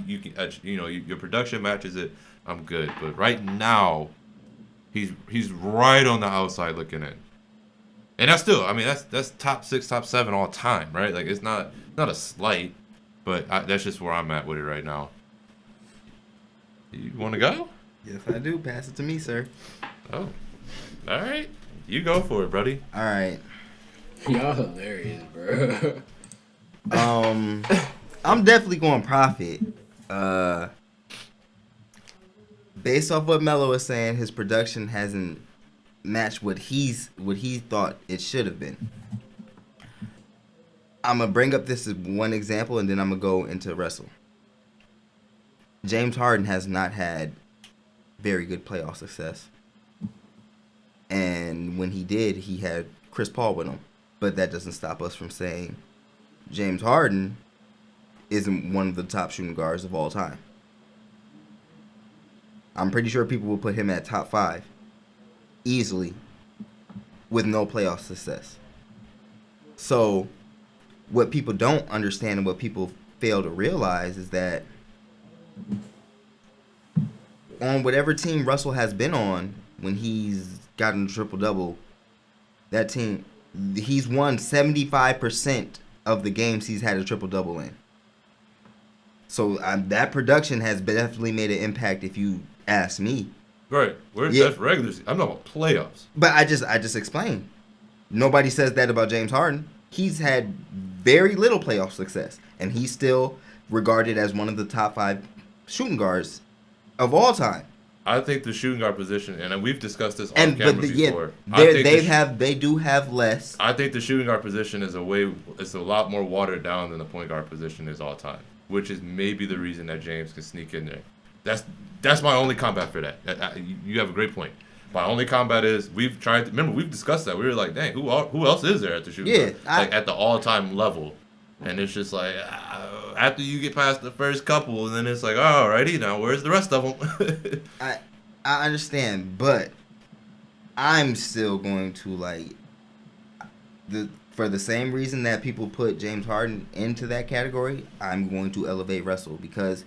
You can, your production matches it. I'm good. But right now, he's right on the outside looking in. And that's still, that's top 6, top 7 all time, right? Like, it's not a slight, but that's just where I'm at with it right now. You want to go? Yes, I do. Pass it to me, sir. Oh, all right. You go for it, buddy. All right. Y'all hilarious, bro. I'm definitely going profit. Based off what Melo is saying, his production hasn't matched what he thought it should have been. I'm gonna bring up this as one example, and then I'm gonna go into Russell. James Harden has not had very good playoff success, and when he did, he had Chris Paul with him. But that doesn't stop us from saying James Harden isn't one of the top shooting guards of all time. I'm pretty sure people will put him at top 5 easily with no playoff success. So what people don't understand and what people fail to realize is that on whatever team Russell has been on, when he's gotten a triple-double, that team, he's won 75% of the games he's had a triple-double in. So that production has definitely made an impact, if you ask me. Right. That's regular season. I'm talking about playoffs. But I just explained. Nobody says that about James Harden. He's had very little playoff success, and he's still regarded as one of the top 5 shooting guards of all time. I think the shooting guard position, and we've discussed this on camera before. They do have less. I think the shooting guard position is a lot more watered down than the point guard position is all time, which is maybe the reason that James can sneak in there. That's my only combat for that. You have a great point. My only combat is we've discussed that. We were like, dang, who else is there at the shooting guard? At the all-time level. And it's just like, after you get past the first couple, and then it's like, alrighty, now where's the rest of them? I understand, but I'm still going to for the same reason that people put James Harden into that category, I'm going to elevate Russell, because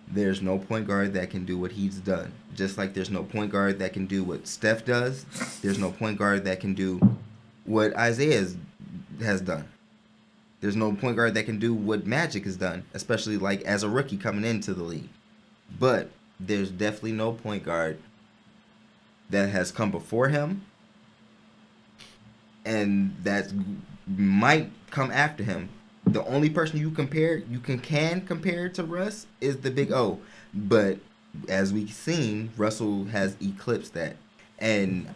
there's no point guard that can do what he's done. Just like there's no point guard that can do what Steph does, there's no point guard that can do what Isaiah has done. There's no point guard that can do what Magic has done, especially like as a rookie coming into the league. But there's definitely no point guard that has come before him and that might come after him. The only person you can compare to Russ is the Big O. But as we've seen, Russell has eclipsed that. And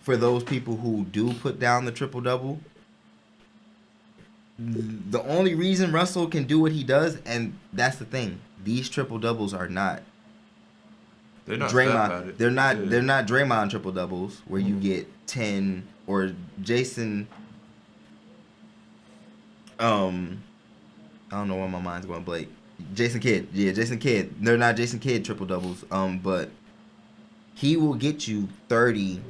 for those people who do put down the triple-double, the only reason Russell can do what he does, and that's the thing, these triple-doubles are not. They're not Draymond. They're not Draymond triple-doubles where you get 10 or Jason. I don't know why my mind's going blank. Jason Kidd. Yeah, Jason Kidd. They're not Jason Kidd triple doubles. But he will get you 30,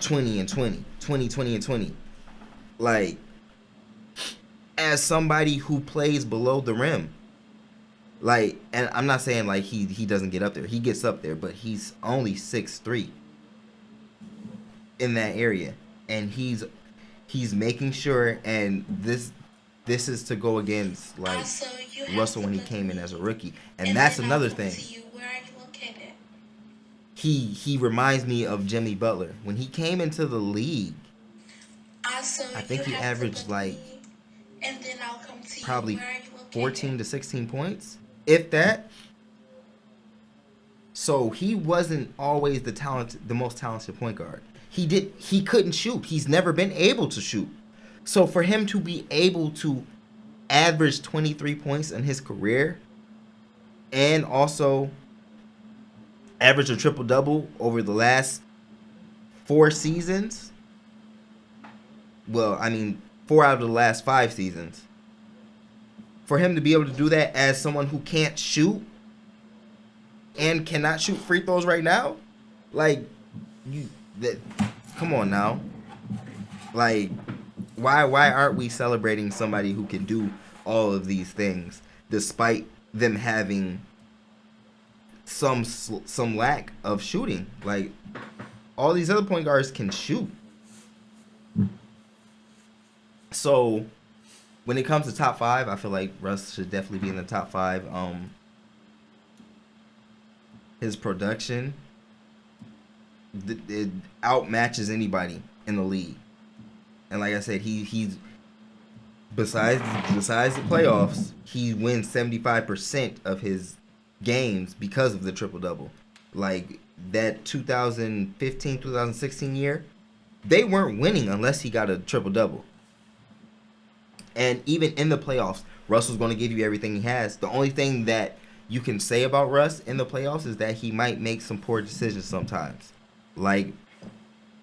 20, and 20. 20, 20, and 20. Like, as somebody who plays below the rim. Like, and I'm not saying like he doesn't get up there. He gets up there, but he's only 6'3" in that area. And he's making sure, and this is to go against like Also, Russell when he came in as a rookie. And that's another thing. Where are you located? He reminds me of Jimmy Butler. When he came into the league, Also, I think he averaged like and then I'll come to probably you. Where are you located? 14 to 16 points, if that. So he wasn't always the most talented point guard. He couldn't shoot. He's never been able to shoot. So for him to be able to average 23 points in his career and also average a triple-double over the last 4 seasons, well, I mean, 4 out of the last 5 seasons, for him to be able to do that as someone who can't shoot and cannot shoot free throws right now, like, come on now. Like, why aren't we celebrating somebody who can do all of these things despite them having some lack of shooting? Like, all these other point guards can shoot. So when it comes to top 5, I feel like Russ should definitely be in the top 5. His production, it outmatches anybody in the league. And like I said, he's besides the playoffs, he wins 75% of his games because of the triple double. Like that 2015-2016 year, they weren't winning unless he got a triple double. And even in the playoffs, Russell's going to give you everything he has. The only thing that you can say about Russ in the playoffs is that he might make some poor decisions sometimes. Like,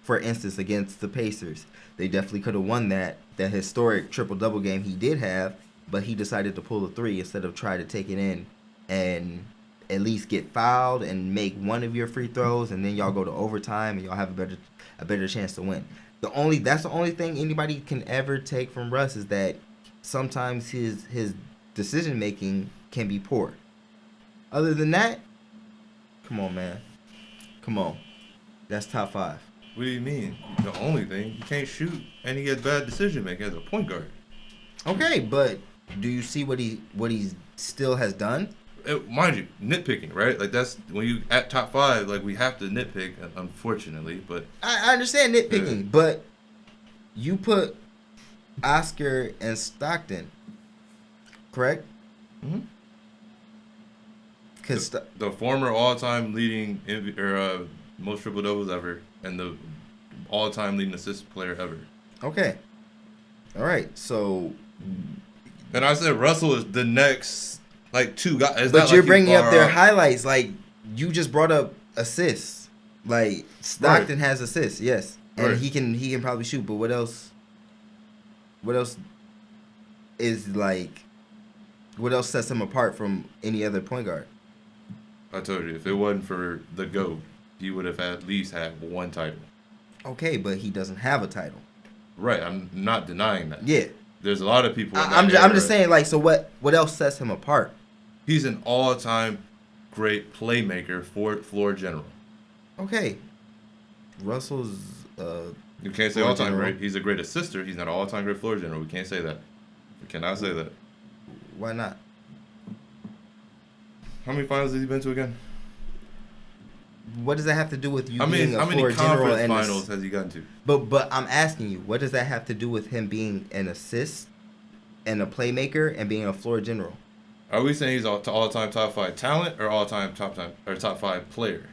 for instance, against the Pacers, they definitely could have won that historic triple-double game he did have, but he decided to pull a 3 instead of try to take it in and at least get fouled and make one of your free throws, and then y'all go to overtime and y'all have a better chance to win. That's the only thing anybody can ever take from Russ is that sometimes his decision making can be poor. Other than that, come on, man. Come on. That's top 5. What do you mean? The only thing, he can't shoot and he has bad decision making as a point guard. Okay, but do you see what he still has done? Mind you, nitpicking, right? Like that's when you at top 5, like we have to nitpick, unfortunately. But I understand nitpicking, but you put Oscar and Stockton, correct? Mm-hmm. Because the former all-time leading most triple doubles ever, and the all-time leading assist player ever. Okay. All right. So. And I said Russell is the next, like, 2 guys. It's but not you're like bringing up their up. highlights. Like, you just brought up assists. Like, Stockton has assists, yes. And he can probably shoot, but what else? What else is, like, what else sets him apart from any other point guard? I told you, if it wasn't for the GOAT, he would have at least had 1 title. Okay, but he doesn't have a title. Right, I'm not denying that. Yeah. There's a lot of people. I'm just saying, like, so what else sets him apart? He's an all-time great playmaker for floor general. Okay. Russell's. You can't say all-time great. He's a great assister. He's not an all-time great floor general. We can't say that. We cannot say that. Why not? How many finals has he been to again? What does that have to do with you How being many a floor general? conference finals has he gotten to? But I'm asking you, what does that have to do with him being an assist and a playmaker and being a floor general? Are we saying he's all-time top 5 talent or all-time top 5 player?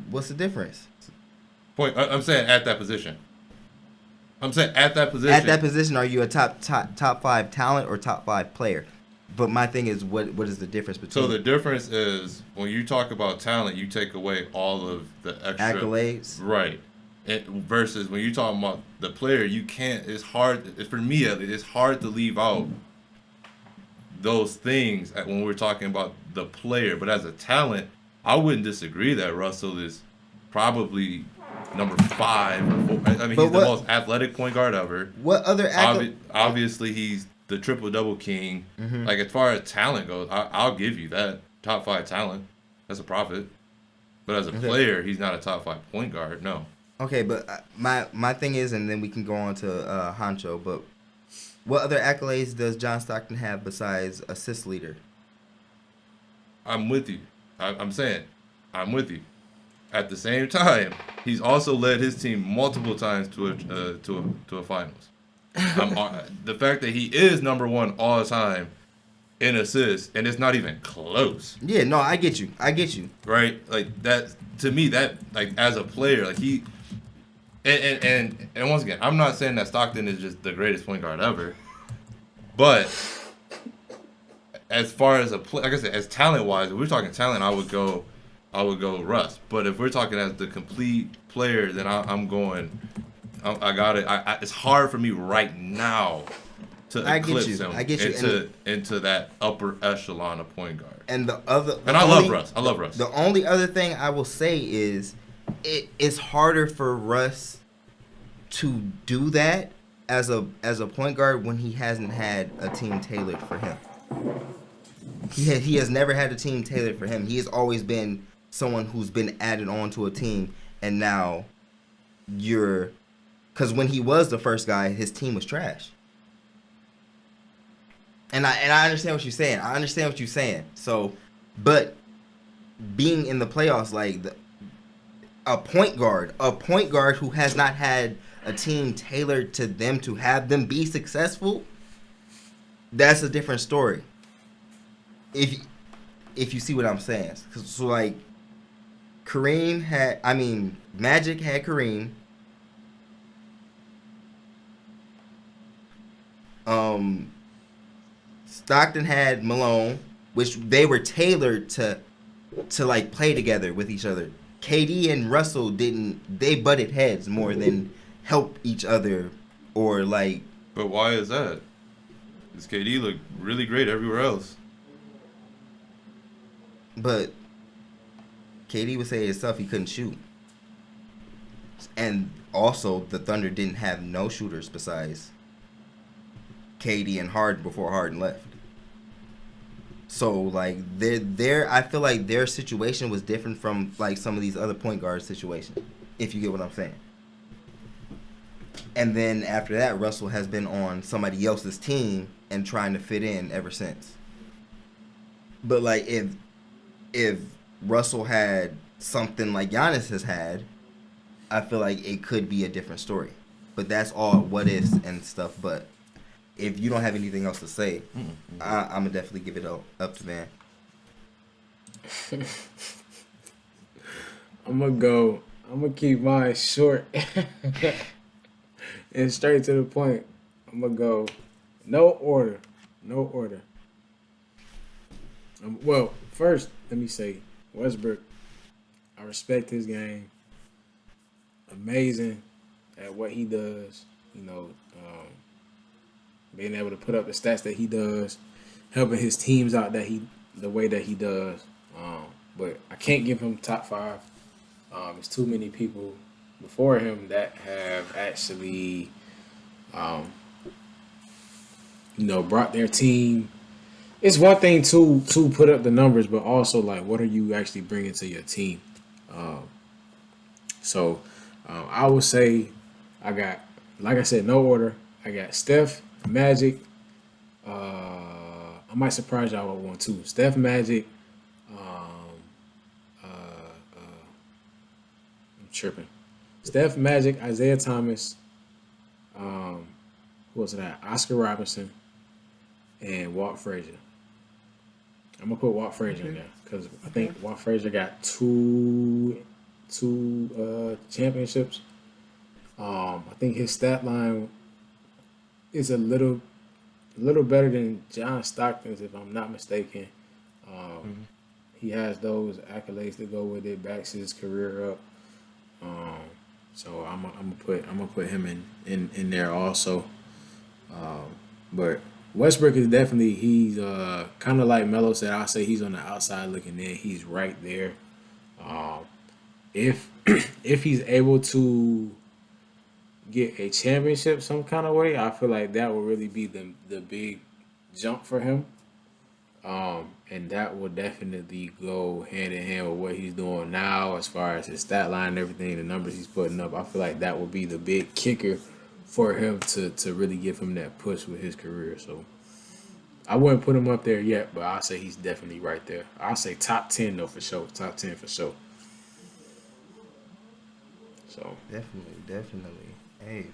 What's the difference? I'm saying at that position. I'm saying at that position. At that position, are you a top 5 talent or top 5 player? But my thing is, what is the difference between? So the difference is when you talk about talent, you take away all of the extra accolades. Right. Versus when you're talking about the player, you can't. It's hard for me. It's hard to leave out those things when we're talking about the player. But as a talent, I wouldn't disagree that Russell is probably number 5 or 4. I mean, he's the most athletic point guard ever. What other obviously, he's the triple-double king. Mm-hmm. Like, as far as talent goes, I'll give you that. Top 5 talent. That's a profit. But as a player, he's not a top 5 point guard. No. Okay, but my thing is, and then we can go on to Huncho, but what other accolades does John Stockton have besides assist leader? I'm with you. I'm saying, I'm with you. At the same time, he's also led his team multiple times to a finals. The fact that he is number 1 all the time in assists, and it's not even close. Yeah, no, I get you. Right? Like, that, to me, that, like, as a player, like, he, and once again, I'm not saying that Stockton is just the greatest point guard ever, but as far as like I said, as talent-wise, if we're talking talent, I would go Russ. But if we're talking as the complete player, then I got it. It's hard for me right now to eclipse him into that upper echelon of point guard. And I love Russ. I love Russ. The only other thing I will say is it's harder for Russ to do that as a point guard when he hasn't had a team tailored for him. He has never had a team tailored for him. He has always been someone who's been added on to a team, and now because when he was the first guy, his team was trash. And I understand what you're saying. So, but being in the playoffs, like a point guard who has not had a team tailored to them to have them be successful, that's a different story. If you see what I'm saying. So, like, Magic had Kareem. Stockton had Malone, which they were tailored to like play together with each other. KD and Russell they butted heads more than help each other or like. But why is that? Because KD looked really great everywhere else. But KD would say himself he couldn't shoot. And also the Thunder didn't have no shooters besides KD and Harden before Harden left. So like I feel like their situation was different from like some of these other point guard situations, if you get what I'm saying. And then after that, Russell has been on somebody else's team and trying to fit in ever since. But like if Russell had something like Giannis has had, I feel like it could be a different story. But that's all what ifs and stuff. But if you don't have anything else to say, I'm going to definitely give it up to Van. I'm going to keep mine short and straight to the point. I'm going to go no order. Well, first, let me say, Westbrook, I respect his game. Amazing at what he does. You know, being able to put up the stats that he does, helping his teams out the way that he does. But I can't give him top 5. There's too many people before him that have actually, brought their team. It's one thing to put up the numbers, but also like, what are you actually bringing to your team? So I would say I got, like I said, no order. I got Steph, Magic. I might surprise y'all with one too. Steph, Magic. I'm tripping. Steph, Magic, Isaiah Thomas. Who was that? Oscar Robertson and Walt Frazier. I'm gonna put Walt Frazier in there because I think Walt Frazier got two championships. I think his stat line is a little better than John Stockton's, if I'm not mistaken. He has those accolades to go with it, backs his career up. So I'm gonna put him in there also. But Westbrook is definitely he's kind of like Melo said. I say he's on the outside looking in. He's right there. If if he's able to get a championship some kind of way, I feel like that will really be the big jump for him. And that will definitely go hand in hand with what he's doing now as far as his stat line and everything, the numbers he's putting up. I feel like that will be the big kicker for him to really give him that push with his career. So I wouldn't put him up there yet, but I'll say he's definitely right there. I'll say top 10 though for sure. Top 10 for sure. So Definitely. Hey,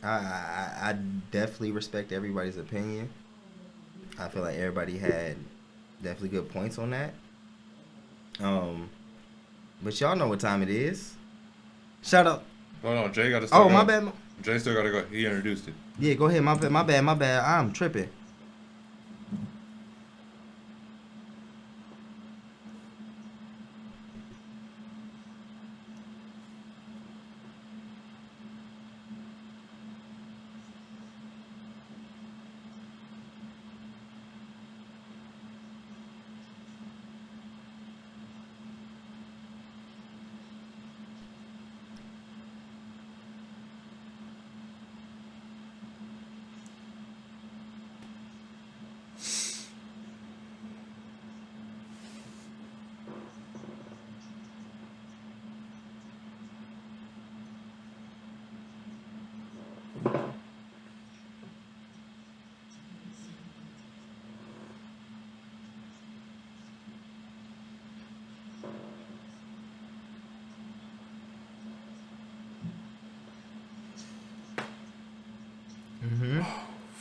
I definitely respect everybody's opinion. I feel like everybody had definitely good points on that. But y'all know what time it is. Shout out. Hold on, Jay got to. Oh, my bad. Jay still got to go. He introduced it. Yeah, go ahead. My bad. I'm tripping.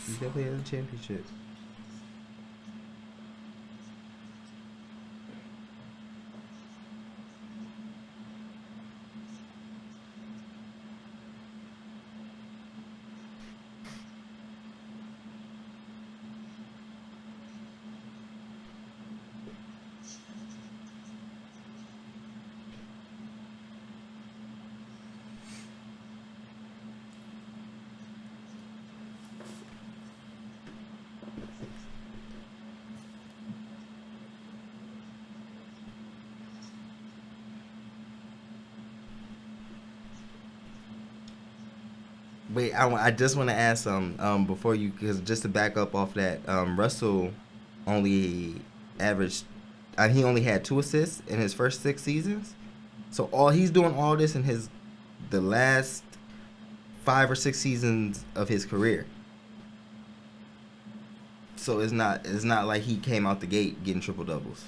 He definitely has a championship. Wait, I just want to ask before you, because just to back up off that, Russell only averaged, he only had 2 assists in his first 6 seasons. So he's doing all this in the last 5 or 6 seasons of his career. So it's not like he came out the gate getting triple doubles.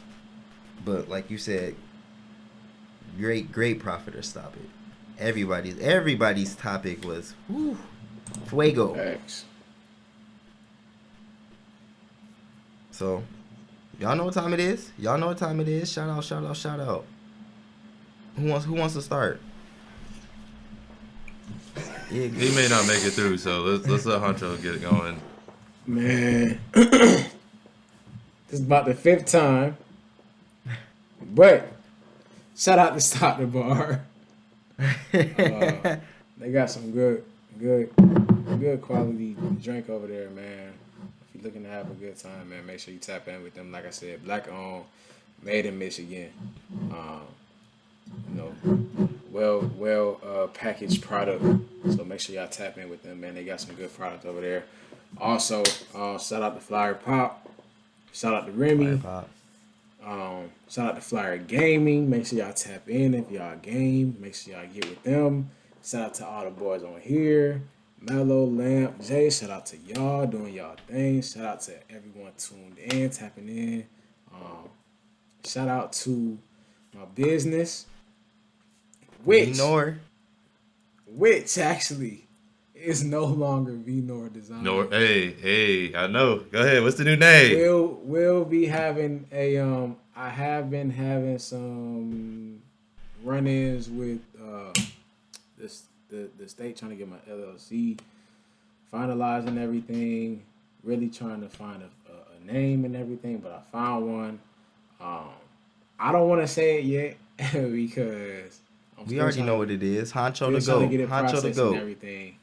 But like you said, great profiter, stop it. Everybody's topic was fuego. X. So y'all know what time it is. Shout out. Who wants to start? Yeah, He may not make it through, so let's let Huncho get it going. Man, this is about the 5th time. But shout out to Stop the Bar. They got some good quality drink over there, man. If you're looking to have a good time, man, make sure you tap in with them. Like I said, black owned, made in Michigan. Well packaged product. So make sure y'all tap in with them, man. They got some good product over there. Also, shout out to Flyyr Pop. Shout out to Remy. Shout out to Flyyr Gaming. Make sure y'all tap in if y'all game. Make sure y'all get with them. Shout out to all the boys on here. Melo, Lamp, Jay. Shout out to y'all doing y'all thing. Shout out to everyone tuned in, tapping in. Shout out to my business, which actually is no longer VNor Design. No, hey, I know. Go ahead. What's the new name? We'll be having a I have been having some run-ins with the state trying to get my LLC finalizing everything. Really trying to find a name and everything, but I found one. I don't want to say it yet because I We already know what it is. Huncho to Still trying go. to get it Huncho to processed and go. everything.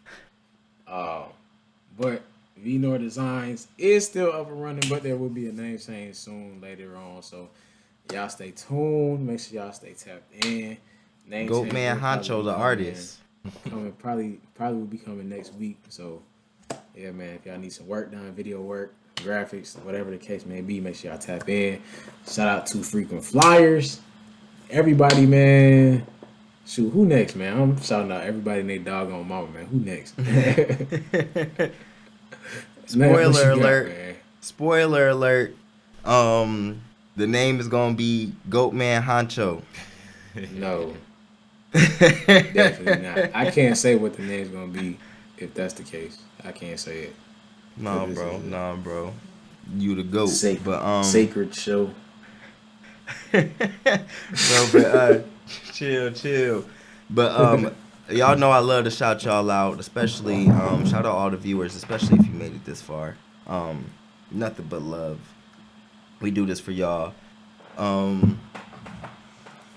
But Venor Designs is still up and running, but there will be a name change soon later on. So y'all stay tuned. Make sure y'all stay tapped in. Name Goat change Man will probably Huncho, be the coming artist. probably will be coming next week. So yeah, man, if y'all need some work done, video work, graphics, whatever the case may be, make sure y'all tap in. Shout out to Frequent Flyers. Everybody, man. Shoot, who next, man? I'm shouting out everybody and they doggone mama, man. Who next? Spoiler got, alert. man? Spoiler alert. The name is gonna be Goat Man Huncho. No. Definitely not. I can't say what the name's gonna be if that's the case. I can't say it. Nah, bro. You the goat. Sacred show. Bro, but chill. But y'all know I love to shout y'all out, especially shout out all the viewers, especially if you made it this far. Nothing but love. We do this for y'all.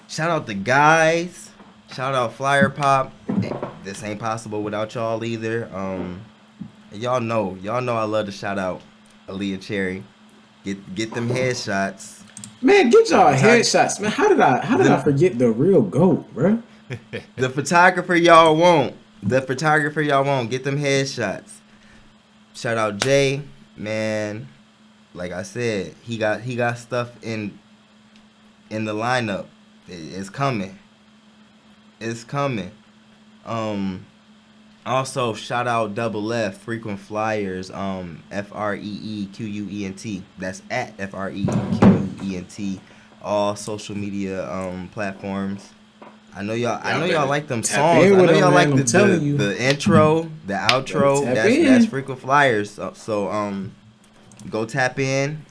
Shout out the guys. Shout out Flyyr Pop. This ain't possible without y'all either. Y'all know I love to shout out Aaliyah Cherry. Get them headshots. Man, get y'all headshots, man. How did I forget the real GOAT, bro? The photographer y'all won't. Get them headshots. Shout out Jay, man. Like I said, he got stuff in the lineup. It's coming. Also, shout out Double F, Frequent Flyers, FREEQUENT. That's at FREEQUENT. All social media platforms. I know y'all like them songs. I know y'all like the intro, the outro. That's Frequent Flyers. So go tap in.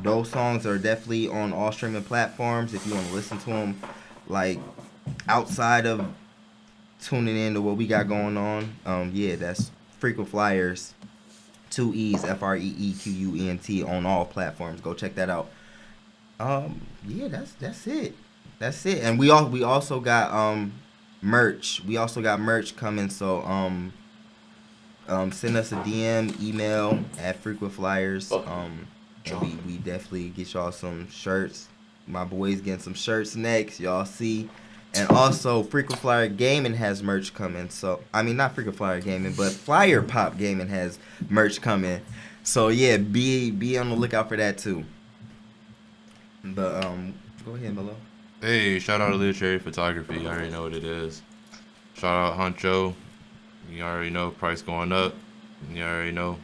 Those songs are definitely on all streaming platforms. If you want to listen to them, like outside of tuning in to what we got going on, that's Frequent Flyers, 2 E's, FREEQUENT on all platforms. Go check that out. That's it. And we also got merch. We also got merch coming. So send us a DM, email at Frequent Flyers. And we definitely get y'all some shirts. My boys getting some shirts next. Y'all see. And also, Frequent Flyer Gaming has merch coming. So, I mean, not Frequent Flyer Gaming, but Flyyr Pop Gaming has merch coming. So, yeah, be on the lookout for that, too. But, go ahead, Melo. Hey, shout out to Aaliyah Cherry Photography. You already know what it is. Shout out Huncho. You already know price going up. You already know.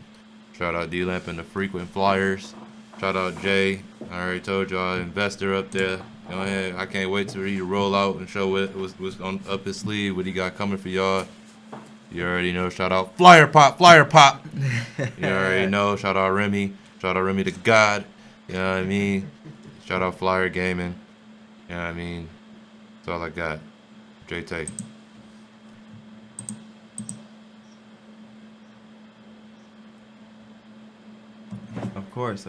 Shout out D-Lamp and the Frequent Flyers. Shout out Jay. I already told y'all, investor up there. Go ahead. I can't wait to roll out and show what's on up his sleeve, what he got coming for y'all. You already know. Shout out Flyyr Pop. You already know. Shout out Remy. Shout out Remy the God. You know what I mean? Shout out Flyyr Gaming. You know what I mean? That's all I got. Jay-Tay. Of course.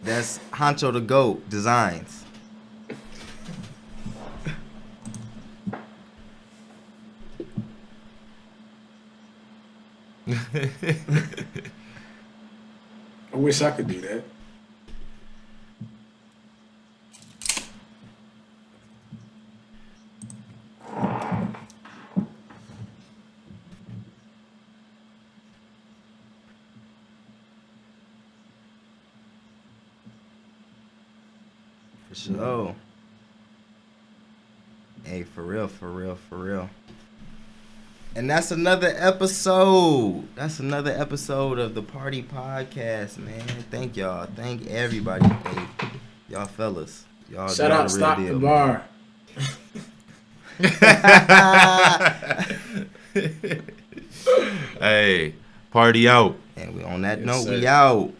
That's Huncho the GOAT Designs. I wish I could do that. For sure. Hey, for real. And that's another episode. Of the Party Podcast, man. Thank y'all. Thank everybody. Hey, y'all fellas. Y'all Shout out the real Stop deal, the Bar. Hey, party out. And we on that Yes, note, sir. we out.